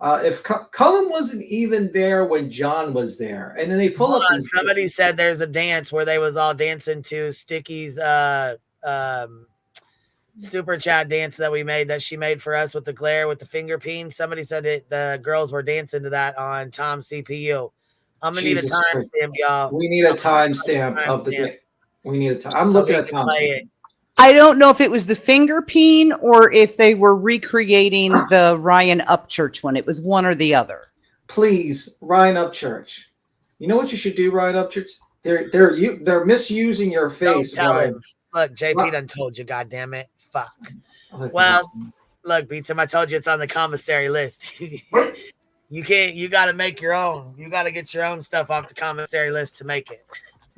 If Cullen wasn't even there when John was there, and then they pull up. Somebody said there's a dance where they was all dancing to Sticky's super chat dance that we made, that she made for us with the glare with the finger peen. Somebody said the girls were dancing to that on Tom's CPU. I'm gonna need a timestamp, y'all. We need a timestamp of the day. We need a time. I'm looking at timestamp. I don't know if it was the finger peen or if they were recreating the Ryan Upchurch one. It was one or the other. Please, Ryan Upchurch. You know what you should do, Ryan Upchurch? They're misusing your face, Ryan. Look, JP done told you, goddammit. Fuck. Well, look, Beatsim, I told you it's on the commissary list. You gotta make your own. You gotta get your own stuff off the commissary list to make it.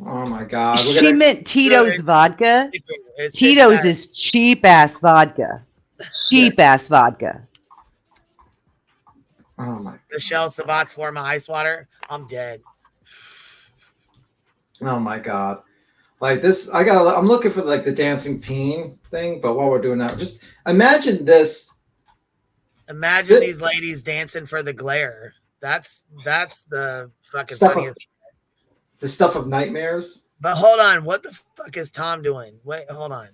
Oh my God. She meant Tito's vodka. Tito's is cheap ass vodka. Cheap ass vodka. Oh my. Michelle Sabat's form of ice water. I'm dead. Oh my God. Like this, I'm looking for like the dancing peen thing, but while we're doing that, just imagine this. Imagine these ladies dancing for the glare. That's the fucking funniest. The stuff of nightmares. But hold on, what the fuck is Tom doing? Wait, hold on.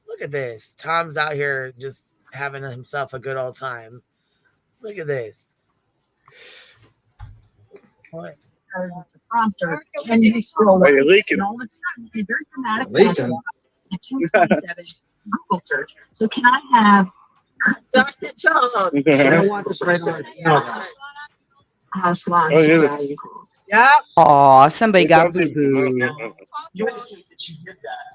Look at this. Tom's out here just having himself a good old time. Look at this. What? Prompter, and you scroll Oh, you're leaking. and all of a sudden, a very dramatic Leaking. a 227 Google search. So can I have Dr. Tom? I want this right on. Salon. Oh, yeah. Yeah. Aw, somebody got boo-boo. You indicate that you did that.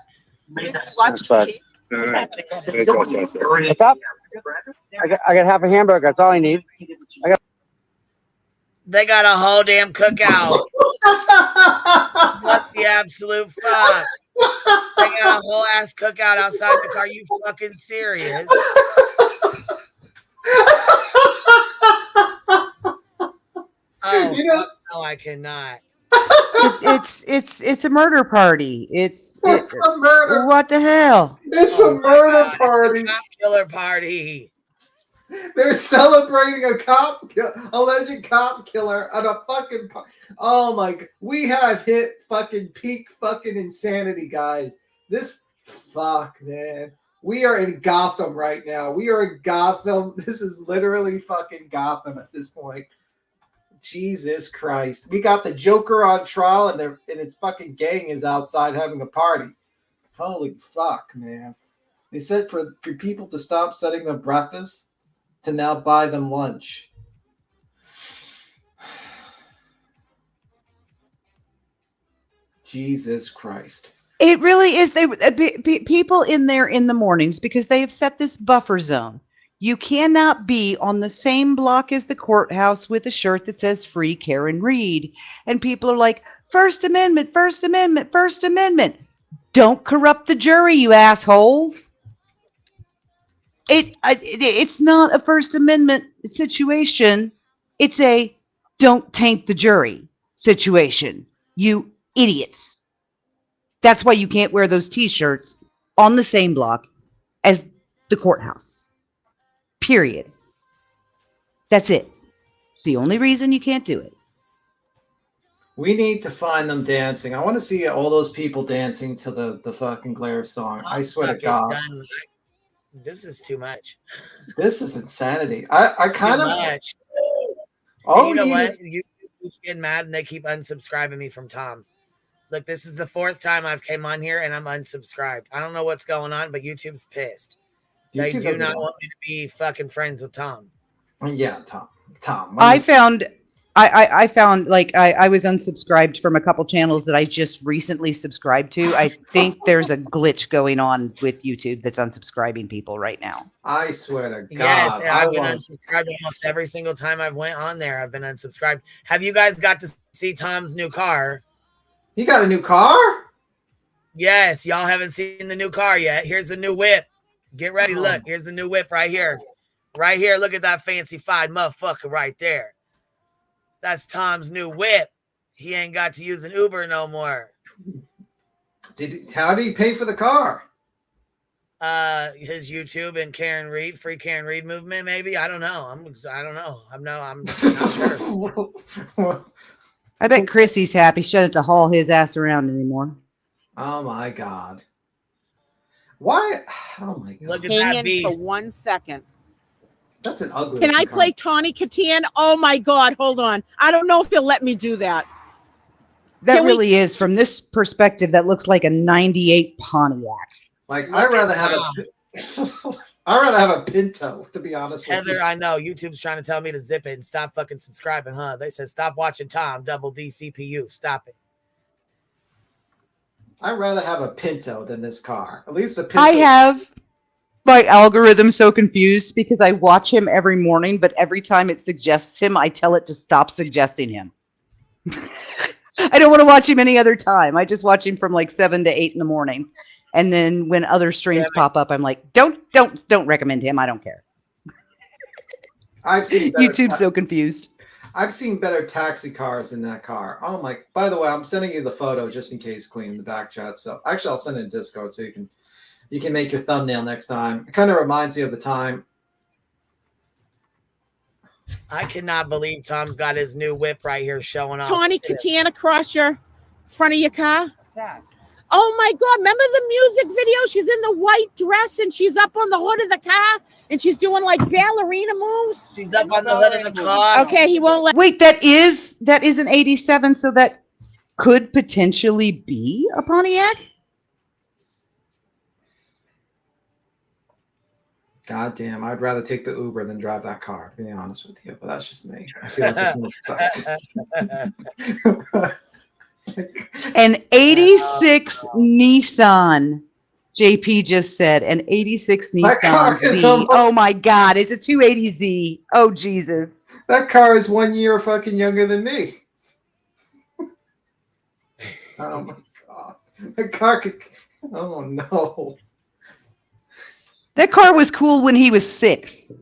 Made that That's search. What's up? I got half a hamburger. That's all I need. They got a whole damn cookout. What the absolute fuck? They got a whole ass cookout outside the car. You fucking serious? Oh, You know- no, I cannot. It's a murder party. It's a murder. What the hell? It's Oh a my murder God, it's a party. cop killer party. They're celebrating alleged cop killer at a fucking. Oh my god, we have hit fucking peak fucking insanity, guys. This fuck, man. We are in Gotham right now. We are in Gotham. This is literally fucking Gotham at this point. Jesus Christ. We got the Joker on trial and its fucking gang is outside having a party. Holy fuck, man. They said for people to stop setting them breakfast to now buy them lunch. Jesus Christ. It really is. People in there in the mornings, because they have set this buffer zone. You cannot be on the same block as the courthouse with a shirt that says Free Karen Reed. And people are like, First Amendment, First Amendment, First Amendment. Don't corrupt the jury, you assholes. It's not a First Amendment situation. It's a don't taint the jury situation. You idiots. That's why you can't wear those t-shirts on the same block as the courthouse. Period. That's it. It's the only reason you can't do it. We need to find them dancing. I want to see all those people dancing to the fucking Glare song. I swear to Fucking God. done. This is too much. This is insanity. I kind Too of. much. All And you we know need what? is. You keep getting mad and they keep unsubscribing me from Tom. Look, this is the 4th time I've came on here and I'm unsubscribed. I don't know what's going on, but YouTube's pissed. They YouTube do doesn't not want- want me to be fucking friends with Tom. Yeah, Tom. I found like I was unsubscribed from a couple channels that I just recently subscribed to. I think there's a glitch going on with YouTube that's unsubscribing people right now. I swear to Yes, God. and I I've been want. unsubscribed almost every single time I've went on there. I've been unsubscribed. Have you guys got to see Tom's new car? He got a new car? Yes, y'all haven't seen the new car yet. Here's the new whip. Get ready. Oh. Look, here's the new whip right here. Right here. Look at that fancy-fied motherfucker right there. That's Tom's new whip. He ain't got to use an Uber no more. How did he pay for the car? His YouTube and Karen Reed, Free Karen Reed movement, maybe. I don't know. I don't know. I'm not sure. I bet Chrissy's happy she doesn't have to haul his ass around anymore. Oh my God. Why? Oh my God. Look at Hang that in beast. for 1 second. That's an ugly. Can I looking play Tawny Katian? Oh my God, hold on. I don't know if he'll let me do that. That Can we- really is, from this perspective, that looks like a 98 Pontiac. Like Look I'd rather at have I'd rather have a Pinto, to be honest with Heather, you. I know YouTube's trying to tell me to zip it and stop fucking subscribing, huh? They said stop watching Tom, double D CPU. Stop it. I'd rather have a Pinto than this car. At least the Pinto. I have my algorithm so confused because I watch him every morning, but every time it suggests him, I tell it to stop suggesting him. I don't want to watch him any other time. I just watch him from like 7 to 8 in the morning. And then when other streams pop up, I'm like, don't recommend him. I don't care. I've seen better YouTube's so confused. I've seen better taxi cars than that car. Oh my! By the way, I'm sending you the photo just in case, Queen, in the back chat. So actually, I'll send it in Discord so you can make your thumbnail next time. It kind of reminds me of the time. I cannot believe Tom's got his new whip right here showing off. Tawny Katian across your front of your car. Oh my God, remember the music video? She's in the white dress and she's up on the hood of the car and she's doing like ballerina moves. She's up on the hood of the car. Okay, he won't let. Wait, that is an 87, so that could potentially be a Pontiac? God damn, I'd rather take the Uber than drive that car, to be honest with you. But that's just me. I feel like there's no respect. An 86 Nissan. JP just said an 86 That car Nissan is Z. almost- Oh my God, it's a 280Z. Oh Jesus. That car is 1 year fucking younger than me. Oh my God. That car could. Oh no. That car was cool when he was 6.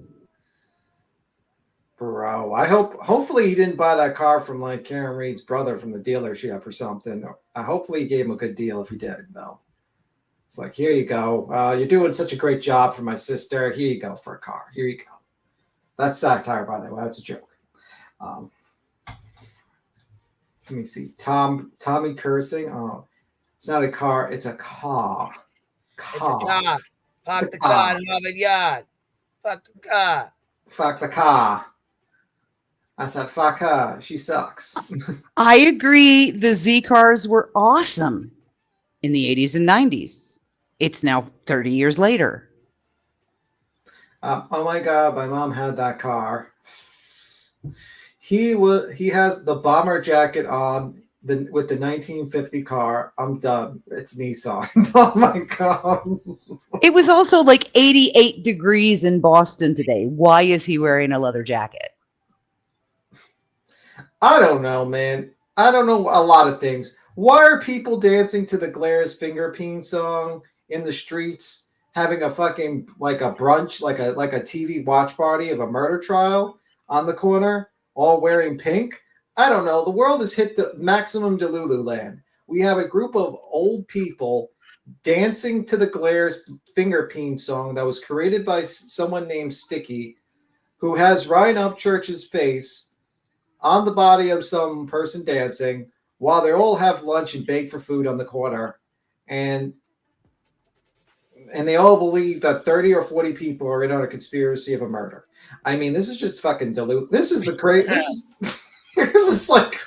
Bro, hopefully he didn't buy that car from like Karen Reed's brother from the dealership or something. Hopefully he gave him a good deal if he did, though. It's like, here you go. You're doing such a great job for my sister. Here you go for a car. Here you go. That's satire, by the way. That's a joke. Let me see. Tommy cursing. Oh, it's not a car. It's a car. It's a car. Fuck the car in my yard. Fuck the car. Fuck the car. I said, fuck her. She sucks. I agree. The Z cars were awesome in the 80s and 90s. It's now 30 years later. Oh my God, my mom had that car. He has the bomber jacket on with the 1950 car. I'm done. It's Nissan. Oh my God. It was also like 88 degrees in Boston today. Why is he wearing a leather jacket? I don't know, man. I don't know a lot of things. Why are people dancing to the Glaire's Finger Peen song in the streets, having a fucking like a brunch, like a TV watch party of a murder trial on the corner, all wearing pink? I don't know. The world has hit the maximum Delulu land. We have a group of old people dancing to the Glaire's Finger Peen song that was created by someone named Sticky, who has Ryan Upchurch's face on the body of some person dancing while they all have lunch and bake for food on the corner. And they all believe that 30 or 40 people are in on a conspiracy of a murder. I mean, this is just fucking Delulu. This is the crazy. This is like,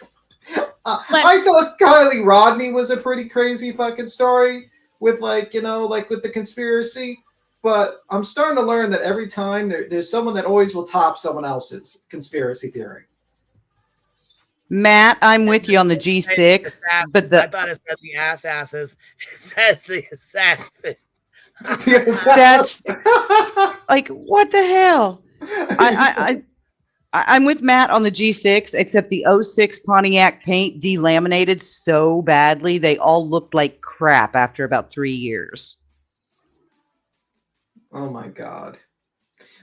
I thought Kylie Rodney was a pretty crazy fucking story with like, like with the conspiracy. But I'm starting to learn that every time there's someone that always will top someone else's conspiracy theory. Matt, I'm with you on the G6, but I thought it said the asses. It says the assassins. That's like, what the hell? I'm with Matt on the G6, except the 06 Pontiac paint delaminated so badly they all looked like crap after about 3 years. Oh my God.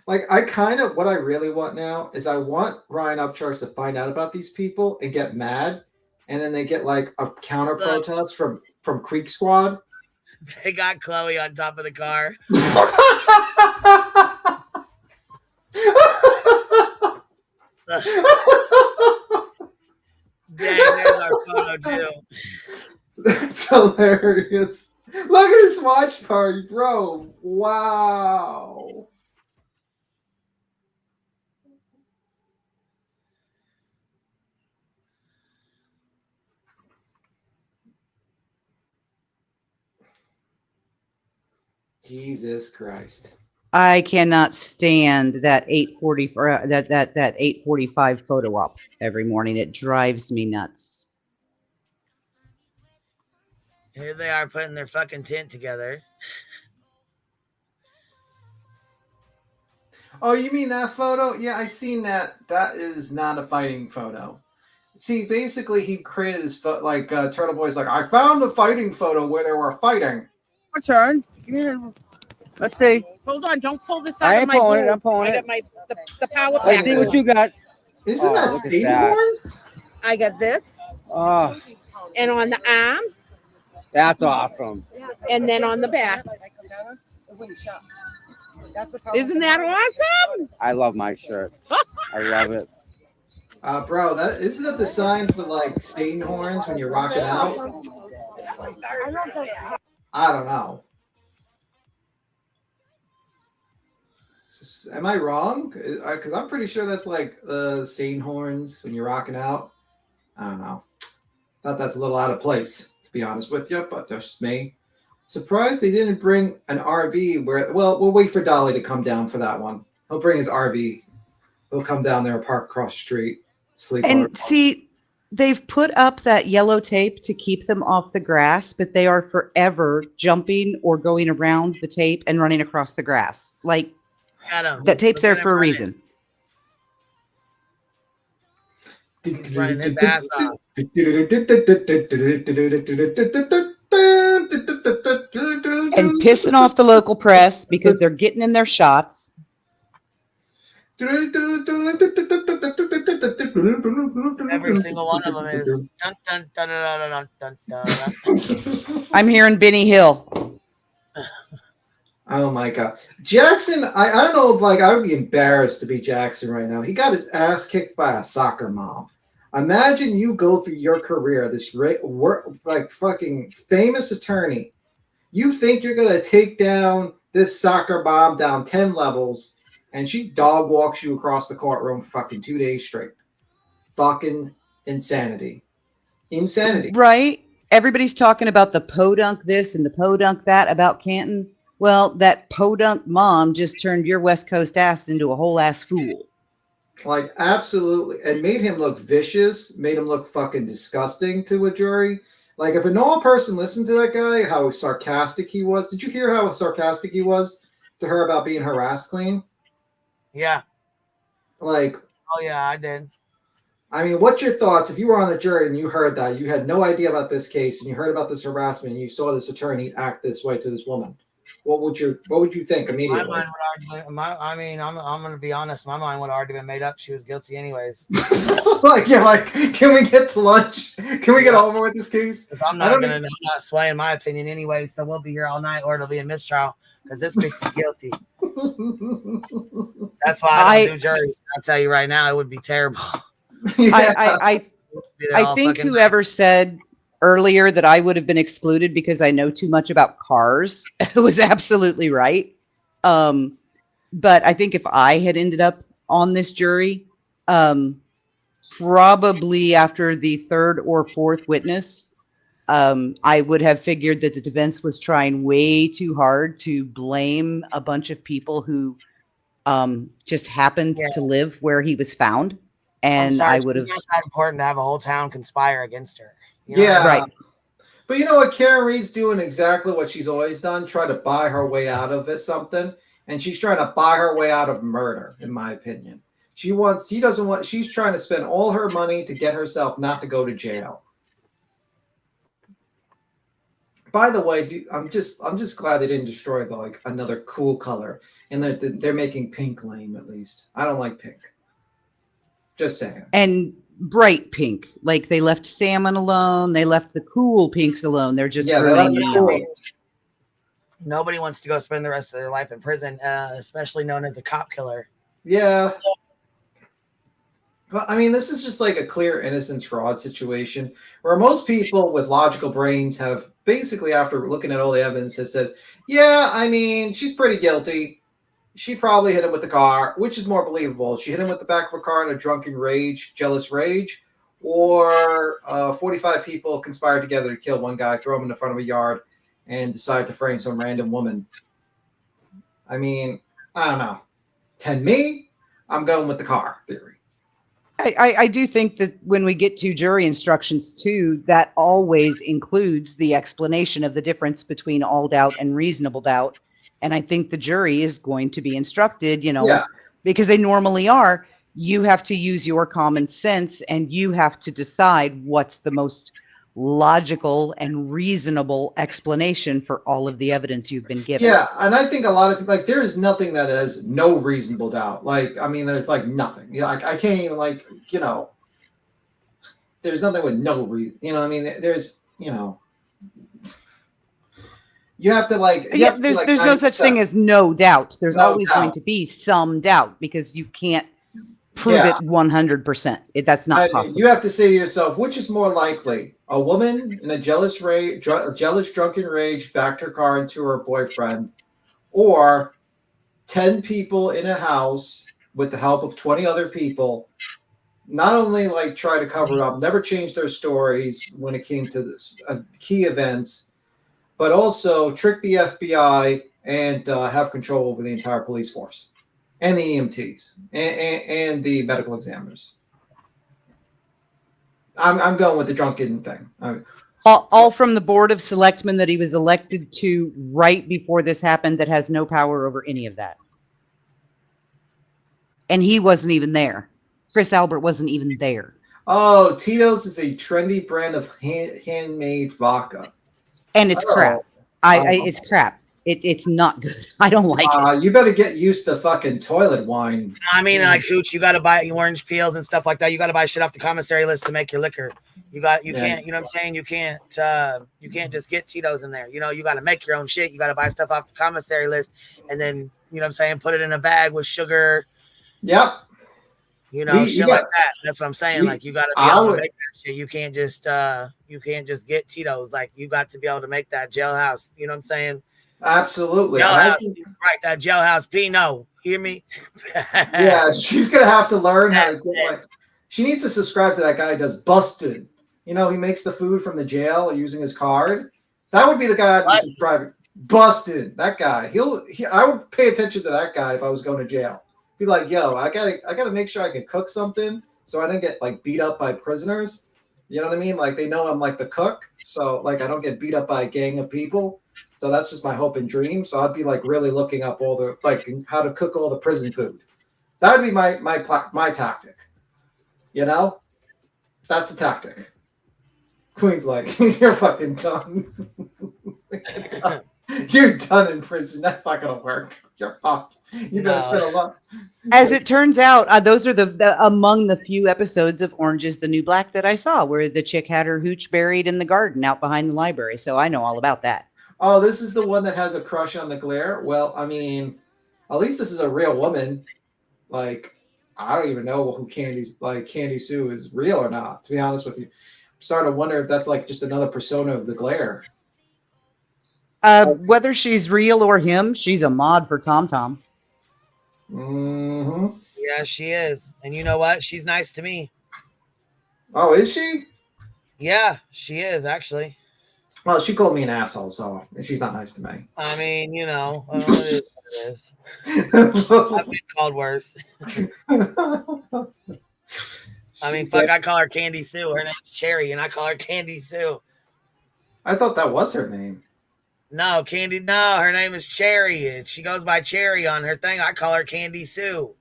Like, what I really want now is I want Ryan Upchurch to find out about these people and get mad, and then they get like a counter protest from Creek Squad. They got Chloe on top of the car. Dang, there's our photo too. That's hilarious. Look at this watch party, bro. Wow. Jesus Christ. I cannot stand that 840 that 845 photo op every morning. It drives me nuts. Here they are putting their fucking tent together. Oh, you mean that photo? Yeah, I seen that. That is not a fighting photo. See, basically, he created this like Turtle Boy's like, I found a fighting photo where they were fighting. My turn. Let's see. Hold on, don't pull this I out of ain't my pulling it, boob. I'm pulling I it. got the power Let's back. see what you got. Isn't that look at Steve that. Horns? I got this. Oh, And on the arm, that's awesome. and then on the back. Isn't that awesome? I love my shirt. I love it. Bro, isn't that the sign for like Satan horns when you're rocking out? I don't know. Am I wrong? Because I'm pretty sure that's like Satan horns when you're rocking out. I don't know. Thought that's a little out of place, to be honest with you, but that's just me. Surprised they didn't bring an RV where, well, we'll wait for Dolly to come down for that one. He'll bring his RV. He'll come down there and park across the street, sleep on And see, they've put up that yellow tape to keep them off the grass, but they are forever jumping or going around the tape and running across the grass. Like, that tape's there for a reason. He's running his ass off. And pissing off the local press because they're getting in their shots. Every single one of them is. Dun, dun, dun, dun, dun, dun, dun. I'm hearing Benny Hill. Oh my God. Jackson, I don't know if I would be embarrassed to be Jackson right now. He got his ass kicked by a soccer mom. Imagine you go through your career, this fucking famous attorney. You think you're going to take down this soccer mom down 10 levels, and she dog walks you across the courtroom for fucking 2 days straight. Fucking insanity. Insanity. Right? Everybody's talking about the podunk this and the podunk that about Canton. Well, that podunk mom just turned your West Coast ass into a whole ass fool. Like, absolutely. And made him look vicious, made him look fucking disgusting to a jury. Like, if a normal person listened to that guy, how sarcastic he was. Did you hear how sarcastic he was to her about being harassed, Queen? Yeah. Like, oh yeah, I did. I mean, what's your thoughts if you were on the jury and you heard that, you had no idea about this case and you heard about this harassment and you saw this attorney act this way to this woman? What would you think immediately? My mind would argue, I mean, I'm going to be honest. My mind would have already been made up. She was guilty anyways. Can we get to lunch? Can we get over with this case? I'm not swaying my opinion anyway, so we'll be here all night, or it'll be a mistrial because this bitch is guilty. That's why I don't do juries. I'll tell you right now, it would be terrible. I think whoever said earlier that I would have been excluded because I know too much about cars was absolutely right. But I think if I had ended up on this jury, probably after the third or fourth witness, I would have figured that the defense was trying way too hard to blame a bunch of people who just happened to live where he was found. And I would have. It's not that important to have a whole town conspire against her. You know? Right. But you know what? Karen Reed's doing exactly what she's always done, try to buy her way out of it, something. And she's trying to buy her way out of murder, in my opinion. She's trying to spend all her money to get herself not to go to jail. By the way, I'm just glad they didn't destroy another cool color. And they're making pink lame, at least. I don't like pink. Just saying. And bright pink. Like they left salmon alone. They left the cool pinks alone. They're just Nobody wants to go spend the rest of their life in prison, especially known as a cop killer. Yeah. Well, I mean, this is just like a clear innocence fraud situation where most people with logical brains have basically, after looking at all the evidence, that says, yeah, I mean, she's pretty guilty. She probably hit him with the car, which is more believable. She hit him with the back of a car in a drunken rage, jealous rage, or 45 people conspired together to kill one guy, throw him in the front of a yard, and decide to frame some random woman. I mean, I don't know. Me, I'm going with the car theory. I do think that when we get to jury instructions too, that always includes the explanation of the difference between all doubt and reasonable doubt. And I think the jury is going to be instructed, because they normally are. You have to use your common sense and you have to decide what's the most logical and reasonable explanation for all of the evidence you've been given. Yeah, and I think a lot of there is nothing that has no reasonable doubt. There's nothing. I can't even there's nothing with no reason. There's you have to there's no such thing as no doubt. There's always going to be some doubt because you can't prove it 100%. That's not possible. You have to say to yourself, which is more likely? A woman in a jealous drunken rage backed her car into her boyfriend, or 10 people in a house with the help of 20 other people not only like try to cover up, never change their stories when it came to this, key events, but also trick the FBI and have control over the entire police force and the EMTs and the medical examiners. I'm going with the drunken thing. All from the Board of Selectmen that he was elected to right before this happened, that has no power over any of that. And he wasn't even there. Chris Albert wasn't even there. Oh, Tito's is a trendy brand of handmade vodka. And it's crap. It's crap. It's not good. I don't like it. You better get used to fucking toilet wine. I mean, like Hooch, you got to buy orange peels and stuff like that. You got to buy shit off the commissary list to make your liquor. You can't. You know what I'm saying? You can't just get Tito's in there. You know, you got to make your own shit. You got to buy stuff off the commissary list, and then you know what I'm saying, put it in a bag with sugar. Yep. You know, shit like that. That's what I'm saying. Like you got to be able to make that shit. You can't just get Tito's. Like you got to be able to make that jailhouse. You know what I'm saying? Absolutely. Jailhouse, right, that jailhouse Pinot. Hear me? Yeah, she's gonna have to learn how to get like. She needs to subscribe to that guy who does Busted. You know, he makes the food from the jail using his card. That would be the guy I'd be subscribing. Busted. That guy. I would pay attention to that guy if I was going to jail. Be like, yo, I gotta make sure I can cook something so I don't get like beat up by prisoners. You know what I mean? Like they know I'm like the cook, so like I don't get beat up by a gang of people. So that's just my hope and dream. So I'd be like really looking up all the like how to cook all the prison food. That would be my tactic. You know, that's the tactic. Queen's like, you're fucking done. You're done in prison. That's not gonna work. You're fucked. You better spend a lot. As it turns out, those are the among the few episodes of Orange is the New Black that I saw, where the chick had her hooch buried in the garden out behind the library. So I know all about that. Oh, this is the one that has a crush on the glare. Well, I mean, at least this is a real woman. Like, I don't even know who Candy Sue is real or not. To be honest with you, I'm starting to wonder if that's like just another persona of the glare. Whether she's real or him, she's a mod for TomTom. Mm-hmm. Yeah, she is. And you know what? She's nice to me. Oh, is she? Yeah, she is actually. Well, she called me an asshole, so she's not nice to me. I mean, you know, it is what it is. I've been called worse. I mean, fuck, I call her Candy Sue. Her name's Cherry, and I call her Candy Sue. I thought that was her name. No, Candy. No, her name is Cherry. She goes by Cherry on her thing. I call her Candy Sue.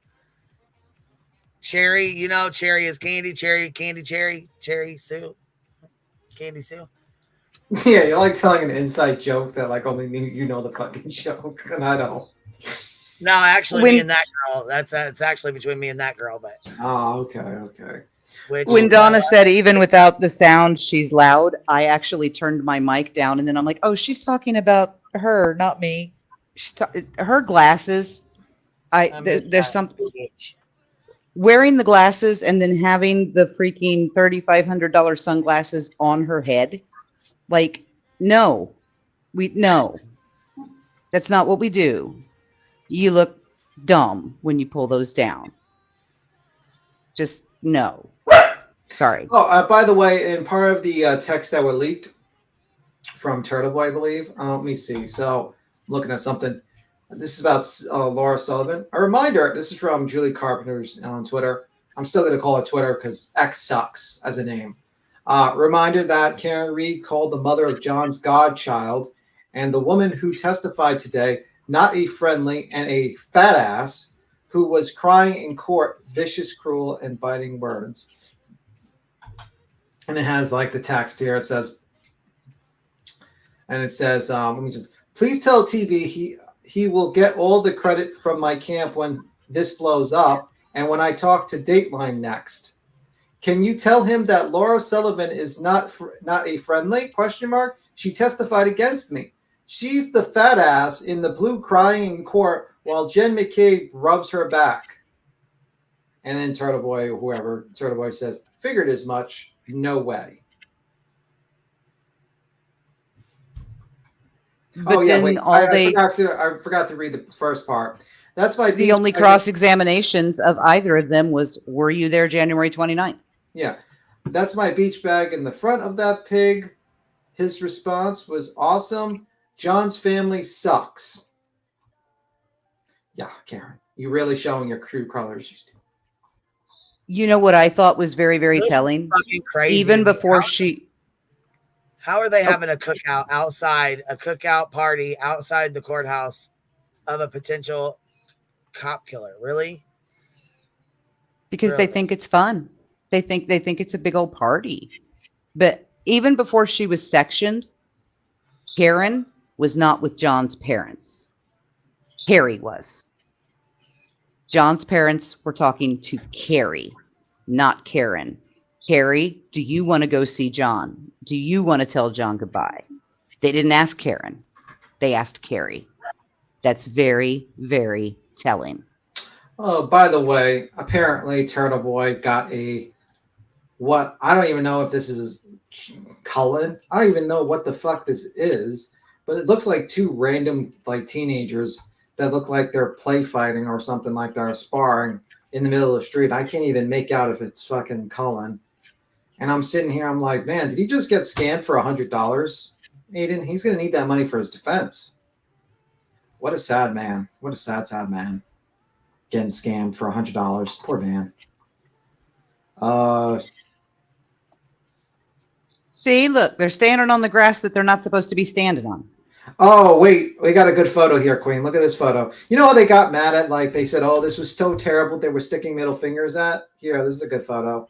Cherry, you know, Cherry is Candy. Cherry, Candy, Cherry, Cherry Sue, Candy Sue. Yeah, you're like telling an inside joke that like only you know the fucking joke, and I don't. No, actually, me and that girl. It's actually between me and that girl, but. Oh, okay. When Donna said even without the sound, she's loud, I actually turned my mic down, and then I'm like, oh, she's talking about her, not me. Her glasses. There's something. Wearing the glasses and then having the freaking $3,500 sunglasses on her head. Like, no, that's not what we do. You look dumb when you pull those down. Just no. Sorry. Oh, by the way, in part of the texts that were leaked from Turtle Boy, I believe. Let me see. So, I'm looking at something. This is about Laura Sullivan. A reminder, this is from Julie Carpenter's on Twitter. I'm still going to call it Twitter because X sucks as a name. Reminder that Karen Reed called the mother of John's godchild and the woman who testified today not a friendly and a fat ass who was crying in court vicious, cruel, and biting words. And it has like the text here. It says, let me just, please tell TV he will get all the credit from my camp when this blows up and when I talk to Dateline next. Can you tell him that Laura Sullivan is not a friendly ? She testified against me. She's the fat ass in the blue crying in court while Jen McCabe rubs her back. And then Turtle Boy, whoever, Turtle Boy says, figured as much. No way. But then I forgot to read the first part. That's my the only cross examinations of either of them was, were you there January 29th? Yeah. That's my beach bag in the front of that pig. His response was awesome. John's family sucks. Yeah, Karen, you're really showing your true colors. You know what I thought was very, very telling? Fucking crazy. Even before she... How are they having a cookout outside, a cookout party outside the courthouse of a potential cop killer? Really? Because they think it's fun. They think it's a big old party. But even before she was sectioned, Karen was not with John's parents. Carrie was. John's parents were talking to Carrie, not Karen. Carrie, do you want to go see John? Do you want to tell John goodbye? They didn't ask Karen. They asked Carrie. That's very, very telling. Oh, by the way, apparently Turtle Boy got I don't even know if this is Cullen. I don't even know what the fuck this is, but it looks like two random teenagers that look like they're play fighting or something like that, or sparring in the middle of the street. I can't even make out if it's fucking Cullen. And I'm sitting here, I'm like, man, did he just get scammed for $100? Aiden, he's going to need that money for his defense. What a sad man. What a sad, sad man. Getting scammed for $100. Poor man. See, look, they're standing on the grass that they're not supposed to be standing on. Oh, wait, we got a good photo here, Queen. Look at this photo. You know how they got mad at, they said, oh, this was so terrible they were sticking middle fingers at? Here, this is a good photo.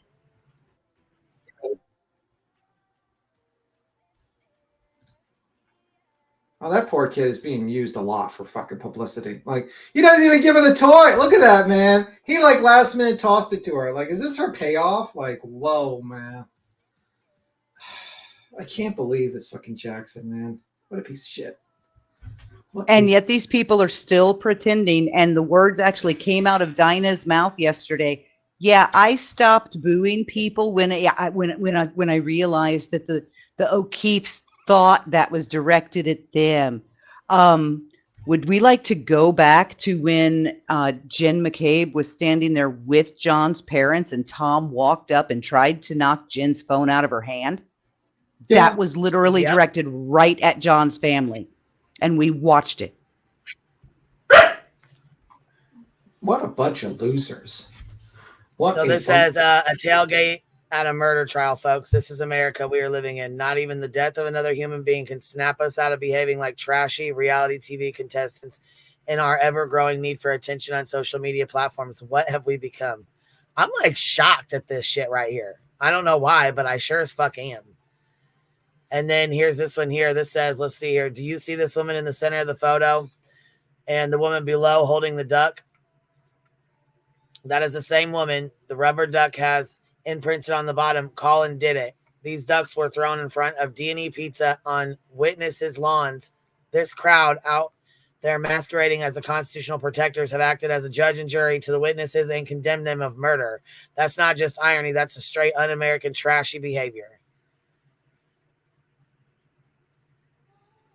Oh, that poor kid is being used a lot for fucking publicity. He doesn't even give her the toy. Look at that, man. He, last minute tossed it to her. Is this her payoff? Whoa, man. I can't believe this fucking Jackson, man. What a piece of shit. And yet these people are still pretending, and the words actually came out of Dinah's mouth yesterday. Yeah, I stopped booing people when I realized that the O'Keefes thought that was directed at them. Would we like to go back to when Jen McCabe was standing there with John's parents and Tom walked up and tried to knock Jen's phone out of her hand? Yeah. That was literally directed right at John's family. And we watched it. What a bunch of losers. So this says a tailgate at a murder trial, folks. This is America we are living in. Not even the death of another human being can snap us out of behaving like trashy reality TV contestants in our ever-growing need for attention on social media platforms. What have we become? I'm shocked at this shit right here. I don't know why, but I sure as fuck am. And then here's this one here. This says, let's see here. Do you see this woman in the center of the photo and the woman below holding the duck? That is the same woman. The rubber duck has imprinted on the bottom. Colin did it. These ducks were thrown in front of D&E Pizza on witnesses' lawns. This crowd out there masquerading as the constitutional protectors have acted as a judge and jury to the witnesses and condemned them of murder. That's not just irony. That's a straight un-American trashy behavior.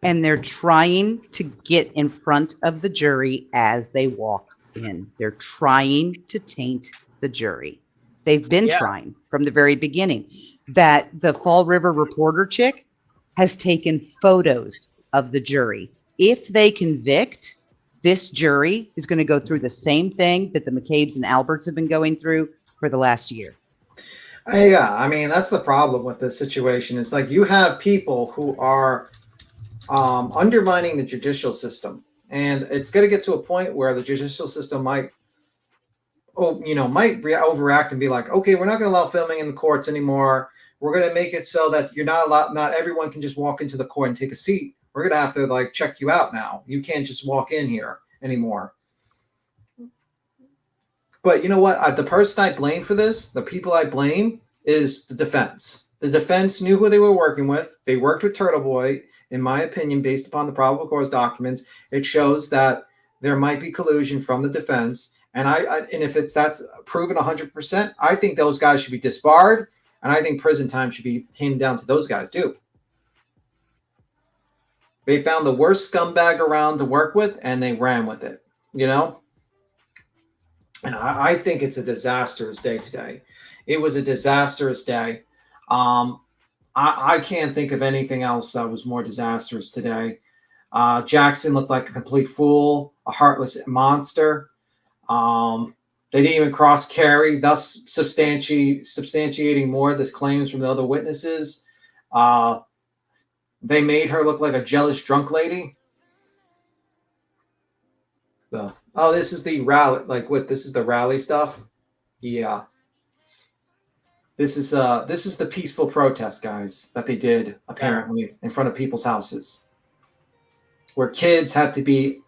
And they're trying to get in front of the jury as they walk in. They're trying to taint the jury. They've been trying from the very beginning. That the Fall River reporter chick has taken photos of the jury. If they convict, this jury is going to go through the same thing that the McCabes and Alberts have been going through for the last year. Yeah, I mean, that's the problem with this situation. Is you have people who are undermining the judicial system, and it's going to get to a point where the judicial system might overact and be like, okay, we're not going to allow filming in the courts anymore. We're going to make it so that you're not allowed. Not everyone can just walk into the court and take a seat. We're going to have to check you out now. You can't just walk in here anymore. But you know what? The person I blame for this, the people I blame, is the defense. The defense knew who they were working with. They worked with Turtle Boy. In my opinion, based upon the probable cause documents, it shows that there might be collusion from the defense. And and if that's proven 100%, I think those guys should be disbarred, and I think prison time should be handed down to those guys too. They found the worst scumbag around to work with, and they ran with it. You know. And I think it's a disastrous day today. It was a disastrous day. I can't think of anything else that was more disastrous today. Jackson looked like a complete fool, a heartless monster. They didn't even cross Carrie, thus substantiating more of this claims from the other witnesses. They made her look like a jealous drunk lady. Oh, this is the rally. This is the rally stuff. Yeah. This is the peaceful protest, guys, that they did apparently in front of people's houses, where kids had to be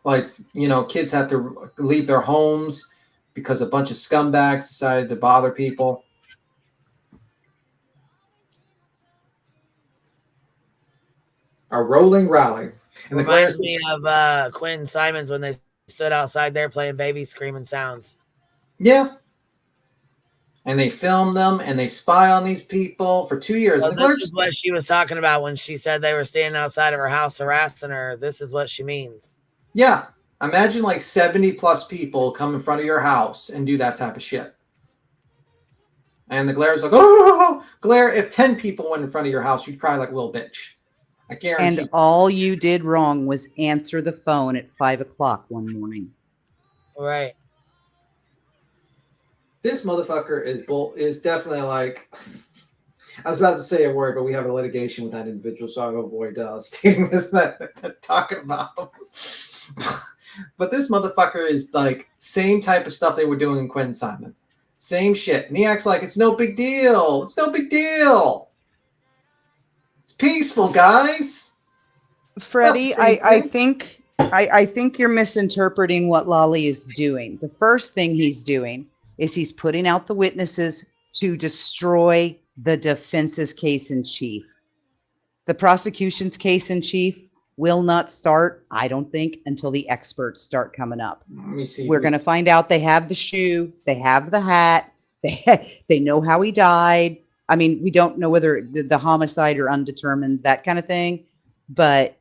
kids had to leave their homes because a bunch of scumbags decided to bother people. A rolling rally. And reminds me of Quinn Simons when they stood outside there playing baby screaming sounds. Yeah. And they film them and they spy on these people for 2 years. So this is what she was talking about when she said they were standing outside of her house harassing her. This is what she means. Yeah. Imagine 70 plus people come in front of your house and do that type of shit. And the Glaire's like, oh, Glaire, if 10 people went in front of your house, you'd cry like a little bitch. I guarantee. And all you did wrong was answer the phone at 5 o'clock one morning. Right. This motherfucker is definitely like. I was about to say a word, but we have a litigation with that individual, so I'll avoid stating this, talking about them. But this motherfucker is same type of stuff they were doing in Quentin Simon. Same shit. And he acts like it's no big deal. It's no big deal. It's peaceful, guys. Freddie, I think you're misinterpreting what Lolly is doing. The first thing he's doing is he's putting out the witnesses to destroy the defense's case in chief. The prosecution's case in chief will not start, I don't think, until the experts start coming up. Let me see. We're going to find out they have the shoe, they have the hat, they know how he died. I mean, we don't know whether the homicide or undetermined, that kind of thing, but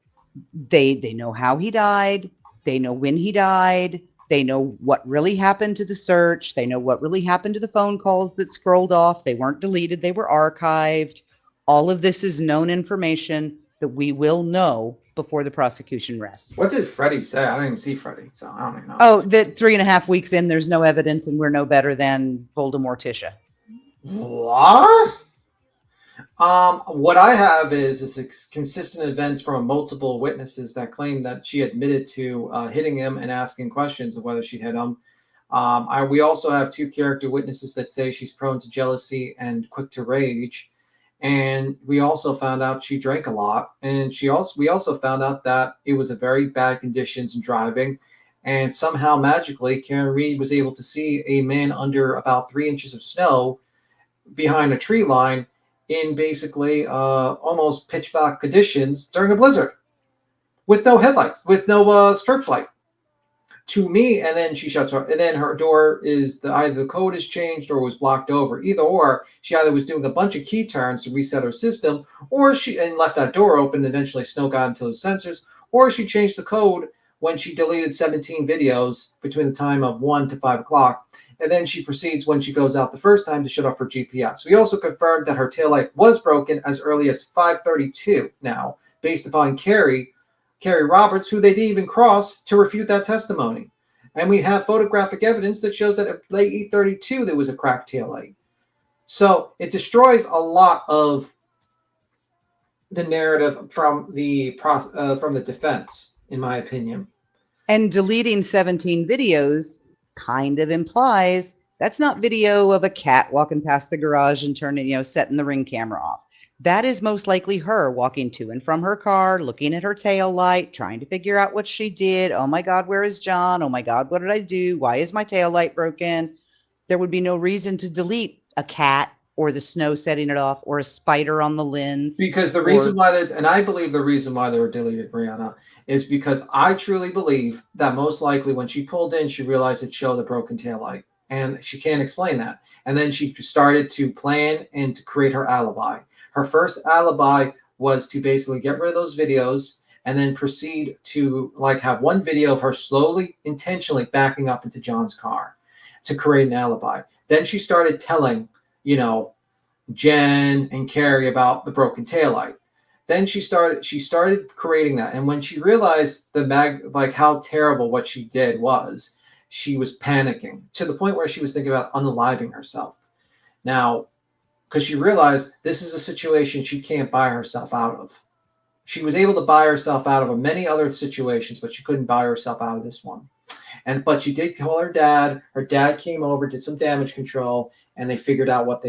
they know how he died. They know when he died. They know what really happened to the search. They know what really happened to the phone calls that scrolled off. They weren't deleted. They were archived. All of this is known information that we will know before the prosecution rests. What did Freddie say? I don't even see Freddie, so I don't even know. Oh, that 3.5 weeks in, there's no evidence and we're no better than Voldemorticia. What? What I have is consistent events from multiple witnesses that claim that she admitted to hitting him and asking questions of whether she hit him. We also have 2 character witnesses that say she's prone to jealousy and quick to rage. And we also found out she drank a lot. And we also found out that it was a very bad conditions in driving. And somehow magically, Karen Reed was able to see a man under about 3 inches of snow behind a tree line in basically almost pitch black conditions during a blizzard with no headlights, with no searchlight. To me, and then she shuts her, and then her door is either the code is changed or was blocked over. Either or, she either was doing a bunch of key turns to reset her system, or she left that door open. And eventually, snow got into the sensors, or she changed the code when she deleted 17 videos between the time of 1 to 5 o'clock. And then she proceeds when she goes out the first time to shut off her GPS. We also confirmed that her taillight was broken as early as 5:32 now, based upon Carrie Roberts, who they didn't even cross to refute that testimony. And we have photographic evidence that shows that at late 8:32 there was a cracked taillight. So it destroys a lot of the narrative from the defense, in my opinion. And deleting 17 videos kind of implies that's not video of a cat walking past the garage and turning, setting the Ring camera off. That is most likely her walking to and from her car, looking at her tail light, trying to figure out what she did. Oh my God, where is John? Oh my God, what did I do? Why is my tail light broken? There would be no reason to delete a cat or the snow setting it off, or a spider on the lens. Because the reason why they, and I believe the reason why they were deleted, Brianna, is because I truly believe that most likely when she pulled in, she realized it showed a broken taillight, and she can't explain that. And then she started to plan and to create her alibi. Her first alibi was to basically get rid of those videos and then proceed to like have one video of her slowly, intentionally backing up into John's car to create an alibi. Then she started telling, you know, Jen and Carrie about the broken taillight. Then she started creating that. And when she realized like how terrible what she did was, she was panicking to the point where she was thinking about unaliving herself. Now, because she realized this is a situation she can't buy herself out of. She was able to buy herself out of many other situations, but she couldn't buy herself out of this one. But she did call her dad. Her dad came over, did some damage control, and they figured out what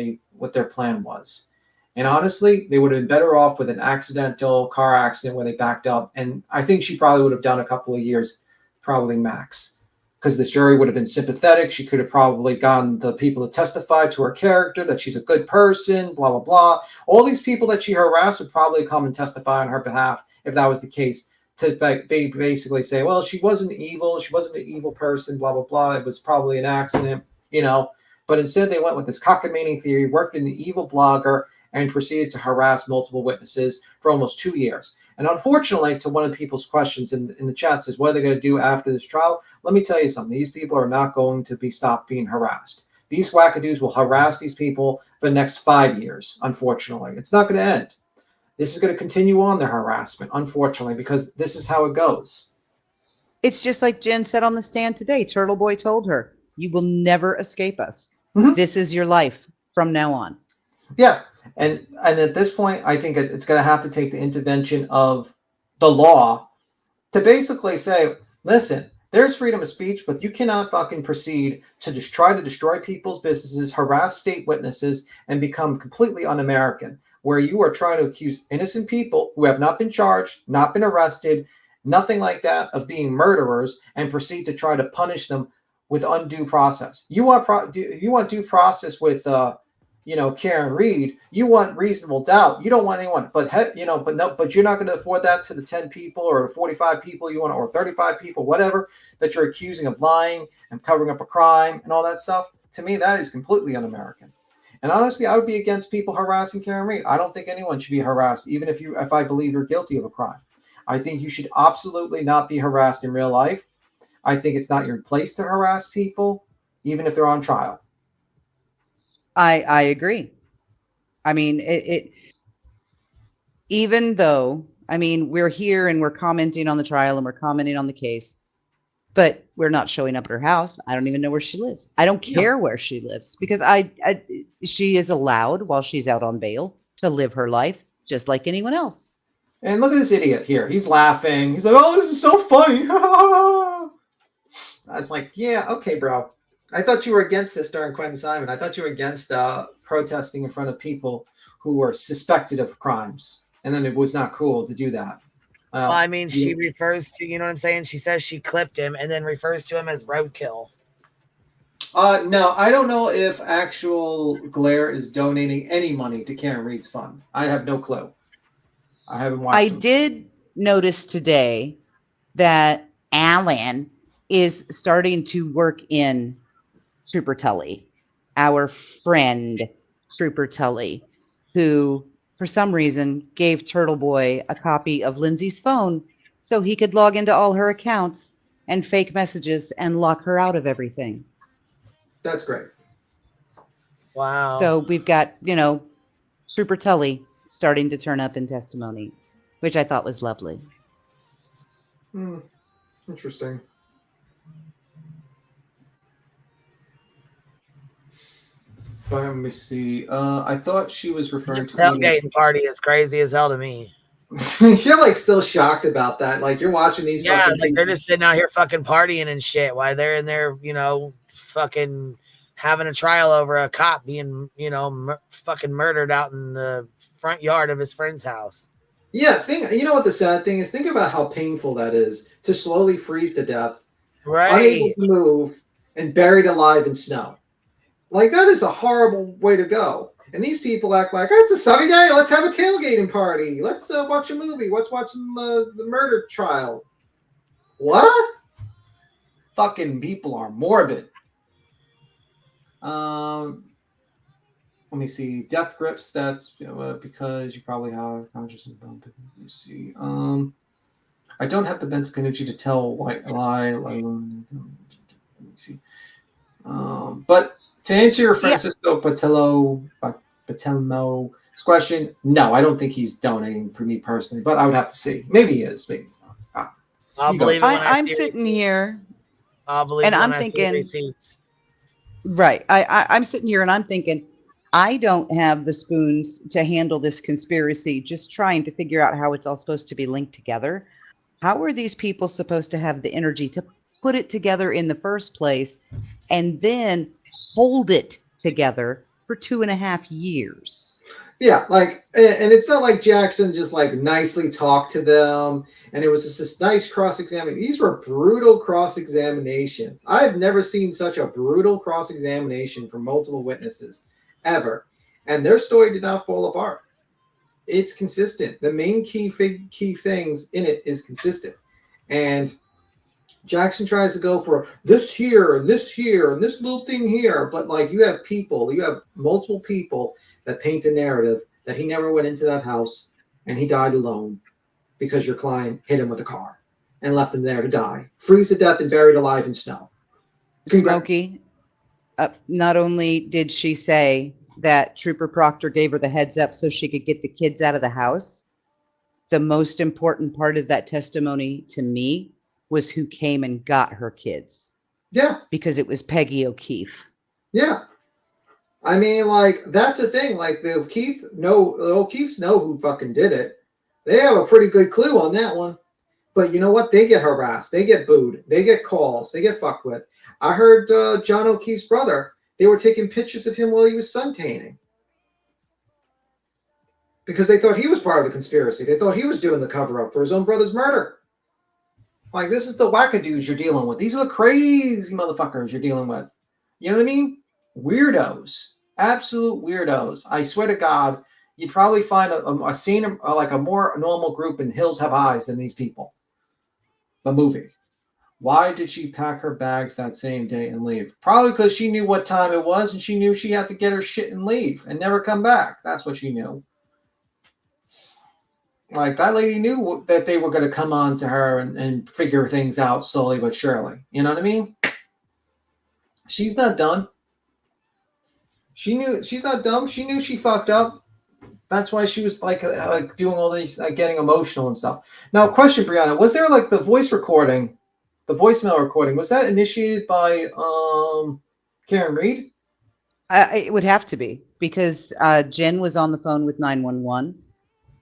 their plan was. And honestly, they would have been better off with an accidental car accident where they backed up. And I think she probably would have done a couple of years, probably max, because this jury would have been sympathetic. She could have probably gotten the people to testify to her character, that she's a good person, blah, blah, blah. All these people that she harassed would probably come and testify on her behalf if that was the case, to basically say, well, she wasn't evil. She wasn't an evil person, blah, blah, blah. It was probably an accident, you know. But instead, they went with this cockamamie theory, worked in an evil blogger, and proceeded to harass multiple witnesses for almost 2 years. And unfortunately, to one of people's questions in the chat says, what are they going to do after this trial? Let me tell you something. These people are not going to be stopped being harassed. These wackadoos will harass these people for the next 5 years, unfortunately. It's not going to end. This is going to continue on, their harassment, unfortunately, because this is how it goes. It's just like Jen said on the stand today. Turtle Boy told her, you will never escape us. This is your life from now on. Yeah. And at this point, I think it's going to have to take the intervention of the law to basically say, listen, there's freedom of speech, but you cannot fucking proceed to just try to destroy people's businesses, harass state witnesses, and become completely un-American, where you are trying to accuse innocent people who have not been charged, not been arrested, nothing like that, of being murderers, and proceed to try to punish them with undue process. You want due process with Karen Reed. You want reasonable doubt. You don't want anyone, but you're not going to afford that to the 10 people or 45 people you want, or 35 people, whatever, that you're accusing of lying and covering up a crime and all that stuff. To me, that is completely un-American. And honestly, I would be against people harassing Karen Reed. I don't think anyone should be harassed, even if I believe you're guilty of a crime. I think you should absolutely not be harassed in real life. I think it's not your place to harass people, even if they're on trial. I agree. I mean, even though, I mean, we're here and we're commenting on the trial and we're commenting on the case, but we're not showing up at her house. I don't even know where she lives. I don't care where she lives, because she is allowed, while she's out on bail, to live her life just like anyone else. And look at this idiot here. He's laughing. He's like, oh, this is so funny. It's like, yeah, okay, bro. I thought you were against this during Quentin Simon. I thought you were against protesting in front of people who were suspected of crimes. And then it was not cool to do that. Well, I mean, she refers to, you know what I'm saying? She says she clipped him and then refers to him as roadkill. No, I don't know if actual Glare is donating any money to Karen Reed's fund. I have no clue. I haven't watched I did notice today that Alan is starting to work in Trooper Tully, our friend Trooper Tully, who for some reason gave Turtle Boy a copy of Lindsay's phone so he could log into all her accounts and fake messages and lock her out of everything. That's great. Wow. So we've got, Trooper Tully starting to turn up in testimony, which I thought was lovely. Interesting. Let me see. I thought she was referring This to tailgating party is crazy as hell to me. You're like still shocked about that. Like you're watching these. Yeah, fucking like they're just sitting out here fucking partying and shit while they're in there, fucking having a trial over a cop being, fucking murdered out in the front yard of his friend's house. Yeah, you know what the sad thing is? Think about how painful that is to slowly freeze to death, right? Unable to move and buried alive in snow. Like that is a horrible way to go. And these people act like, it's a sunny day, let's have a tailgating party. Let's watch a movie. Let's watch the murder trial. What? Fucking people are morbid. Let me see. Death grips, that's because you probably have consciousness. Let me see. I don't have the mental energy to tell white lie. Let me see. But to answer your Francisco Patelmo's question, no, I don't think he's donating for me personally, but I would have to see. Maybe he is. Maybe he's not. I'll believe it when I'm sitting here. I'll believe and it when I'm I thinking, see receipts. Right. I'm sitting here and I'm thinking, I don't have the spoons to handle this conspiracy, just trying to figure out how it's all supposed to be linked together. How are these people supposed to have the energy to put it together in the first place and then hold it together for 2.5 years? Yeah, like, and it's not like Jackson just like nicely talked to them and it was just this nice cross-examination. These were brutal cross-examinations. I've never seen such a brutal cross-examination from multiple witnesses ever. And their story did not fall apart. It's consistent. The main key things in it is consistent. And Jackson tries to go for this here and this here and this little thing here. But like you have multiple people that paint a narrative that he never went into that house and he died alone because your client hit him with a car and left him there to die, freeze to death and buried alive in snow. Smokey, not only did she say that Trooper Proctor gave her the heads up so she could get the kids out of the house, the most important part of that testimony to me was who came and got her kids. Yeah. Because it was Peggy O'Keefe. Yeah. I mean, like, that's the thing. Like, the O'Keefes know who fucking did it. They have a pretty good clue on that one. But you know what? They get harassed. They get booed. They get calls. They get fucked with. I heard John O'Keefe's brother, they were taking pictures of him while he was suntanning. Because they thought he was part of the conspiracy. They thought he was doing the cover-up for his own brother's murder. Like, this is the wackadoos you're dealing with. These are the crazy motherfuckers you're dealing with. You know what I mean? Weirdos. Absolute weirdos. I swear to God, you'd probably find a scene like a more normal group in Hills Have Eyes than these people. The movie. Why did she pack her bags that same day and leave? Probably because she knew what time it was and she knew she had to get her shit and leave and never come back. That's what she knew. Like, that lady knew that they were going to come on to her and figure things out slowly but surely. You know what I mean? She's not done. She knew she's not dumb. She knew she fucked up. That's why she was like doing all these, getting emotional and stuff. Now, question, Brianna, was there like the voice recording, the voicemail recording, was that initiated by Karen Reed? It would have to be because Jen was on the phone with 911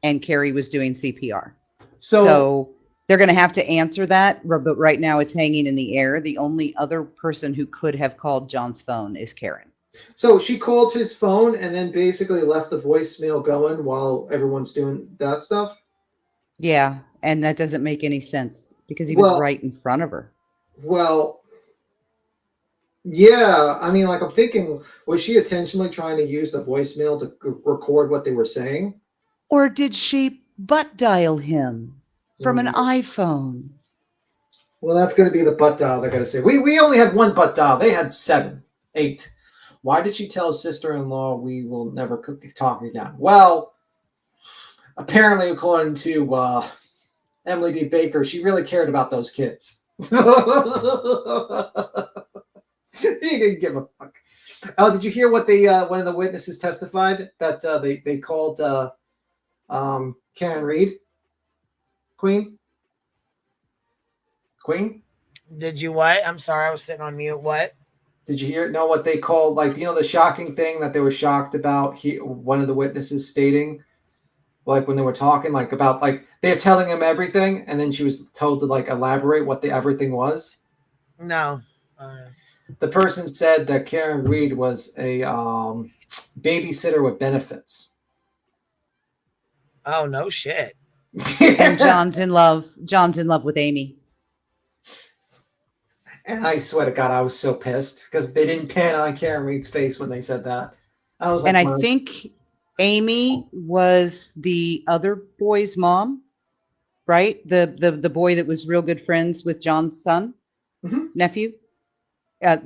and Carrie was doing CPR. So they're going to have to answer that, but right now it's hanging in the air. The only other person who could have called John's phone is Karen. So she called his phone and then basically left the voicemail going while everyone's doing that stuff? Yeah, and that doesn't make any sense because he was right in front of her. Well, yeah. I mean, like, I'm thinking, was she intentionally trying to use the voicemail to record what they were saying? Or did she butt dial him from an iPhone? Well, that's going to be the butt dial they're going to say. We only had one butt dial. They had 7, 8. Why did she tell his sister-in-law we will never talk again? Well, apparently, according to Emily D. Baker, she really cared about those kids. He didn't give a fuck. Oh, did you hear what one of the witnesses testified that they called Karen Reed? Queen? Did you what? I'm sorry, I was sitting on mute. What? Did you know what they called, like, the shocking thing that they were shocked about? One of the witnesses stating, like, when they were talking, like, about, like, they're telling him everything, and then she was told to, like, elaborate what the everything was? No. The person said that Karen Reed was a babysitter with benefits. Oh, no shit. And John's in love with Amy. And I swear to God, I was so pissed because they didn't pan on Karen Reed's face when they said that. I was like, And I "Mom." think Amy was the other boy's mom, right? The boy that was real good friends with John's son, nephew. Yeah,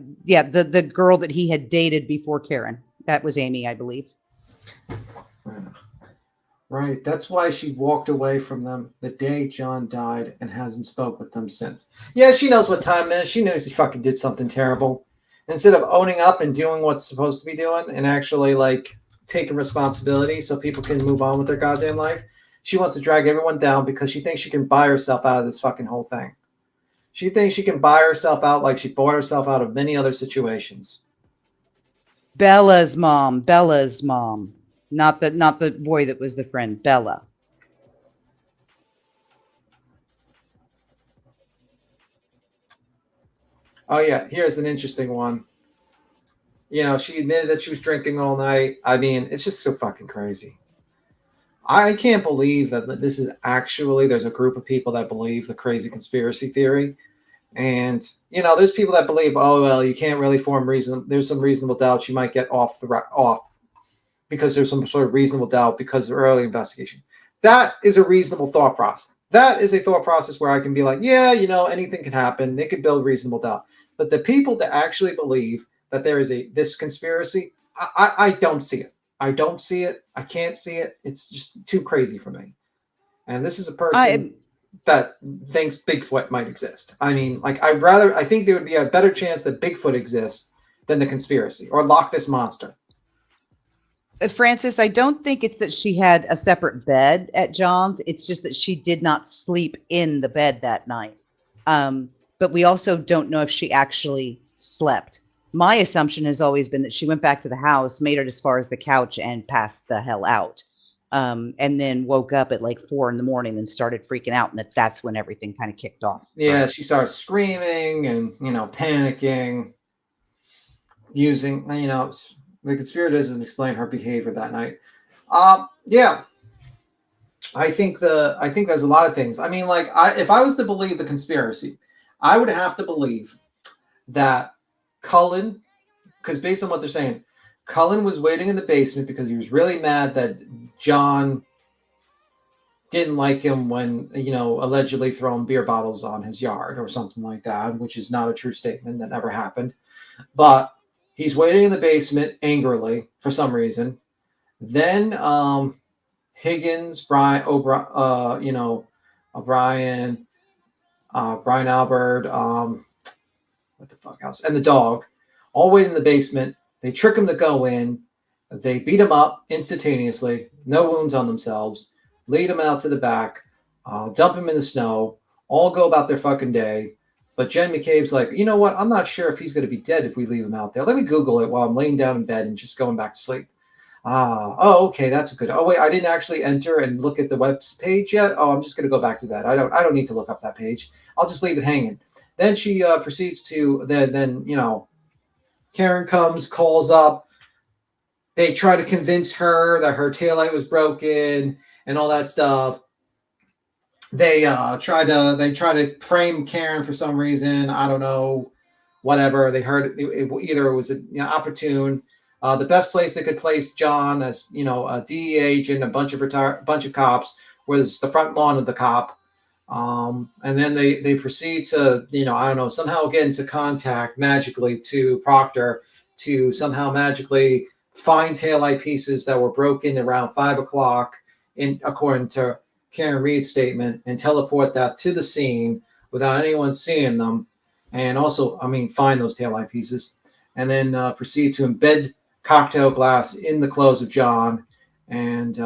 the girl that he had dated before Karen. That was Amy, I believe. Right. That's why she walked away from them the day John died and hasn't spoke with them since. Yeah, she knows what time it is. She knows he fucking did something terrible. Instead of owning up and doing what's supposed to be doing and actually like taking responsibility so people can move on with their goddamn life, she wants to drag everyone down because she thinks she can buy herself out of this fucking whole thing. She thinks she can buy herself out like she bought herself out of many other situations. Bella's mom. Not the boy that was the friend, Bella. Oh yeah, here's an interesting one. You know, she admitted that she was drinking all night. I mean, it's just so fucking crazy. I can't believe that this is actually, there's a group of people that believe the crazy conspiracy theory. And, you know, there's people that believe, oh, well, you can't really form reason. There's some reasonable doubt you might get off because there's some sort of reasonable doubt because of early investigation. That is a reasonable thought process. That is a thought process where I can be like, yeah, you know, anything can happen. They could build reasonable doubt. But the people that actually believe that there is this conspiracy, I don't see it. I don't see it. I can't see it. It's just too crazy for me. And this is a person that thinks Bigfoot might exist. I mean, like, I think there would be a better chance that Bigfoot exists than the conspiracy or Loch Ness Monster. Francis, I don't think it's that she had a separate bed at John's. It's just that she did not sleep in the bed that night. But we also don't know if she actually slept. My assumption has always been that she went back to the house, made it as far as the couch, and passed the hell out. And then woke up at like 4 a.m. and started freaking out, and that's when everything kind of kicked off. Yeah, she started screaming and, you know, panicking, using, you know, the conspirator doesn't explain her behavior that night. Yeah, I think there's a lot of things. I mean, like, if I was to believe the conspiracy, I would have to believe that Cullen, because based on what they're saying, Cullen was waiting in the basement because he was really mad that John didn't like him when, you know, allegedly throwing beer bottles on his yard or something like that, which is not a true statement. That never happened. But he's waiting in the basement angrily for some reason. Then Higgins, Brian Albert, what the fuck else, and the dog all wait in the basement. They trick him to go in. They beat him up instantaneously, no wounds on themselves, lead him out to the back, dump him in the snow, all go about their fucking day. But Jen McCabe's like, you know what? I'm not sure if he's going to be dead if we leave him out there. Let me Google it while I'm laying down in bed and just going back to sleep. Oh, okay, that's a good. Oh, wait, I didn't actually enter and look at the web page yet. Oh, I'm just going to go back to that. I don't need to look up that page. I'll just leave it hanging. Then she proceeds to then you know, Karen comes, calls up. They try to convince her that her taillight was broken and all that stuff. They try to frame Karen for some reason. I don't know, whatever. They heard it either it was opportune. The best place they could place John as, you know, a DEA agent, a bunch of cops, was the front lawn of the cop. And then they proceed to, you know, I don't know, somehow get into contact magically to Proctor to somehow magically find taillight pieces that were broken around 5 o'clock, according to Karen Reed's statement, and teleport that to the scene without anyone seeing them. And also, I mean, find those taillight pieces, and then proceed to embed cocktail glass in the clothes of John, and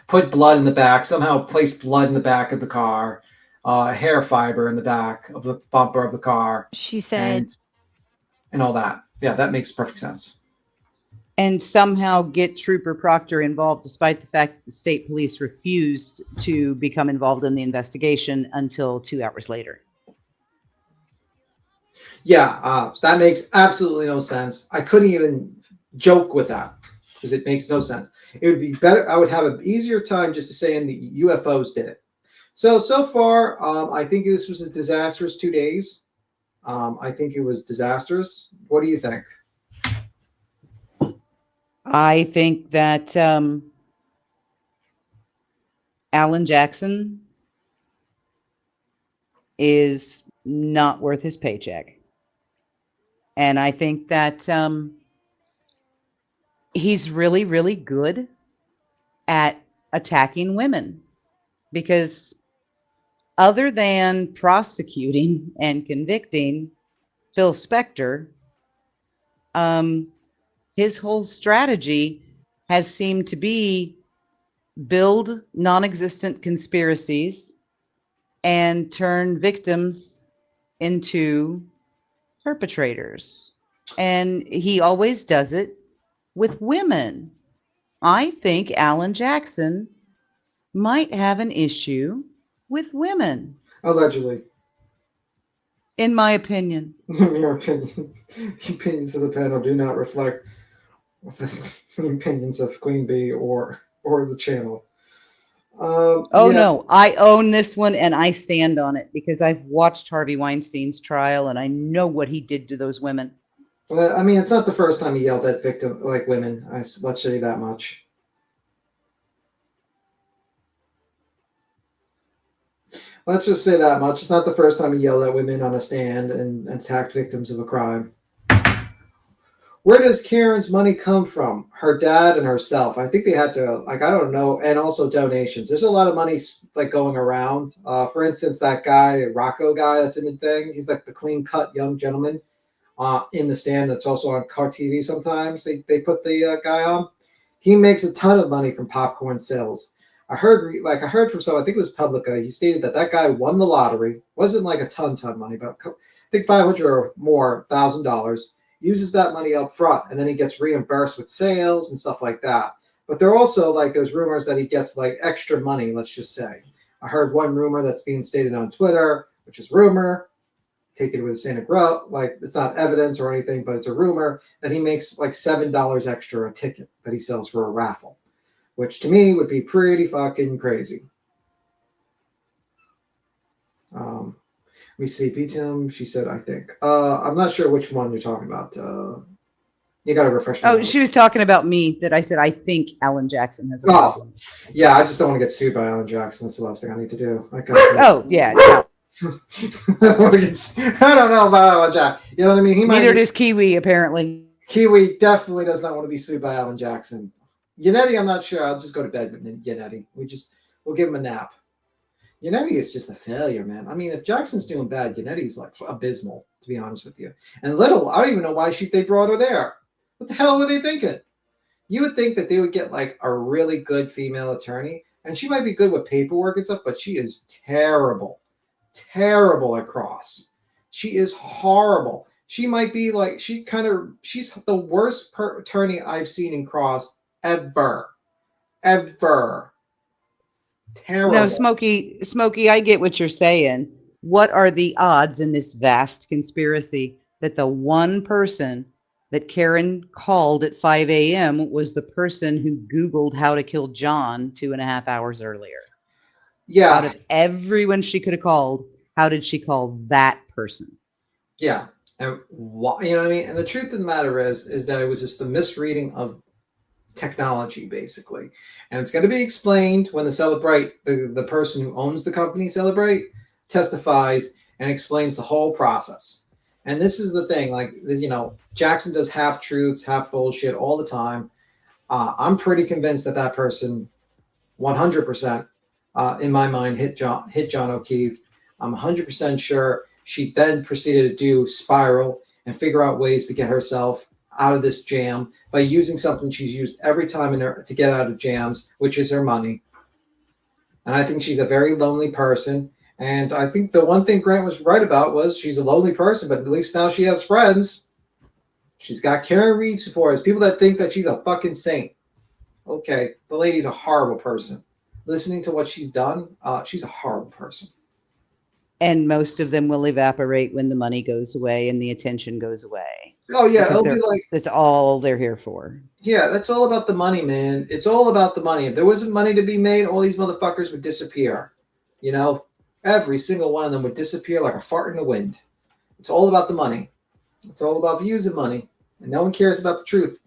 put blood in the back, somehow place blood in the back of the car, hair fiber in the back of the bumper of the car. She said, and all that. Yeah, that makes perfect sense. And somehow get Trooper Proctor involved, despite the fact that the state police refused to become involved in the investigation until 2 hours later. Yeah, that makes absolutely no sense. I couldn't even joke with that because it makes no sense. It would be better. I would have an easier time just to saying the UFOs did it. So far, I think this was a disastrous 2 days. I think it was disastrous. What do you think? I think that Alan Jackson is not worth his paycheck. And I think that he's really, really good at attacking women, because other than prosecuting and convicting Phil Spector, his whole strategy has seemed to be build non-existent conspiracies and turn victims into perpetrators. And he always does it with women. I think Alan Jackson might have an issue with women. Allegedly. In my opinion. In your opinion. The opinions of the panel do not reflect the opinions of Queen Bee or the channel. No, I own this one and I stand on it because I've watched Harvey Weinstein's trial and I know what he did to those women. I mean, it's not the first time he yelled at women. Let's say that much. Let's just say that much. It's not the first time he yelled at women on a stand and attacked victims of a crime. Where does Karen's money come from? Her dad and herself. I think they had to, I don't know, and also donations. There's a lot of money going around. For instance, that guy, Rocco guy that's in the thing, he's like the clean-cut young gentleman in the stand that's also on Car TV sometimes. They put the guy on. He makes a ton of money from popcorn sales. I heard from someone, I think it was Publica, he stated that guy won the lottery. Wasn't like a ton money, but I think $500 or more, $1,000. Uses that money up front, and then he gets reimbursed with sales and stuff like that. But there also, there's rumors that he gets, extra money, let's just say. I heard one rumor that's being stated on Twitter, which is rumor. Take it with a Santa Grow. It's not evidence or anything, but it's a rumor that he makes, $7 extra a ticket that he sells for a raffle, which to me would be pretty fucking crazy. We see PTM, she said, I think. I'm not sure which one you're talking about. You got to refresh my memory. She was talking about me, that I said, I think Alan Jackson has a problem. Yeah, I just don't want to get sued by Alan Jackson. That's the last thing I need to do. Yeah. I don't know about Alan Jackson. You know what I mean? Neither does Kiwi, apparently. Kiwi definitely does not want to be sued by Alan Jackson. Yannetti, I'm not sure. I'll just go to bed with Yannetti. We'll give him a nap. Yannetti is just a failure, man. I mean, if Jackson's doing bad, Yannetti's abysmal, to be honest with you. And Little, I don't even know why they brought her there. What the hell were they thinking? You would think that they would get a really good female attorney, and she might be good with paperwork and stuff, but she is terrible at cross. She is horrible. She might be she's the worst attorney I've seen in cross ever. Terrible. No, Smokey, I get what you're saying. What are the odds in this vast conspiracy that the one person that Karen called at 5 a.m. was the person who Googled how to kill John 2.5 hours earlier? Yeah. Out of everyone she could have called, how did she call that person? Yeah. And why, you know what I mean? And the truth of the matter is that it was just the misreading of technology, basically. And it's going to be explained when the person who owns the company, Celebrate, testifies and explains the whole process. And this is the thing, Jackson does half truths, half bullshit all the time. I'm pretty convinced that person 100%, in my mind, hit John O'Keefe. I'm 100% sure she then proceeded to do Spiral and figure out ways to get herself out of this jam by using something she's used every time to get out of jams, which is her money. And I think she's a very lonely person. And I think the one thing Grant was right about was she's a lonely person, but at least now she has friends. She's got Karen Reed supporters, people that think that she's a fucking saint. Okay, the lady's a horrible person. Listening to what she's done, she's a horrible person. And most of them will evaporate when the money goes away and the attention goes away. Oh, yeah. It'll be that's all they're here for. Yeah, that's all about the money, man. It's all about the money. If there wasn't money to be made, all these motherfuckers would disappear. You know, every single one of them would disappear like a fart in the wind. It's all about the money. It's all about views and money. And no one cares about the truth.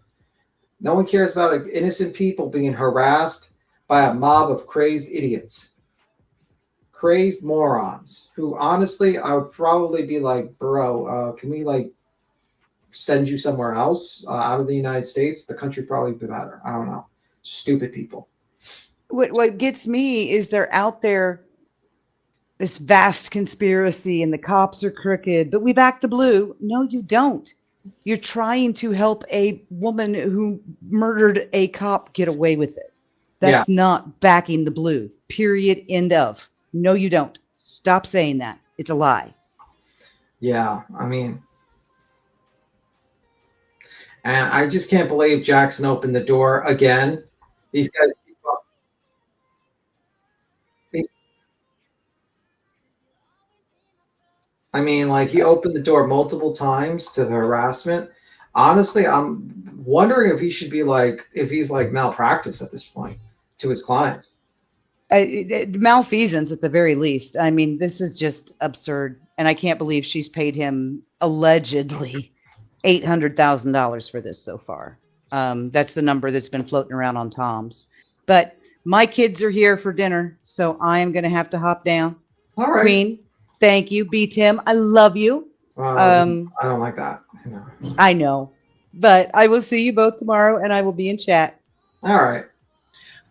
No one cares about innocent people being harassed by a mob of crazed idiots. Crazed morons who, honestly, I would probably be like, bro, can we like send you somewhere else out of the United States? The country probably be better. I don't know. Stupid people. What gets me is they're out there, this vast conspiracy, and the cops are crooked, but we back the blue. No, you don't. You're trying to help a woman who murdered a cop get away with it. That's not backing the blue. Period. End of. No, you don't. Stop saying that. It's a lie. Yeah, I mean, and I just can't believe Jackson opened the door again. These guys. I mean, like, he opened the door multiple times to the harassment. Honestly, I'm wondering if he should be like, if he's like malpractice at this point to his clients. Malfeasance at the very least. I mean, this is just absurd. And I can't believe she's paid him allegedly $800,000 for this so far. That's the number that's been floating around on Tom's. But my kids are here for dinner, so I am going to have to hop down. All right. Queen, thank you. B. Tim, I love you. I don't like that. No. I know. But I will see you both tomorrow, and I will be in chat. All right.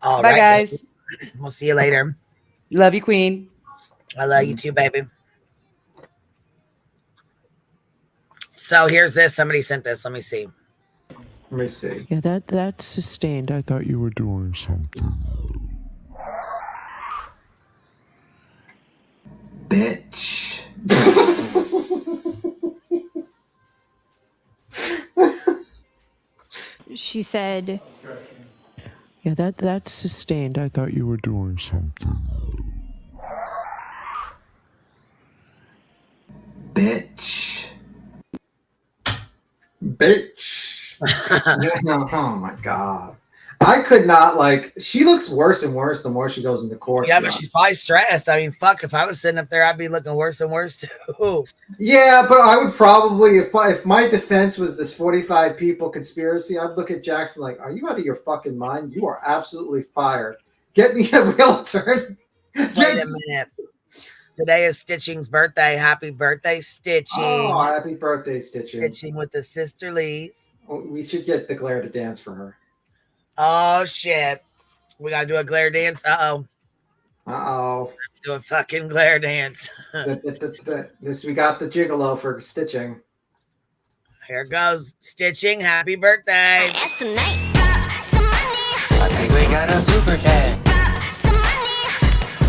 All Bye, right, guys. baby. We'll see you later. Love you, Queen. I love you too, baby. So here's this. Somebody sent this. Let me see. Let me see. Yeah, that's sustained. I thought you were doing something. Bitch. She said, Yeah, that's sustained. I thought you were doing something. Bitch. Bitch. Oh my God. I could not, like, she looks worse and worse the more she goes into court. Yeah, but she's probably stressed. I mean, fuck, if I was sitting up there, I'd be looking worse and worse too. Yeah, but I would probably, if my defense was this 45 people conspiracy, I'd look at Jackson like, are you out of your fucking mind? You are absolutely fired. Get me a real attorney. Wait a minute. Today is Stitching's birthday. Happy birthday, Stitching. Oh, happy birthday, Stitching. Stitching with the sisterlies. Oh, we should get the Glare to dance for her. Oh, shit. We got to do a glare dance. Uh-oh. Uh-oh. Let's do a fucking glare dance. This, we got the gigolo for Stitching. Here goes. Stitching, happy birthday. I think we got a super chat.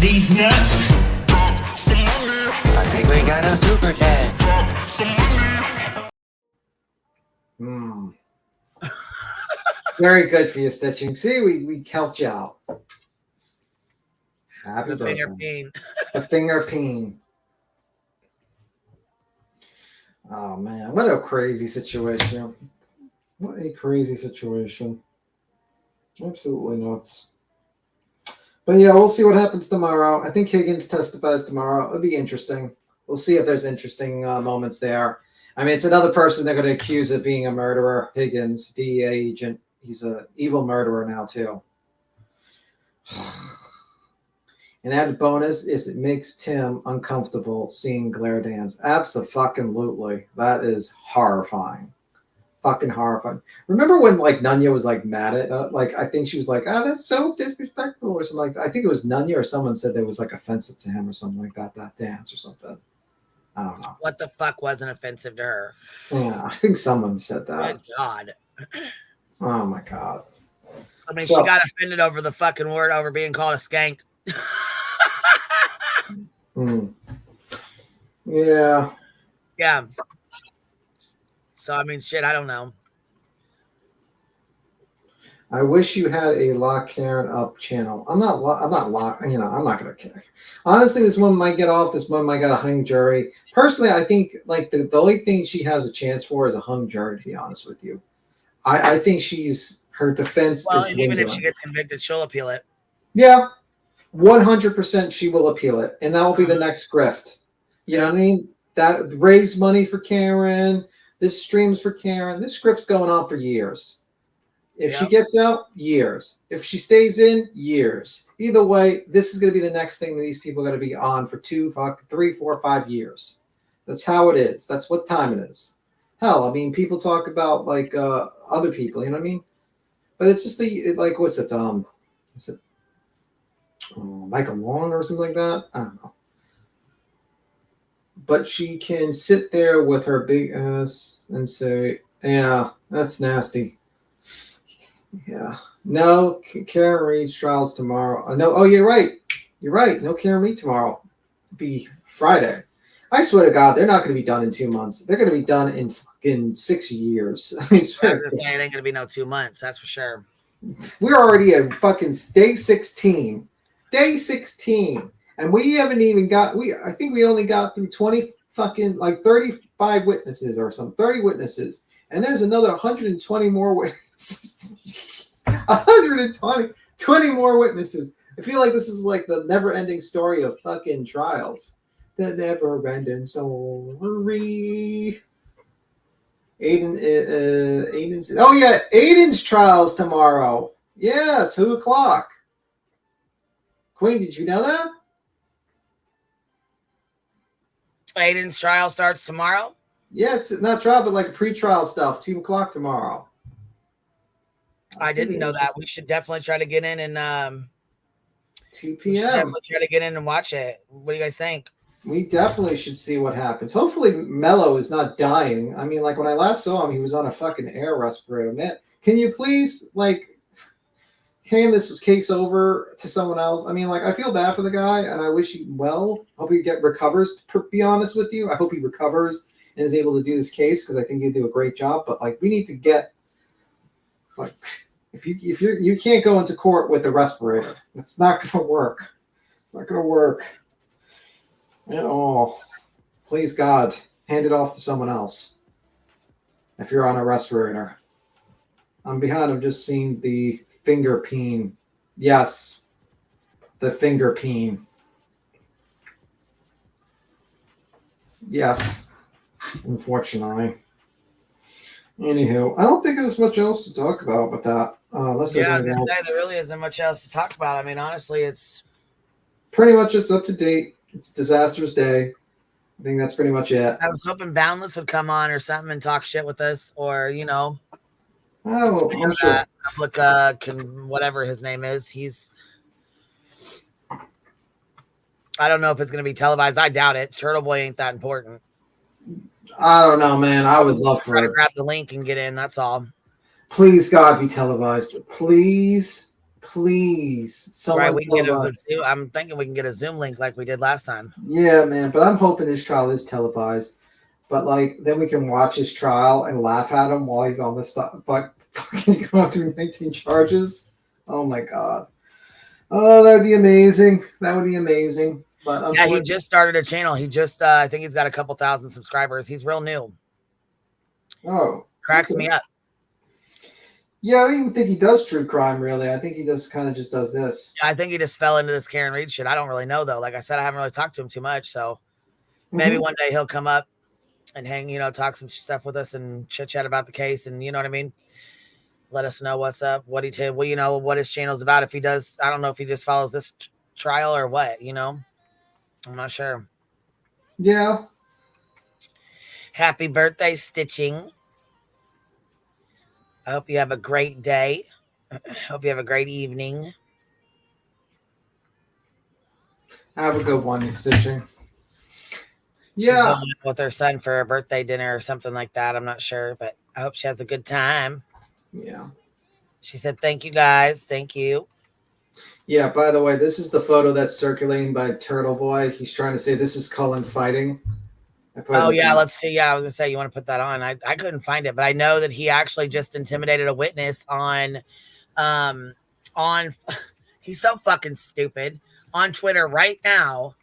These nuts. I think we got a super chat. Very good for you, Stitching. See, we helped you out. Happy The birthday. finger peen. The finger peen. Oh, man. What a crazy situation. What a crazy situation. Absolutely nuts. But yeah, we'll see what happens tomorrow. I think Higgins testifies tomorrow. It'll be interesting. We'll see if there's interesting moments there. I mean, it's another person they're going to accuse of being a murderer. Higgins, DEA agent. He's an evil murderer now, too. An added bonus is it makes Tim uncomfortable seeing Glare dance. Abso-fucking-lutely. That is horrifying. Fucking horrifying. Remember when, like, Nunya was, like, mad at, like, I think she was like, oh, that's so disrespectful or something like that. I think it was Nunya or someone said that was, like, offensive to him or something like that, that dance or something. I don't know. What the fuck wasn't offensive to her? Yeah, I think someone said that. Good God. Oh, my God. I mean, So- she got offended over the fucking word over being called a skank. Yeah. Yeah. So, I mean, shit, I don't know. I wish you had a lock Karen up channel. I'm not lock, you know, I'm not going to kick. Honestly, this one might get off. This one might get a hung jury. Personally, I think, like, the only thing she has a chance for is a hung jury, to be honest with you. I think her defense Well, is and even if dwindling. she gets convicted, she'll appeal it. Yeah, 100% she will appeal it, and that will be the next grift. You know what I mean? That raise money for Karen. This streams for Karen. This script's going on for years. If she gets out, years. If she stays in, years. Either way, this is going to be the next thing that these people are going to be on for 2, 3, 4, 5 years. That's how it is. That's what time it is. Hell, I mean, people talk about like other people, you know what I mean? But it's just like what's it? What's it? Michael Long or something like that. I don't know. But she can sit there with her big ass and say, "Yeah, that's nasty." Yeah. No, Karen Reed's trials tomorrow. No. Oh, you're right. You're right. No Karen Reed tomorrow. Be Friday. I swear to God, they're not going to be done in 2 months. They're going to be done in fucking 6 years. I swear. I was gonna say it ain't gonna be no 2 months. That's for sure. We're already at fucking day 16. Day 16. And we haven't even got, I think we only got through 20 fucking, like 35 witnesses or some 30 witnesses. And there's another 120 more witnesses. 120 more witnesses. I feel like this is like the never-ending story of fucking trials. The never-ending story. Aiden's. Oh yeah, Aiden's trials tomorrow. Yeah, 2:00. Queen, did you know that? Aiden's trial starts tomorrow. Yeah, it's not trial, but like pre-trial stuff. 2:00 tomorrow. I didn't know that. We should definitely try to get in and 2 we should p.m. definitely try to get in and watch it. What do you guys think? We definitely should see what happens. Hopefully Mello is not dying. I mean, like when I last saw him, he was on a fucking air respirator. Man, can you please like hand this case over to someone else? I mean, like I feel bad for the guy and I wish he well. Hope he recovers, to be honest with you. I hope he recovers and is able to do this case because I think he'll do a great job. But like we need to get like if you can't go into court with a respirator. It's not gonna work. It's not gonna work. At all. Please God, hand it off to someone else. If you're on a respirator. I'm behind. I've just seen the finger peen. Yes. The finger peen. Yes. Unfortunately. Anywho, I don't think there's much else to talk about with that. Unless there's Yeah, I was anything gonna else. say there really isn't much else to talk about. I mean, honestly, it's Pretty much it's up to date. It's a disastrous day. I think that's pretty much it. I was hoping Boundless would come on or something and talk shit with us, or Oh, I'm sure. Public, whatever his name is. I don't know if it's gonna be televised. I doubt it. Turtle Boy ain't that important. I don't know, man. I would love for Try to it. grab the link and get in. That's all. Please, God, be televised. Please, please. Someone Right, we can get televise. I'm thinking we can get a Zoom link like we did last time. Yeah, man. But I'm hoping his trial is televised. But like, then we can watch his trial and laugh at him while he's on this stuff. But fucking going through 19 charges. Oh my God. Oh, that would be amazing. That would be amazing. But Yeah, he just started a channel. He just, I think he's got a couple thousand subscribers. He's real new. Oh, Cracks okay. me up. Yeah, I don't even think he does true crime, really. I think he just kind of just does this. I think he just fell into this Karen Reed shit. I don't really know, though. Like I said, I haven't really talked to him too much. So maybe one day he'll come up and hang, talk some stuff with us and chit chat about the case. And you know what I mean? Let us know what's up, what he did, well, what his channel's about. If he does, I don't know if he just follows this trial or what, I'm not sure. Yeah. Happy birthday, Stitching. I hope you have a great day. Hope you have a great evening. Have a good one, Stitching. She's Yeah. going with her son for a birthday dinner or something like that. I'm not sure, but I hope she has a good time. Yeah. She said, thank you, guys. Thank you. Yeah, by the way, this is the photo that's circulating by Turtle Boy. He's trying to say this is Cullen fighting. Oh, yeah, let's see. Yeah, I was going to say, you want to put that on. I couldn't find it, but I know that he actually just intimidated a witness on he's so fucking stupid. On Twitter right now,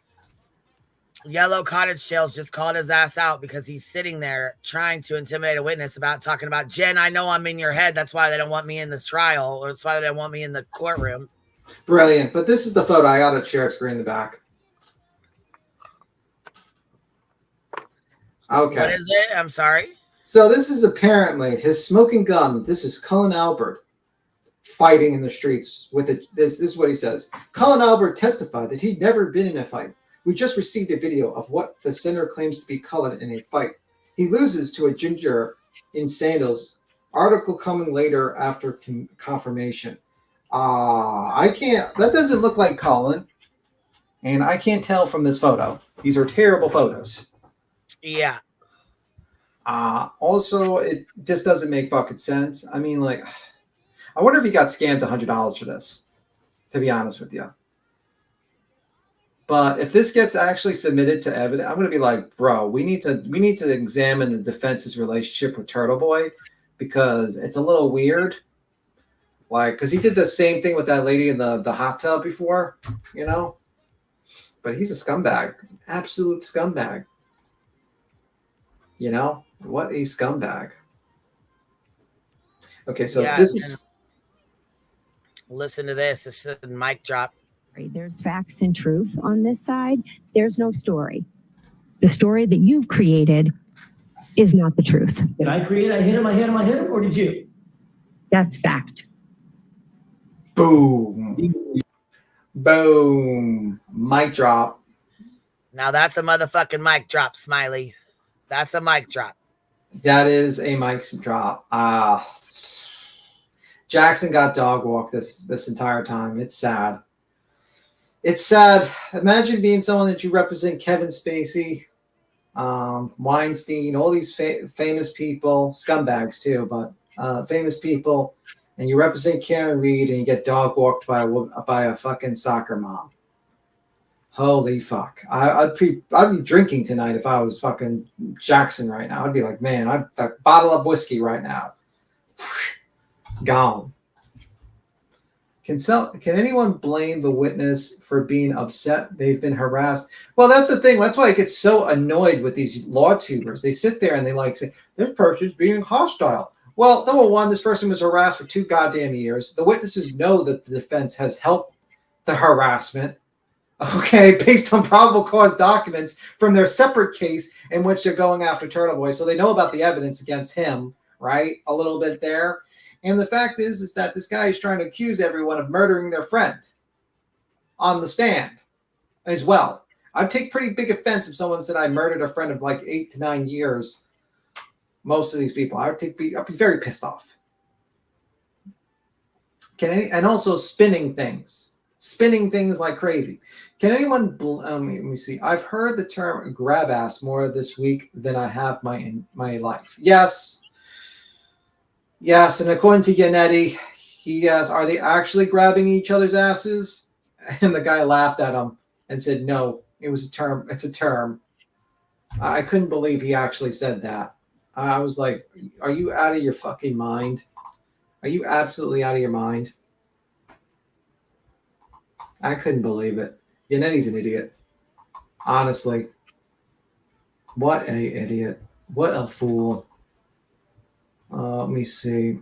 Yellow Cottage Tails just called his ass out because he's sitting there trying to intimidate a witness about talking about, Jen, I know I'm in your head. That's why they don't want me in this trial, or that's why they don't want me in the courtroom. Brilliant. But this is the photo. I got to share screen in the back. Okay. What is it? I'm sorry. So this is apparently his smoking gun. This is Cullen Albert. fighting in the streets with it. This is what he says. Colin Albert testified that he'd never been in a fight. We just received a video of what the senator claims to be Cullen in a fight. He loses to a ginger in sandals. Article coming later after confirmation. I can't. That doesn't look like Colin, and I can't tell from this photo. These are terrible photos. Yeah. Also, it just doesn't make fucking sense. I mean, like, I wonder if he got scammed $100 for this, to be honest with you. But if this gets actually submitted to evidence, I'm going to be like, bro, we need to examine the defense's relationship with Turtle Boy, because it's a little weird. Like, because he did the same thing with that lady in the hot tub before, you know? But he's a scumbag. Absolute scumbag. You know? What a scumbag. Okay, so Yeah, this is... Listen to this. This is a mic drop. There's facts and truth on this side. There's no story. The story that you've created is not the truth. Did I create? I hit him, or did you? That's fact. Boom. Boom. Mic drop. Now that's a motherfucking mic drop, Smiley. That's a mic drop. That is a mic drop. Jackson got dog walked this entire time. It's sad. It's sad. Imagine being someone that you represent, Kevin Spacey, Weinstein, all these famous people, scumbags too, but famous people, and you represent Karen Reed and you get dog walked by a fucking soccer mom. Holy fuck. I'd be drinking tonight if I was fucking Jackson right now. I'd be like, man, I'd a bottle of whiskey right now. Gone. Can anyone blame the witness for being upset they've been harassed? Well, that's the thing. That's why I get so annoyed with these law tubers. They sit there and they like say, this person's being hostile. Well, number one, this person was harassed for 2 goddamn years. The witnesses know that the defense has helped the harassment, okay, based on probable cause documents from their separate case in which they're going after Turtle Boy. So they know about the evidence against him, right? A little bit there. And the fact is that this guy is trying to accuse everyone of murdering their friend on the stand as well. I'd take pretty big offense if someone said I murdered a friend of like 8 to 9 years. Most of these people, I'd be very pissed off. And also spinning things like crazy. Can anyone? Let me see. I've heard the term "grab ass" more this week than I have in my life. Yes. Yes, and according to Yannetti, he asked, are they actually grabbing each other's asses? And the guy laughed at him and said, no, it was a term. It's a term. I couldn't believe he actually said that. I was like, are you out of your fucking mind? Are you absolutely out of your mind? I couldn't believe it. Yannetti's an idiot. Honestly. What a idiot. What a fool. Let me see.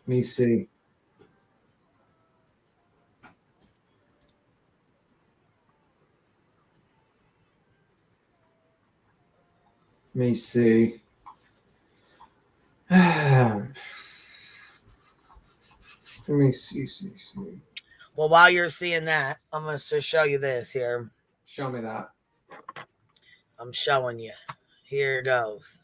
Let me see. Let me see. Let me see. Well, while you're seeing that, I'm going to show you this here. Show me that. I'm showing you. Here it goes.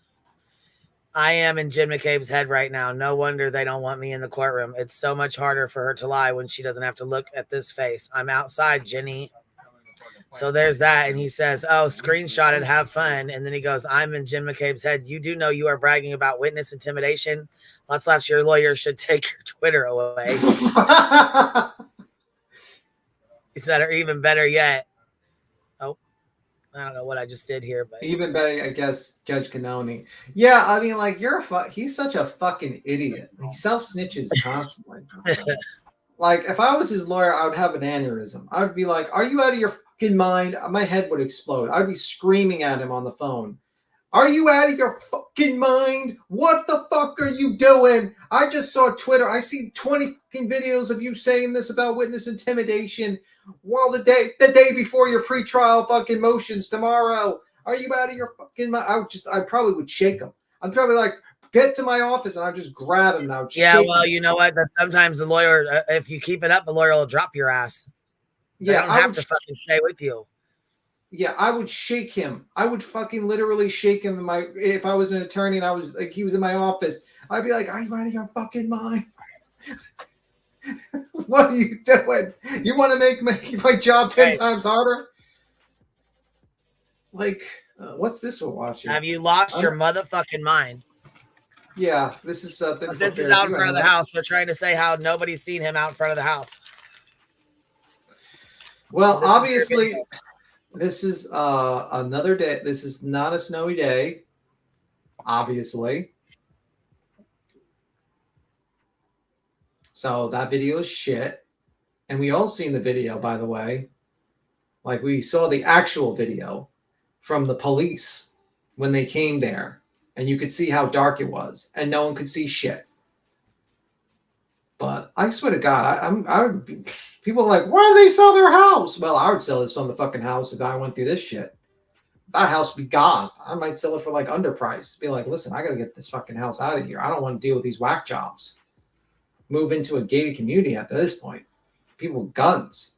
I am in Jim McCabe's head right now. No wonder they don't want me in the courtroom. It's so much harder for her to lie when she doesn't have to look at this face. I'm outside, Jenny. So there's that. And he says, oh, screenshot it, have fun. And then he goes, I'm in Jim McCabe's head. You do know you are bragging about witness intimidation. Let's laugh. Your lawyer should take your Twitter away. He said, or even better yet. Oh, I don't know what I just did here, but even better, I guess, Judge Canoni. Yeah, I mean, like, he's such a fucking idiot. He self-snitches constantly. Like, if I was his lawyer, I would have an aneurysm. I would be like, are you out of your fucking mind? My head would explode. I'd be screaming at him on the phone. Are you out of your fucking mind? What the fuck are you doing? I just saw Twitter. I see 20 fucking videos of you saying this about witness intimidation. Well, the day before your pretrial fucking motions tomorrow. Are you out of your fucking mind? I probably would shake him. I'd probably like, get to my office, and I'd just grab him and I would shake well, him. you know what? But sometimes the lawyer, if you keep it up, the lawyer will drop your ass. They don't have to fucking stay with you. Yeah, I would shake him. I would fucking literally shake him if I was an attorney and I was like, he was in my office. I'd be like, are you out of your fucking mind? What are you doing? You want to make my job 10 times harder? Like, what's this we're watching? Have you lost your motherfucking mind? Yeah, this is something. This is out in front of the house. They're trying to say how nobody's seen him out in front of the house. Well, obviously, this is another day. This is not a snowy day, obviously. So that video is shit. And we all seen the video, by the way. Like, we saw the actual video from the police when they came there. And you could see how dark it was. And no one could see shit. But I swear to God, I would be, people are like, why do they sell their house? Well, I would sell this from the fucking house if I went through this shit. That house would be gone. I might sell it for like underpriced. Be like, listen, I got to get this fucking house out of here. I don't want to deal with these whack jobs. Move into a gated community at this point. People with guns.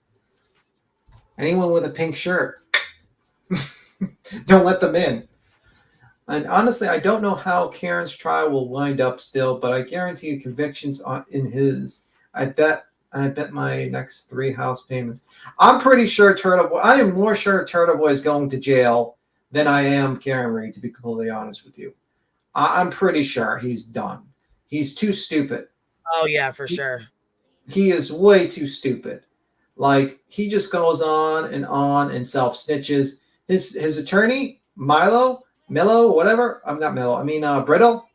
Anyone with a pink shirt. Don't let them in. And honestly, I don't know how Karen's trial will wind up still, but I guarantee you convictions in his. I bet my next 3 house payments. I'm pretty sure Turtle Boy. I am more sure Turtle Boy is going to jail than I am Karen Reed, to be completely honest with you. I'm pretty sure he's done. He's too stupid. Oh yeah, for sure. He is way too stupid. Like, he just goes on and self snitches. His attorney, Mello, whatever. I'm not Mello. I mean, Brittle.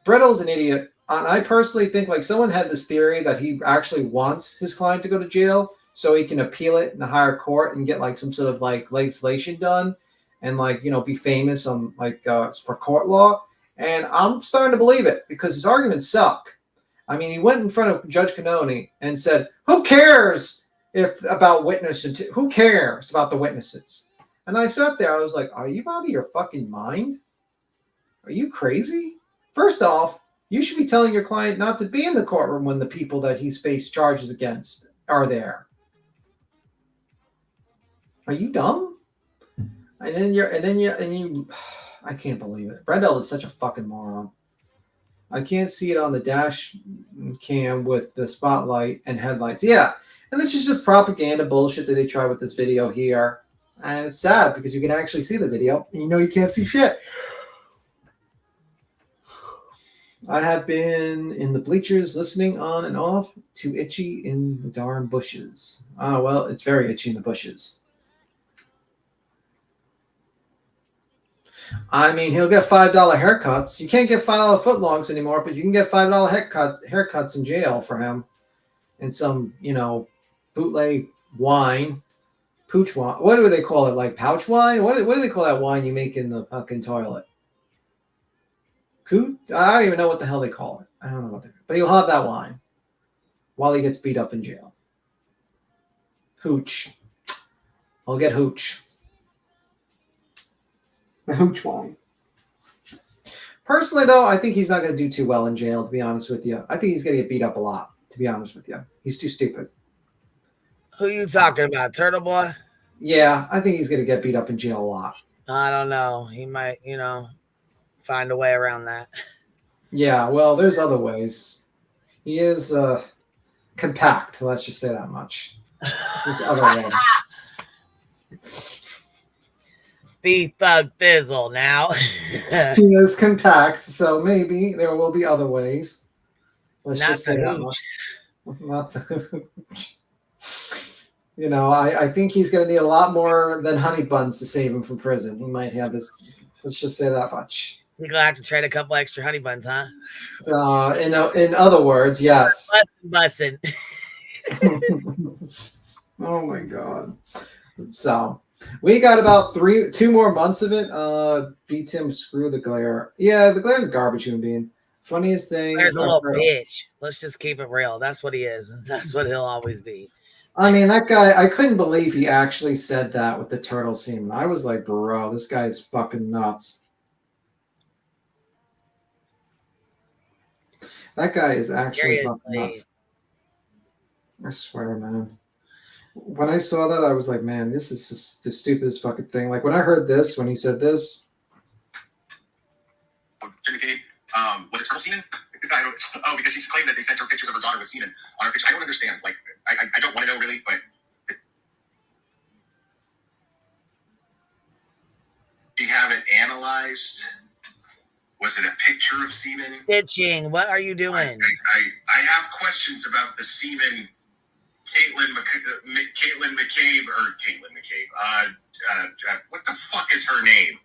Brittle's an idiot. And I personally think, like, someone had this theory that he actually wants his client to go to jail so he can appeal it in a higher court and get like some sort of like legislation done and like, you know, be famous on like for court law. And I'm starting to believe it because his arguments suck. I mean, he went in front of Judge Cannoni and said, who cares about witnesses? Who cares about the witnesses? And I sat there, I was like, are you out of your fucking mind? Are you crazy? First off, you should be telling your client not to be in the courtroom when the people that he's faced charges against are there. Are you dumb? And you I can't believe it. Brendel is such a fucking moron. I can't see it on the dash cam with the spotlight and headlights. Yeah. And this is just propaganda bullshit that they try with this video here. And it's sad because you can actually see the video and you know you can't see shit. I have been in the bleachers listening on and off, too itchy in the darn bushes. Ah, well, it's very itchy in the bushes. I mean, he'll get $5 haircuts. You can't get $5 footlongs anymore, but you can get $5 haircuts in jail for him. And some, you know, bootleg wine, pooch wine. What do they call it? Like pouch wine? What do they call that wine you make in the fucking toilet? Coot? I don't even know what the hell they call it. I don't know what they. But he'll have that wine while he gets beat up in jail. Hooch. I'll get hooch. The hooch wine. Personally, though, I think he's not going to do too well in jail, to be honest with you. I think he's going to get beat up a lot, to be honest with you. He's too stupid. Who you talking about, Turtle Boy? Yeah, I think he's going to get beat up in jail a lot. I don't know. He might, you know, find a way around that. Yeah, well, there's other ways. He is compact, let's just say that much. There's other ways. Be Thug Thizzle now. He is compact, so maybe there will be other ways. Let's just say that much. Not the hooch. You know, I think he's going to need a lot more than honey buns to save him from prison. He might have this. Let's just say that much. You're going to have to trade a couple extra honey buns, huh? In other words, yes. Bussin'. Oh, my God. So... we got about 2 more months of it. Beats him, screw the glare. Yeah, the glare's a garbage human being. Funniest thing. Glare's a little bitch. Let's just keep it real. That's what he is. That's what he'll always be. I mean, that guy, I couldn't believe he actually said that with the turtle semen. I was like, bro, this guy is fucking nuts. That guy is actually fucking nuts. I swear, man. When I saw that, I was like, man, this is just the stupidest fucking thing. Like, when I heard this, when he said this. Was it turtle semen? I don't, oh, because she's claimed that they sent her pictures of her daughter with semen on her picture. I don't understand. Like, I don't want to know really, but do you have it analyzed? Was it a picture of semen? Stitching. What are you doing? I have questions about the semen. Caitlin McCabe. What the fuck is her name?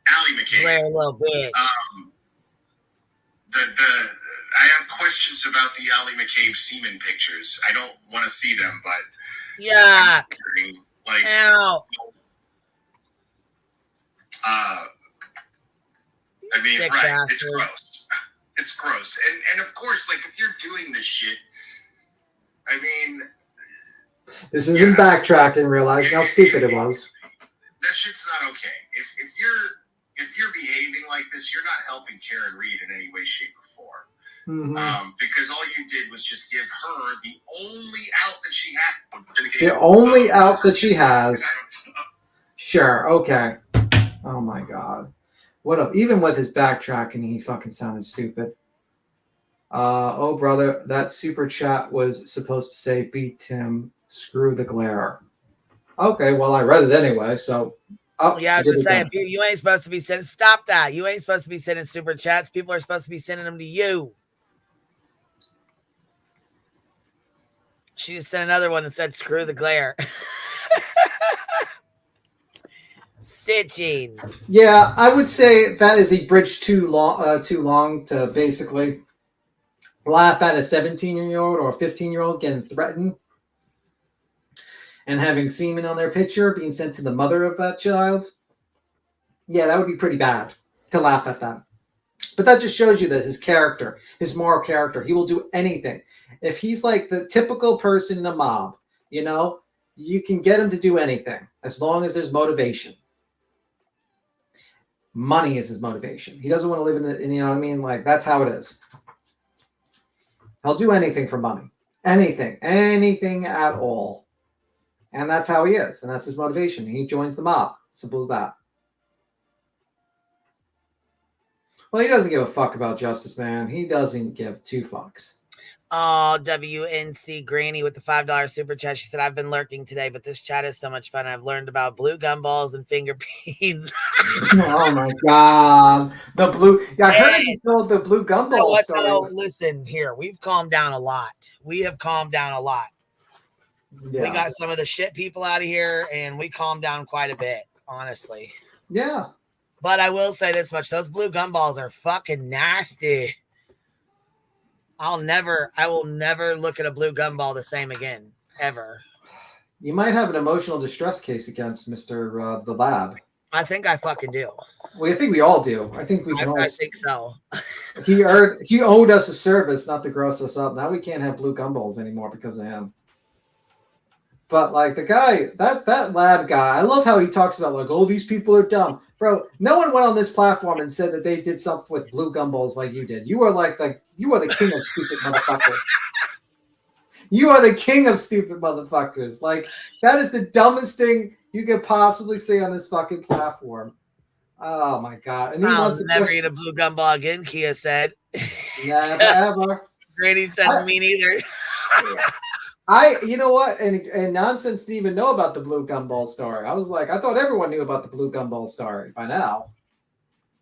Allie McCabe. Blair, little bitch. I have questions about the Allie McCabe semen pictures. I don't want to see them, but yuck. Like, ow. I mean, Sick right? bastard. It's gross. It's gross, and of course, like if you're doing this shit, I mean, This isn't backtracking, realizing how stupid it was. that shit's not okay. If you're behaving like this, you're not helping Karen Reed in any way, shape, or form. Because all you did was just give her the only out that she had. The only out that she has. Sure, okay. Oh my god. What up? Even with his backtracking, he fucking sounded stupid. Oh brother, that super chat was supposed to say beat Tim, screw the glare. Okay, well I read it anyway, so yeah, I was just saying, you ain't supposed to be sending. Stop that! You ain't supposed to be sending super chats. People are supposed to be sending them to you. She just sent another one that said "screw the glare." Stitching. Yeah, I would say that is a bridge too long to basically laugh at a 17-year-old or a 15-year-old getting threatened and having semen on their picture being sent to the mother of that child. Yeah, that would be pretty bad to laugh at that. But that just shows you that his character, his moral character, he will do anything. If he's like the typical person in a mob, you know, you can get him to do anything as long as there's motivation. Money is his motivation. He doesn't want to live in it, you know what I mean? Like, that's how it is. He'll do anything for money. Anything at all. And that's how he is. And that's his motivation. He joins the mob. Simple as that. Well, he doesn't give a fuck about justice, man. He doesn't give two fucks. Oh, WNC Granny with the $5 super chat. She said, I've been lurking today, but this chat is so much fun. I've learned about blue gumballs and finger beads. Oh my god. The blue. Yeah, I heard you told the blue gumball story. No, listen here. We've calmed down a lot. We have calmed down a lot. Yeah. We got some of the shit people out of here, and we calmed down quite a bit, honestly. Yeah. But I will say this much. Those blue gumballs are fucking nasty. I will never look at a blue gumball the same again, ever. You might have an emotional distress case against Mr. The Lab. I think I fucking do. Well, I think we all do. I think we can all. I think so. He owed us a service not to gross us up. Now we can't have blue gumballs anymore because of him. But like the guy, that lab guy, I love how he talks about like, oh, these people are dumb. Bro, no one went on this platform and said that they did something with blue gumballs like you did. You are you are the king of stupid motherfuckers. You are the king of stupid motherfuckers. Like, that is the dumbest thing you could possibly say on this fucking platform. Oh my god. And I'll never eat a blue gumball again, Kia said. Never ever. Grady said me neither. You know what? And Nonsense didn't even know about the blue gumball story. I was like, I thought everyone knew about the blue gumball story by now.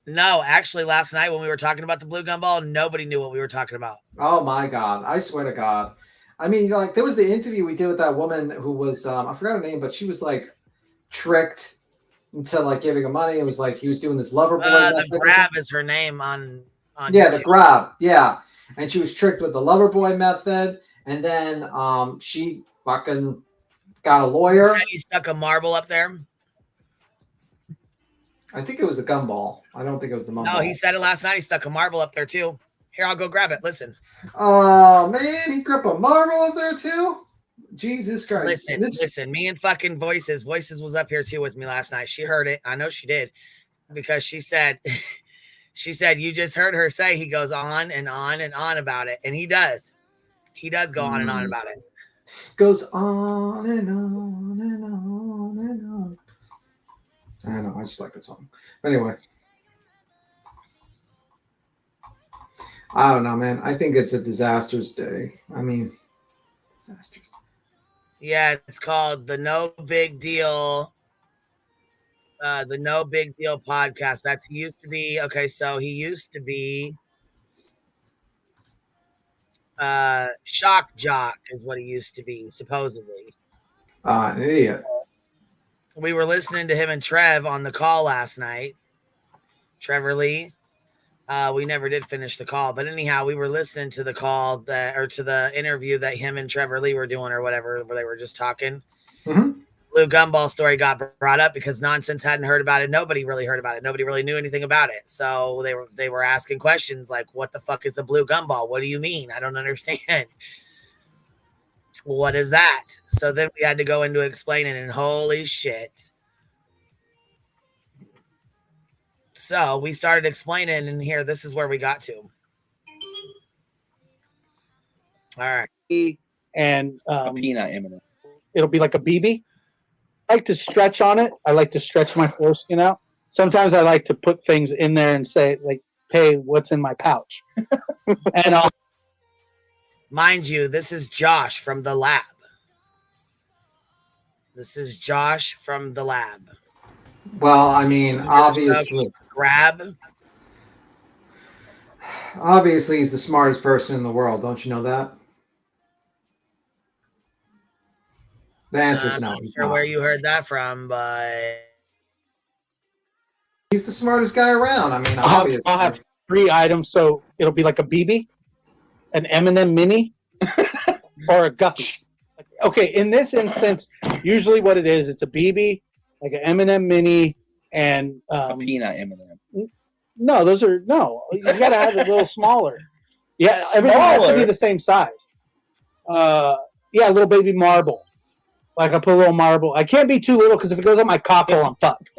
No, actually, last night when we were talking about the blue gumball, nobody knew what we were talking about. Oh my god. I swear to God. I mean, like, there was the interview we did with that woman who was, I forgot her name, but she was like tricked into like giving him money. It was like he was doing this lover boy. The Grab is her name on yeah, YouTube. the Grab. Yeah. And she was tricked with the lover boy method. And then she fucking got a lawyer. He stuck a marble up there. I think it was the gumball. I don't think it was the mumble. No, he said it last night. He stuck a marble up there too. Here, I'll go grab it. Listen. Oh man, he gripped a marble up there too. Jesus Christ. Listen, me and fucking Voices was up here too with me last night. She heard it. I know she did because she said, you just heard her say he goes on and on and on about it. And he does. He does go on and on about it. Goes on and on and on and on. I don't know. I just like that song. Anyway. I don't know, man. I think it's a disastrous day. I mean, disastrous. Yeah, it's called the No Big Deal podcast. That's he used to be. Okay, so he used to be Shock Jock is what he used to be, supposedly. An idiot. We were listening to him and Trev on the call last night. Trevor Lee. We never did finish the call, but anyhow, we were listening to the call to the interview that him and Trevor Lee were doing or whatever, where they were just talking. Mm-hmm. Blue Gumball story got brought up because Nonsense hadn't heard about it. Nobody really heard about it. Nobody really knew anything about it. So they were asking questions like, what the fuck is a blue gumball? What do you mean? I don't understand. What is that? So then we had to go into explaining, and holy shit. So we started explaining, and here, this is where we got to. All right. And a peanut imminent. It'll be like a BB. I like to stretch on it. I like to stretch my foreskin out. Sometimes I like to put things in there and say, like, hey, what's in my pouch? And I'll. Mind you, this is Josh from the lab. Well, I mean, obviously. Grab. Obviously, he's the smartest person in the world. Don't you know that? The answer is no. I'm not sure where you heard that from, but he's the smartest guy around. I mean, I'll have 3 items, so it'll be like a BB, an M&M mini, or a gummy. Okay, in this instance, usually what it is, it's a BB, like an M&M mini, and a peanut M&M. No, those are no. You gotta have it a little smaller. Yeah, everything has to be the same size. Yeah, a little baby marble. Like I put a little marble. I can't be too little because if it goes on my cockle, I'm fucked.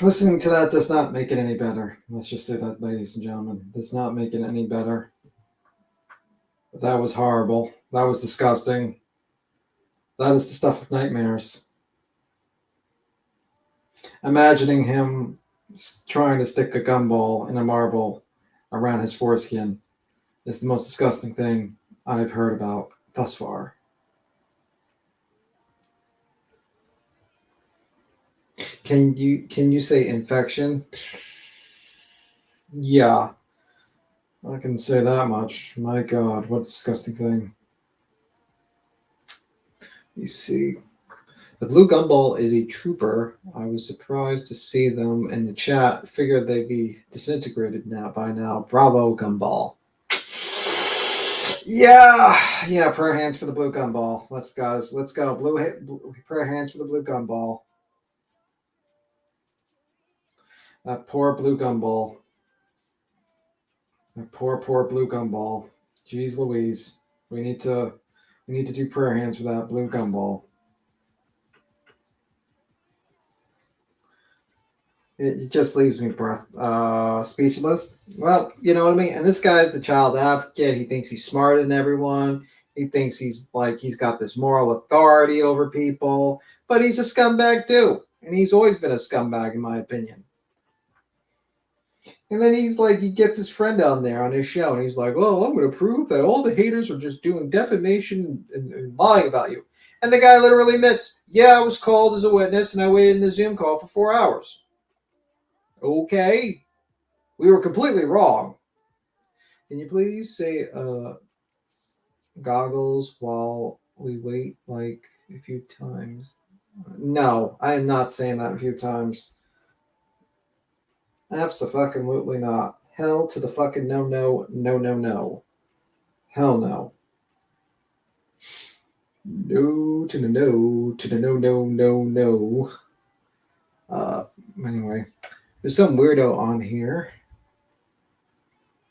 Listening to that does not make it any better. Let's just say that, ladies and gentlemen, does not make it any better. But that was horrible. That was disgusting. That is the stuff of nightmares. Imagining him trying to stick a gumball in a marble around his foreskin is the most disgusting thing I've heard about thus far. Can you say infection? Yeah. I can say that much. My God, what a disgusting thing. You see. The blue gumball is a trooper. I was surprised to see them in the chat. Figured they'd be disintegrated by now. Bravo, gumball. Yeah. Prayer hands for the blue gumball. Let's go. Prayer hands for the blue gumball. That poor blue gumball. That poor blue gumball. Jeez Louise. We need to do prayer hands for that blue gumball. It just leaves me speechless. Well, you know what I mean? And this guy's the child advocate. He thinks he's smarter than everyone. He thinks he's got this moral authority over people. But he's a scumbag too. And he's always been a scumbag in my opinion. And then he gets his friend on there on his show. And he's like, oh, I'm going to prove that all the haters are just doing defamation and lying about you. And the guy literally admits, yeah, I was called as a witness and I waited in the Zoom call for 4 hours. Okay. We were completely wrong. Can you please say goggles while we wait like a few times? No, I am not saying that a few times. Absolutely not. Hell to the fucking no. Hell no. No to the no to the no. Anyway, there's some weirdo on here.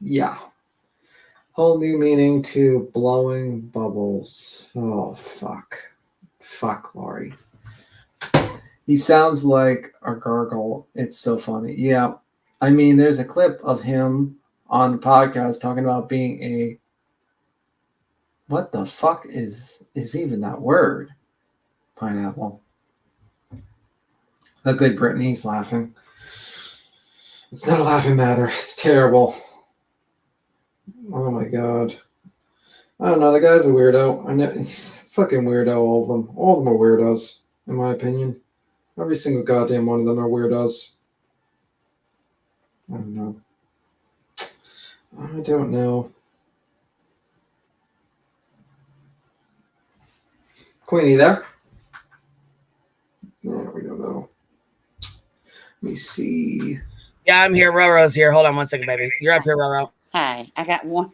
Yeah. Whole new meaning to blowing bubbles. Oh, fuck. Fuck, Laurie. He sounds like a gargle. It's so funny. Yeah. I mean, there's a clip of him on the podcast talking about being a. What the fuck is even that word? Pineapple. The good Brittany's laughing. It's not a laughing matter. It's terrible. Oh my god. I don't know. The guy's a weirdo. He's a fucking weirdo. All of them. All of them are weirdos, in my opinion. Every single goddamn one of them are weirdos. I don't know. I don't know. Queenie, there? Yeah, we don't know. Let me see. Yeah, I'm here. Roro's here. Hold on one second, baby. You're up here, Roro. Hi, I got one.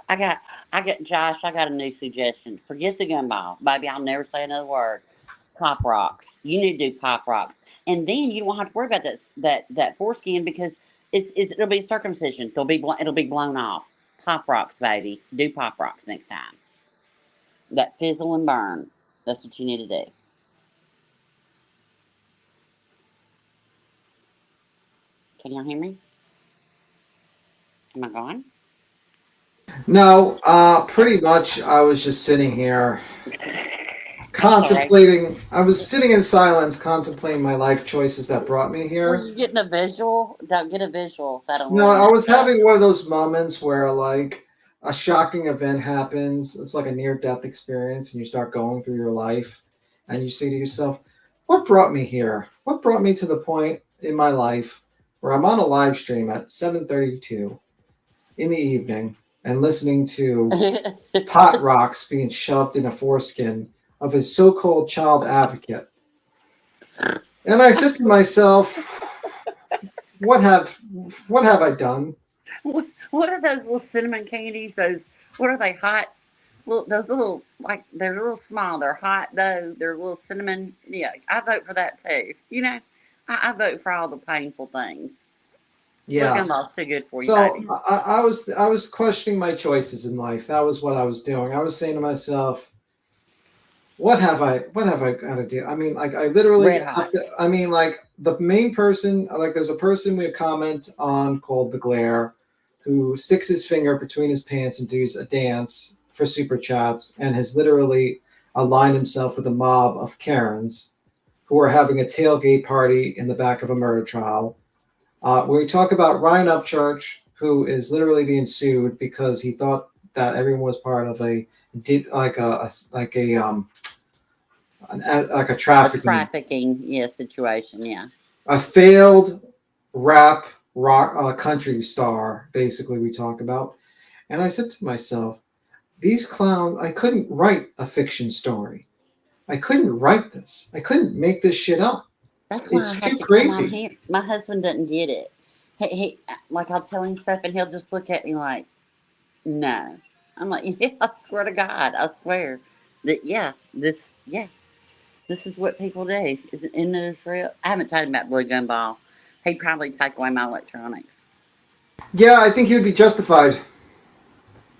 I got Josh. I got a new suggestion. Forget the gumball, baby. I'll never say another word. Pop rocks. You need to do pop rocks, and then you won't have to worry about that foreskin because it'll be circumcision. It'll be blown off. Pop rocks, baby. Do pop rocks next time. That fizzle and burn. That's what you need to do. Can y'all hear me? Am I gone? No, pretty much I was just sitting here contemplating. I was sitting in silence contemplating my life choices that brought me here. Were you getting a visual? Don't get a visual. No, I was having one of those moments where like a shocking event happens. It's like a near-death experience and you start going through your life and you say to yourself, what brought me here? What brought me to the point in my life where I'm on a live stream at 7:32 in the evening and listening to pot rocks being shoved in a foreskin of his so-called child advocate. And I said to myself, what have I done? What are those little cinnamon candies? What are they, hot? Those little, like, they're real small. They're hot, though. They're little cinnamon. Yeah, I vote for that, too. You know, I vote for all the painful things. Yeah. Gumball's too good for you, So baby. I was questioning my choices in life. That was what I was doing. I was saying to myself, what have I got to do? I mean, like I literally Red have hot. to, I mean, like the main person, like there's a person we comment on called The Glare who sticks his finger between his pants and does a dance for super chats and has literally aligned himself with a mob of Karens who are having a tailgate party in the back of a murder trial. We talk about Ryan Upchurch, who is literally being sued because he thought that everyone was part of a trafficking Situation, yeah. a failed rap rock country star. Basically, we talk about, and I said to myself, these clowns. I couldn't write a fiction story. I couldn't write this. I couldn't make this shit up. That's why It's I have too to crazy. come on here. My husband doesn't get it. He like I'll tell him stuff and he'll just look at me like, no. I'm like, yeah, I swear to God, I swear that this is what people do. Isn't it real? I haven't told him about Blue Gumball. He'd probably take away my electronics. Yeah, I think he would be justified.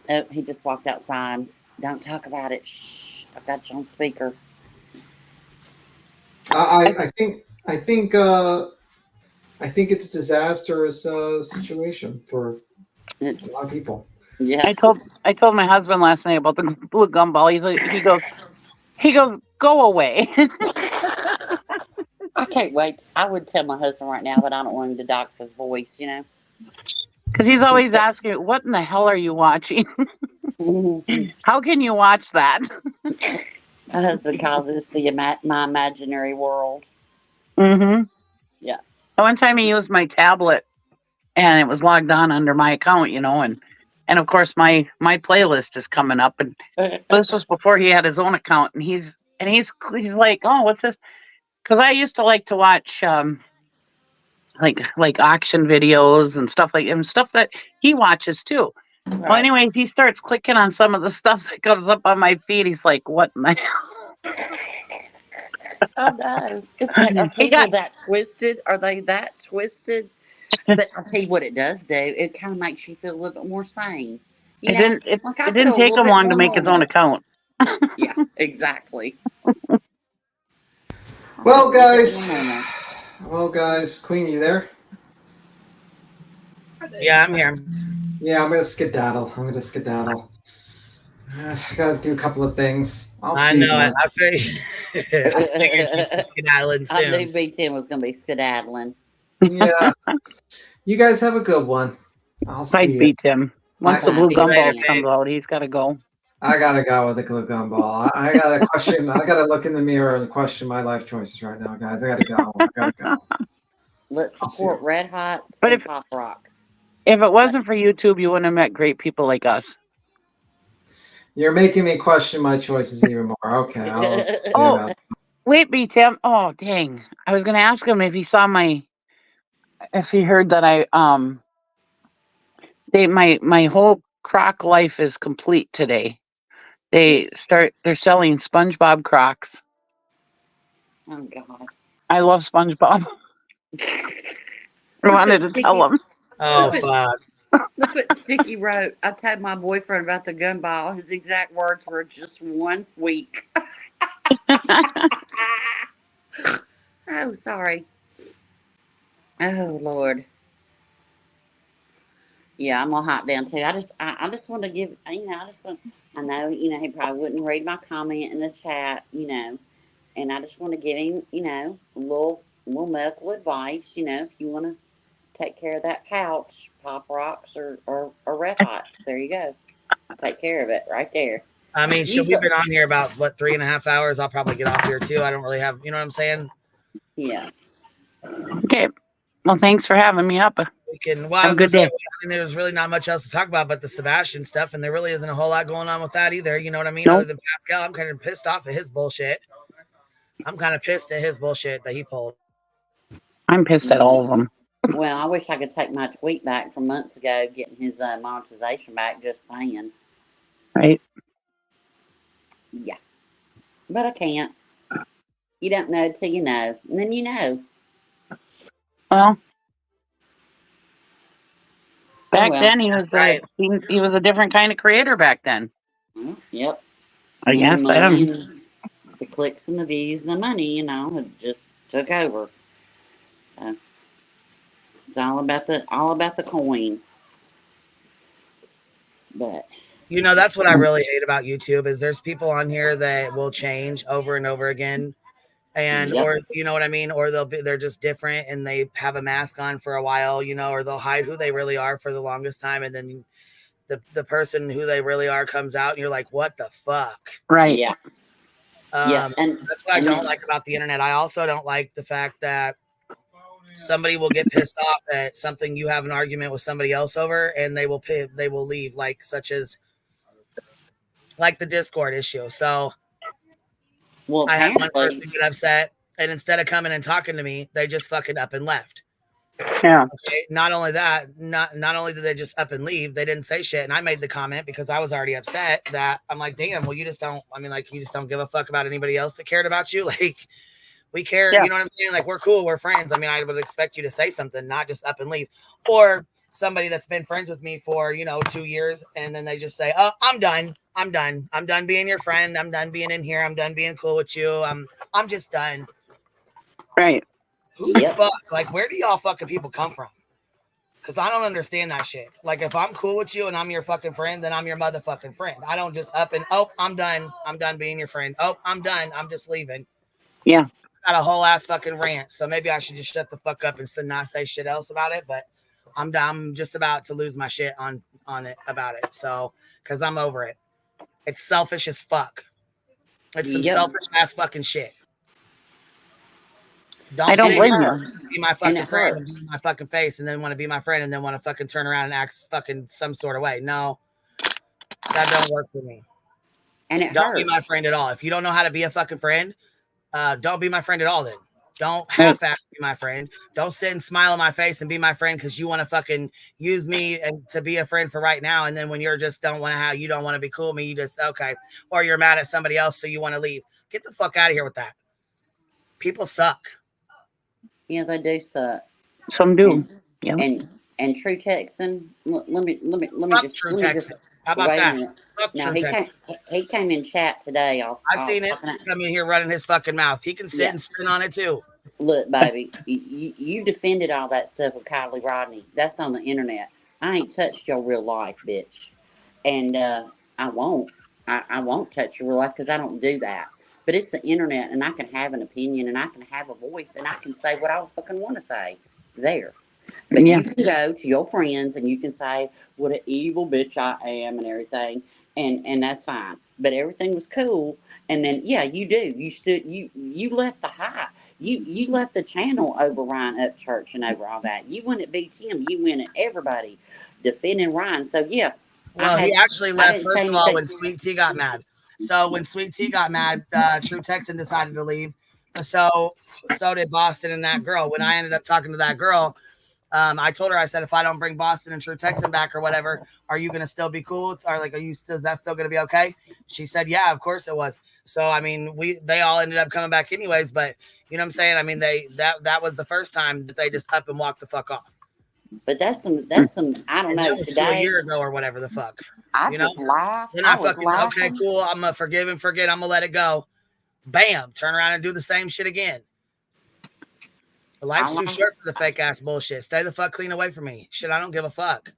Oh, he just walked outside. Don't talk about it. Shh. I've got you on speaker. I think it's a disastrous situation for a lot of people. Yeah. I told my husband last night about the blue gumball. He goes, go away. I can't wait. I would tell my husband right now, but I don't want him to dox his voice, you know? Because he's always asking, what in the hell are you watching? How can you watch that? My husband calls this my imaginary world. Mm-hmm. Yeah. One time he used my tablet and it was logged on under my account, you know, and of course my playlist is coming up, and this was before he had his own account, and he's like, oh, what's this? Because I used to like to watch like auction videos and stuff that he watches too. Right. Well, anyways, he starts clicking on some of the stuff that comes up on my feed. He's like, what in the hell? Oh no. It's like, are people that twisted? Are they that twisted? But I'll tell you what it does do. It kind of makes you feel a little bit more sane. You It know, didn't. like I It feel didn't a take little him bit long to more make his own normal. account. Yeah, exactly. Well, A little bit guys. more normal. Well, guys. Queen, you there? Yeah, I'm here. Yeah, I'm gonna skedaddle. I gotta do a couple of things. I'll I see you know it. guys. I figured you'd be skedaddling I soon. knew B10 was going to be skedaddling. Yeah. You guys have a good one. I'll Fight see you. beat him. Once the Bye. blue See you later, gumball Nate. comes out, he's got to go. I gotta go with the glue gumball. I gotta question. I gotta look in the mirror and question my life choices right now, guys. I gotta go. Let's I'll see support Red Hots But and Pop Rocks. if it wasn't for YouTube, you wouldn't have met great people like us. You're making me question my choices even more. Okay. Oh, wait, B Tim. Oh, dang! I was going to ask him if he saw if he heard that my whole croc life is complete today. They're selling SpongeBob Crocs. Oh God. I love SpongeBob. I wanted to tell him. Oh, fuck. Look what Sticky wrote. I told my boyfriend about the gunball. His exact words were just 1 week. Oh, sorry. Oh, Lord. Yeah, I'm gonna hop down too. I just want to give, I know, he probably wouldn't read my comment in the chat, and I just want to give him, a little medical advice, if you want to take care of that pouch, Pop Rocks or Red Hots. There you go. Take care of it right there. I mean, we've been on here about, 3.5 hours. I'll probably get off here too. I don't really have, you know what I'm saying? Yeah. Okay. Well, thanks for having me up. We can, have a good day. I mean, there's really not much else to talk about but the Sebastian stuff, and there really isn't a whole lot going on with that either. You know what I mean? Nope. Other than Pascal, I'm kind of pissed off at his bullshit. I'm kind of pissed at his bullshit that he pulled. I'm pissed at all of them. Well, I wish I could take my tweet back from months ago, getting his monetization back. Just saying. Right. Yeah. But I can't. You don't know till you know, and then you know. Well, back well. then he was he was a different kind of creator back then. Well, yep. I guess the I don't money know. and the clicks and the views and the money, it just took over. So it's all about the coin. But You know, that's what I really hate about YouTube is there's people on here that will change over and over again. And Yep. or you know what I mean, or they're just different and they have a mask on for a while, or they'll hide who they really are for the longest time, and then the person who they really are comes out and you're like, what the fuck? Right. Yeah. Yeah. And that's what I don't like about the internet. I also don't like the fact that somebody will get pissed off at something you have an argument with somebody else over, and they will leave, such as the Discord issue. So well, I had one person get upset, and instead of coming and talking to me, they just fucking up and left. Yeah. Okay. Not only that, not only did they just up and leave, they didn't say shit. And I made the comment because I was already upset that I'm like, damn, well, you just don't give a fuck about anybody else that cared about you. We care, Yeah. You know what I'm saying? We're cool, we're friends. I mean, I would expect you to say something, not just up and leave. Or somebody that's been friends with me for, 2 years, and then they just say, oh, I'm done. I'm done being your friend. I'm done being in here. I'm done being cool with you. I'm just done. Right. Who the fuck? Where do y'all fucking people come from? Because I don't understand that shit. If I'm cool with you and I'm your fucking friend, then I'm your motherfucking friend. I don't just up and, oh, I'm done. I'm done being your friend. Oh, I'm done. I'm just leaving. Yeah. Got a whole ass fucking rant. So maybe I should just shut the fuck up and still not say shit else about it. But I'm just about to lose my shit on it about it. So, because I'm over it. It's selfish as fuck. It's some selfish ass fucking shit. I don't blame you. Be my fucking friend and be in my fucking face, and then want to be my friend, and then want to fucking turn around and act fucking some sort of way. No, that don't work for me. And it don't hurts. be my friend at all. If you don't know how to be a fucking friend, don't be my friend at all. Then don't half-ass be my friend. Don't sit and smile in my face and be my friend because you want to fucking use me and to be a friend for right now. And then when you're just you don't want to be cool with me, you just okay, or you're mad at somebody else, so you want to leave. Get the fuck out of here with that. People suck. Yeah, they do suck. Some do. Yeah. And True Texan, let me Fuck True Texan. How about wait a that? minute. Fuck No, True Texan. he came in chat today. I seen it. Come in here running his fucking mouth. He can sit and spin on it too. Look, baby, you defended all that stuff with Kylie Rodney. That's on the internet. I ain't touched your real life, bitch, and I won't. I won't touch your real life because I don't do that. But it's the internet, and I can have an opinion, and I can have a voice, and I can say what I fucking want to say there. But Yeah. you can go to your friends and you can say what an evil bitch I am and everything, and that's fine. But everything was cool, and then yeah, you do. You left the high. You left the channel over Ryan Upchurch and over all that. You went at Big Tim. You went at everybody defending Ryan. So yeah. Well, he actually left didn't first say of all anything. when Sweet Tea got mad. So when Sweet Tea got mad, True Texan decided to leave. So did Boston and that girl. When I ended up talking to that girl, I told her, I said, if I don't bring Boston and True Texan back or whatever, are you gonna still be cool? Or like, is that still gonna be okay? She said, yeah, of course it was. So I mean, they all ended up coming back anyways. But you know what I'm saying? I mean, that was the first time that they just up and walked the fuck off. But that's some I don't And know that was today. A year ago or whatever the fuck. I You know? just laughed. Then I I was fucking okay, laughing. cool. I'm gonna forgive and forget. I'm gonna let it go. Bam, turn around and do the same shit again. Life's too short for the fake ass bullshit. Stay the fuck clean away from me. Shit, I don't give a fuck.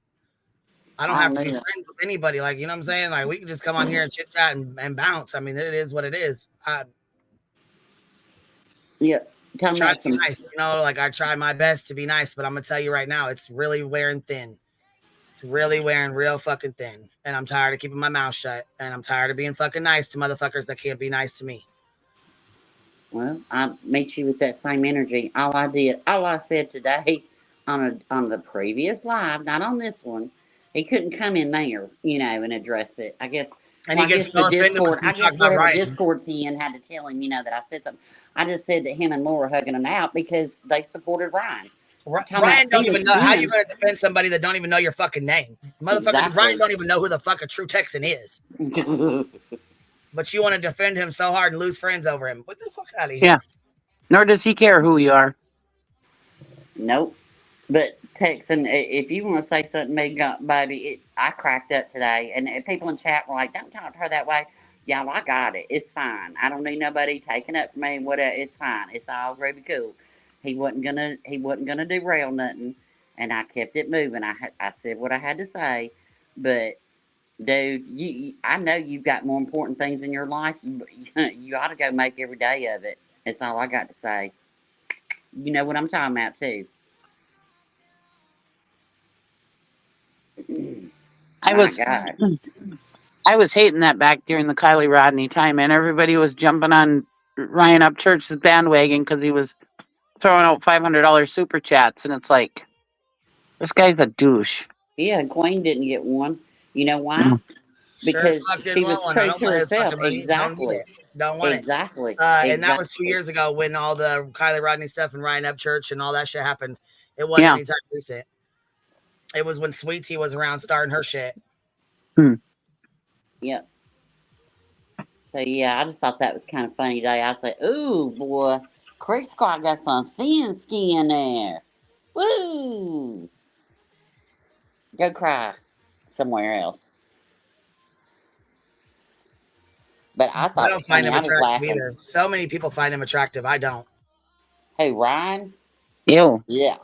I don't have to be friends with anybody. Like, you know what I'm saying? Like, we can just come on here and chit chat and bounce. I mean, it is what it is. Yeah. Tell me Try to be nice. You know, like I try my best to be nice, but I'm gonna tell you right now, it's really wearing thin. It's really wearing real fucking thin. And I'm tired of keeping my mouth shut. And I'm tired of being fucking nice to motherfuckers that can't be nice to me. Well, I meet you with that same energy. All I said today on the previous live, not on this one, he couldn't come in there, and address it. I guess. And he gets so offended when we talk about whatever Ryan. Discord's he in had to tell him, that I said something. I just said that him and Laura hugging him out because they supported Ryan. Ryan don't even know how you gonna defend somebody that don't even know your fucking name. Motherfucker, Exactly. Ryan don't even know who the fuck a True Texan is. But you want to defend him so hard and lose friends over him. What the fuck out of here? Yeah. Nor does he care who you are. Nope. But Texan, if you want to say something to me, baby, I cracked up today, and people in chat were like, "Don't talk to her that way." Y'all, I got it. It's fine. I don't need nobody taking up for me. Whatever. It's fine. It's all really cool. He wasn't gonna derail nothing, and I kept it moving. I said what I had to say, but dude, I know you've got more important things in your life. You ought to go make every day of it. That's all I got to say. You know what I'm talking about too. I was hating that back during the Kylie Rodney time, and everybody was jumping on Ryan Upchurch's bandwagon because he was throwing out $500 super chats, and it's like, this guy's a douche. Yeah, Queen didn't get one. You know why? Because she was true to herself. Exactly. Don't want it. Exactly. And that was 2 years ago when all the Kylie Rodney stuff and Ryan Upchurch and all that shit happened. It wasn't anytime recent. It was when Sweet Tea was around starting her shit. Yep. So yeah, I just thought that was kind of funny today. I said, "Ooh, boy, Creek Squad got some thin skin there. Woo! Go cry somewhere else." But I thought I don't find him attractive either. So many people find him attractive. I don't. Hey, Ryan? Ew. Yeah.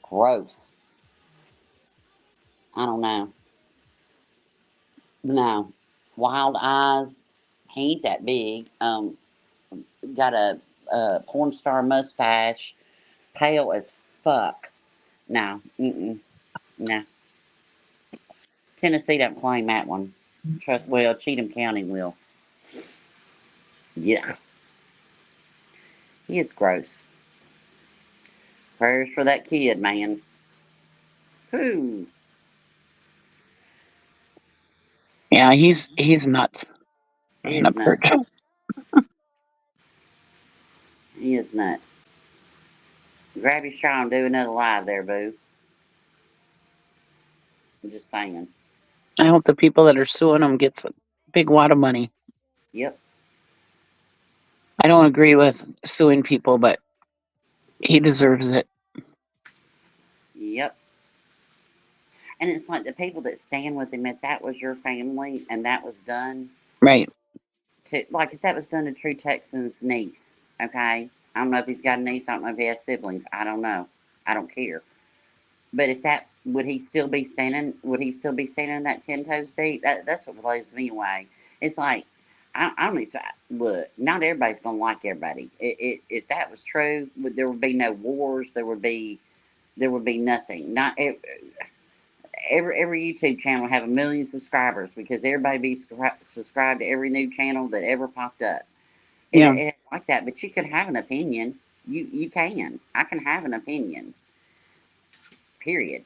Gross. I don't know. No. Wild eyes. He ain't that big. Got a porn star mustache. Pale as fuck. No. No. Tennessee don't claim that one. Well, Cheatham County will. Yeah. He is gross. Prayers for that kid, man. Who? Yeah, he's nuts. He is nuts. He is nuts. Grab your straw and do another live there, boo. I'm just saying. I hope the people that are suing him gets a big wad of money. Yep. I don't agree with suing people, but he deserves it. Yep. And it's like the people that stand with him, if that was your family and that was done Right. to, like if that was done to True Texan's niece, okay? I don't know if he's got a niece, I don't know if he has siblings, I don't know. I don't care. But if that, would he still be standing in that 10 toes deep? That's what blows me away. It's like, I don't need to, look, not everybody's going to like everybody. If that was true, there would be no wars, there would be nothing. Not every YouTube channel have 1 million subscribers because everybody be subscribed to every new channel that ever popped up. It ain't like that, but you could have an opinion. You can. I can have an opinion. Period.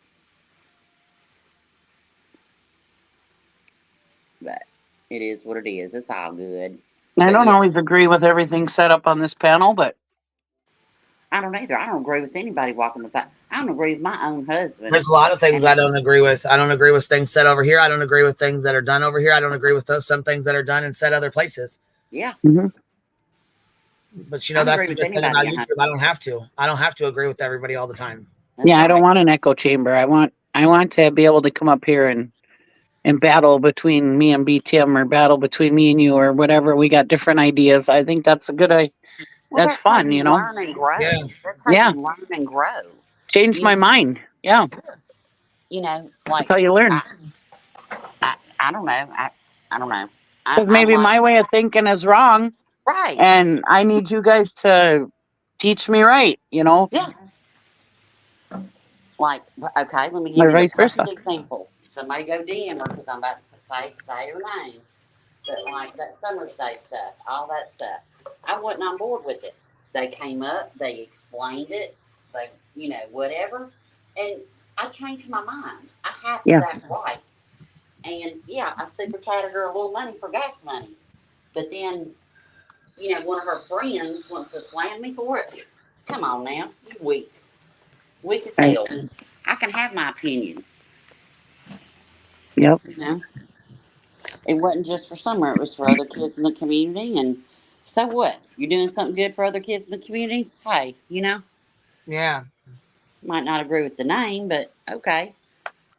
But it is what it is. It's all good. I But don't yeah, always agree with everything set up on this panel, but I don't either. I don't agree with anybody walking the path. I don't agree with my own husband. There's a lot of things I don't agree with. I don't agree with things said over here. I don't agree with things that are done over here. I don't agree with some things that are done and said other places. Yeah. But I that's agree the with good thing about anybody. YouTube. I don't have to. I don't have to agree with everybody all the time. yeah, I don't want an echo chamber. I want to be able to come up here and battle between me and B Tim, or battle between me and you, or whatever. We got different ideas. I think that's a good idea. Well, That's how fun, you you know. learn and grow. Yeah. That's how Yeah. you learn and grow. Change my mind. Yeah. You know, That's like how you learn. I don't know. I don't know. Because I'm maybe like, my way of thinking is wrong, right. and I need you guys to teach me right, you know. Yeah. Like, okay, let me Or give you a vice versa. perfect example. Somebody go DM her because I'm about to say her name. But like that Summer's Day stuff, all that stuff, I wasn't on board with it. They came up, they explained it, they, whatever, and I changed my mind. I have Yeah. that right. And yeah, I super chatted her a little money for gas money. But then, one of her friends wants to slam me for it. Come on now, you weak. Weak as Right. hell. I can have my opinion. Yep. It wasn't just for Summer, it was for other kids in the community. And so what? You're doing something good for other kids in the community? Hey, Yeah. might not agree with the name, but okay.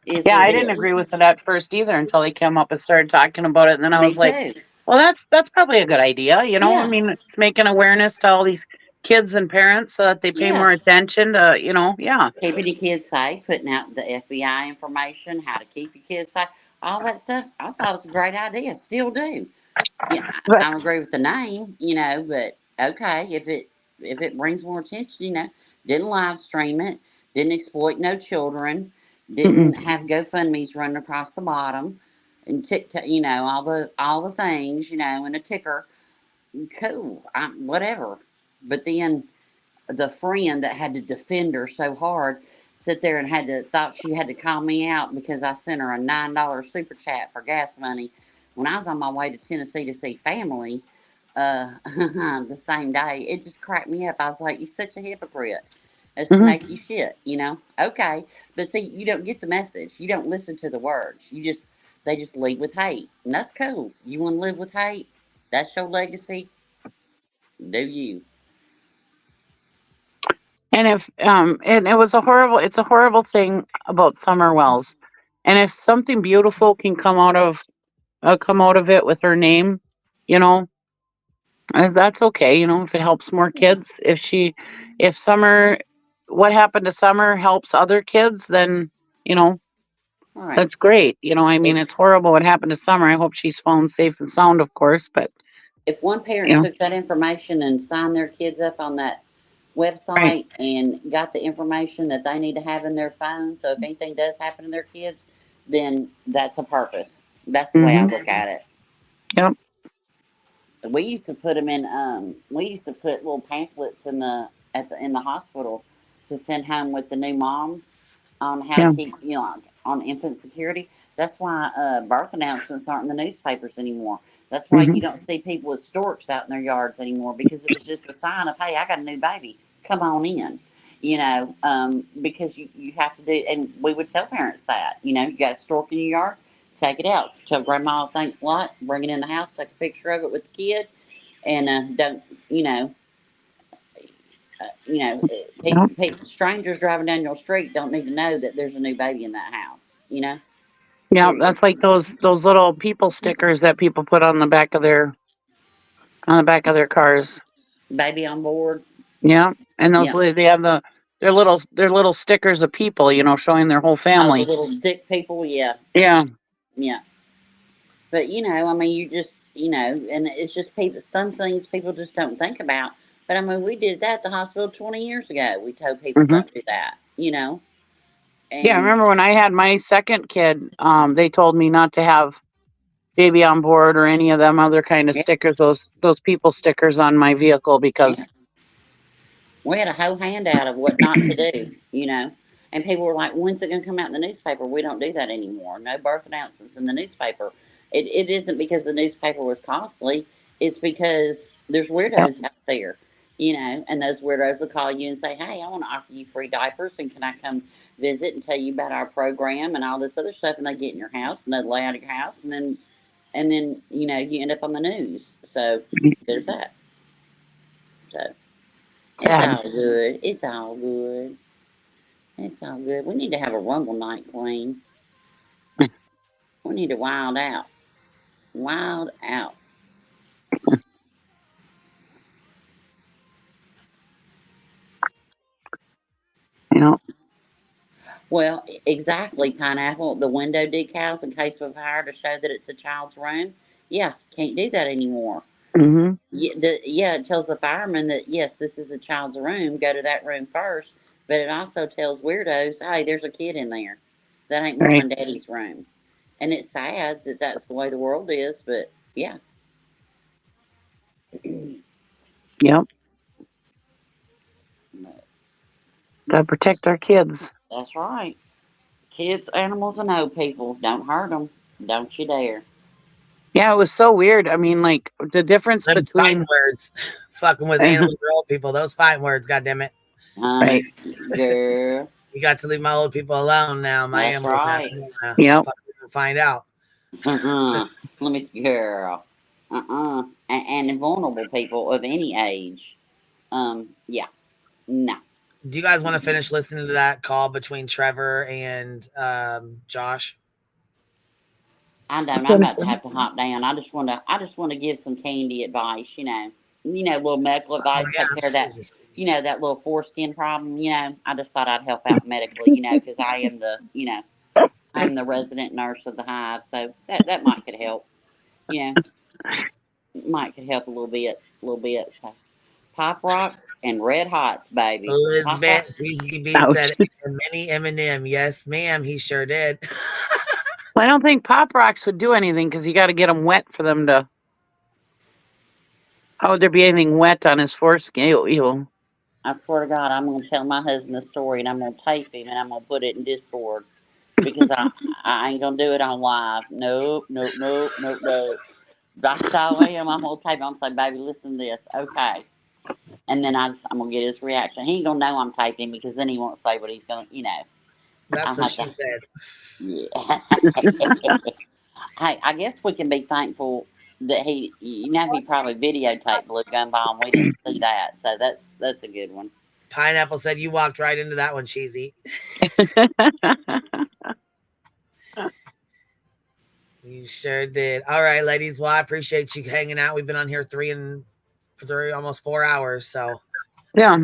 Is Yeah, what I it didn't is. agree with it at first either until they came up and started talking about it, and then I Me was like, too. well, that's probably a good idea, you know. I Yeah. mean, it's making awareness to all these kids and parents so that they pay Yeah. more attention to, yeah. Keeping your kids safe, putting out the FBI information, how to keep your kids safe, all that stuff. I thought it was a great idea. Still do. Yeah, But I don't agree with the name, but okay, if it brings more attention, didn't live stream it, didn't exploit no children, didn't have GoFundMe's running across the bottom, and TikTok, all the things, and a ticker. Cool, whatever. But then the friend that had to defend her so hard sit there and thought she had to call me out because I sent her a $9 super chat for gas money when I was on my way to Tennessee to see family the same day. It just cracked me up. I was like, you're such a hypocrite. A snaky shit, Okay. But see, you don't get the message. You don't listen to the words. They just lead with hate. And that's cool. You want to live with hate? That's your legacy. Do you? and if and it's a horrible thing about Summer Wells, and if something beautiful can come out of it with her name, you know, that's okay, if it helps more kids. If Summer, what happened to Summer helps other kids, then, All right. that's great. I mean, it's horrible what happened to Summer. I hope she's fallen safe and sound, of course, but, If one parent took that information and signed their kids up on that website and got the information that they need to have in their phone, so if anything does happen to their kids, then that's a purpose. That's the way I look at it. Yep. We used to put them in. We used to put little pamphlets in the hospital to send home with the new moms on how to keep on infant security. That's why birth announcements aren't in the newspapers anymore. That's why you don't see people with storks out in their yards anymore, because it was just a sign of, hey, I got a new baby. Come on in. Because you have to do, and we would tell parents that, you got a stork in your yard, take it out. Tell grandma thanks a lot, bring it in the house, take a picture of it with the kid, and don't, people, strangers driving down your street don't need to know that there's a new baby in that house. you know. Yeah, Period. that's like those little people stickers that people put on the back of their cars. Baby on board. Yeah, and those Yeah. they have their little stickers of people, showing their whole Oh, the family. little stick people. Yeah. Yeah. Yeah. But I mean, you just, and it's just people. Some things people just don't think about. But I mean, we did that at the hospital 20 years ago. We told people Mhm. don't do that. Yeah, I And remember when I had my second kid, they told me not to have baby on board or any of them other kind of Yeah. stickers, those people stickers on my vehicle because we had a whole handout of what not to do. And people were like, "When's it going to come out in the newspaper?" We don't do that anymore. No birth announcements in the newspaper. It isn't because the newspaper was costly. It's because there's weirdos out there, and those weirdos will call you and say, "Hey, I want to offer you free diapers, and can I come visit and tell you about our program and all this other stuff?" And they get in your house and they lay out of your house, and then you end up on the news. So there's that. So it's all good. It's all good. It's all good. We need to have a rumble night, Queen. We need to wild out. Wild out. Well, exactly, Pineapple. The window decals in case of fire to show that it's a child's room. Yeah, can't do that anymore. Mm-hmm. Yeah, it tells the fireman that, yes, this is a child's room. Go to that room first. But it also tells weirdos, hey, there's a kid in there. That ain't mom Right. and daddy's room. And it's sad that that's the way the world is, but yeah. Yep. Gotta protect our kids. That's right. Kids, animals, and old people. Don't hurt them. Don't you dare. Yeah, it was so weird. I mean, like the difference Them between fighting words. Fucking with animals or old people. Those fighting words, goddammit. Right. Girl. You got to leave my old people alone now. My That's animals right. now. Yep. Fucking find out. Let me, girl. And vulnerable people of any age. Yeah. No. Do you guys want to finish listening to that call between Trevor and Josh? I don't. I'm about to have to hop down. I just want to give some candy advice. Little medical advice. Take care of that. That little foreskin problem. I just thought I'd help out medically. Because I am I'm the resident nurse of the hive, so that might could help. Might could help a little bit. So, pop rocks and red hots, baby. Pop Elizabeth rocks. PCB said many Eminem. Yes, ma'am. He sure did. Well, I don't think Pop Rocks would do anything because you got to get them wet for them to. How would there be anything wet on his foreskin? Ew. I swear to God, I'm going to tell my husband the story and I'm going to tape him and I'm going to put it in Discord because I ain't going to do it on live. Nope. That's all I am. I'm going to tape him. I'm going to say, baby, listen to this. Okay. And then I'm going to get his reaction. He ain't going to know I'm taping because then he won't say what he's going to, That's what she said. Yeah. Hey, I guess we can be thankful that he probably videotaped Blue Gumball and we didn't see that. So that's a good one. Pineapple said you walked right into that one, Cheesy. You sure did. All right, ladies. Well, I appreciate you hanging out. We've been on here three almost 4 hours. So yeah.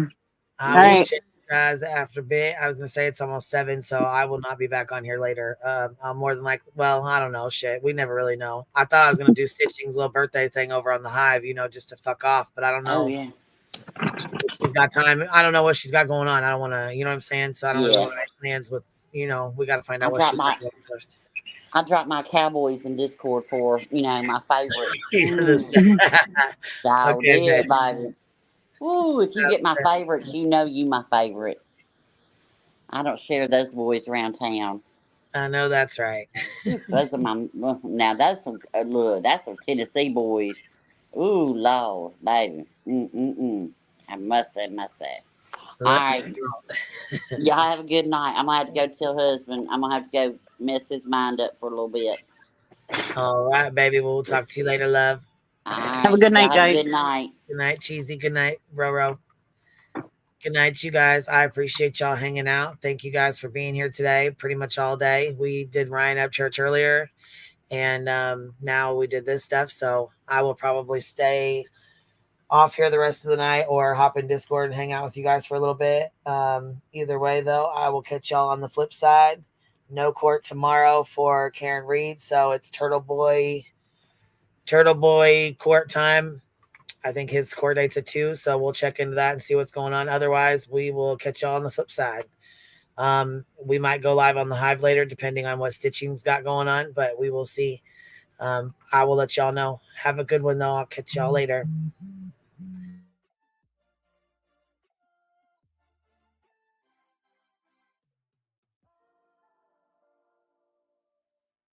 I will check you guys after a bit. I was gonna say it's almost 7, so I will not be back on here later. I'm more than likely. Well, I don't know. Shit, we never really know. I thought I was gonna do Stitching's little birthday thing over on the Hive, just to fuck off. But I don't know. Oh yeah. If she's got time. I don't know what she's got going on. I don't want to. You know what I'm saying? So I don't really want to make plans with. We got to find out what she's got going on first. I dropped my Cowboys in Discord for my favorite. Okay, baby. Ooh, if you get my favorites, you my favorite. I don't share those boys around town. I know that's right. Those are my now. That's some that's some Tennessee boys. Ooh, Lord, baby. I must say. All right. Y'all have a good night. I'm gonna have to go tell husband. I'm gonna have to go mess his mind up for a little bit. All right, baby. We'll talk to you later, love. All right. Have a good night, Y'all have guys. a good night. Good night, Cheesy. Good night, Roro. Good night, you guys. I appreciate y'all hanging out. Thank you guys for being here today, pretty much all day. We did Ryan Up Church earlier, and now we did this stuff. So I will probably stay off here the rest of the night or hop in Discord and hang out with you guys for a little bit. Either way, though, I will catch y'all on the flip side. No court tomorrow for Karen Reed, so it's Turtle Boy court time. I think his court date's at 2, so we'll check into that and see what's going on. Otherwise, we will catch y'all on the flip side. We might go live on the Hive later, depending on what Stitching's got going on, but we will see. I will let y'all know. Have a good one, though. I'll catch y'all later.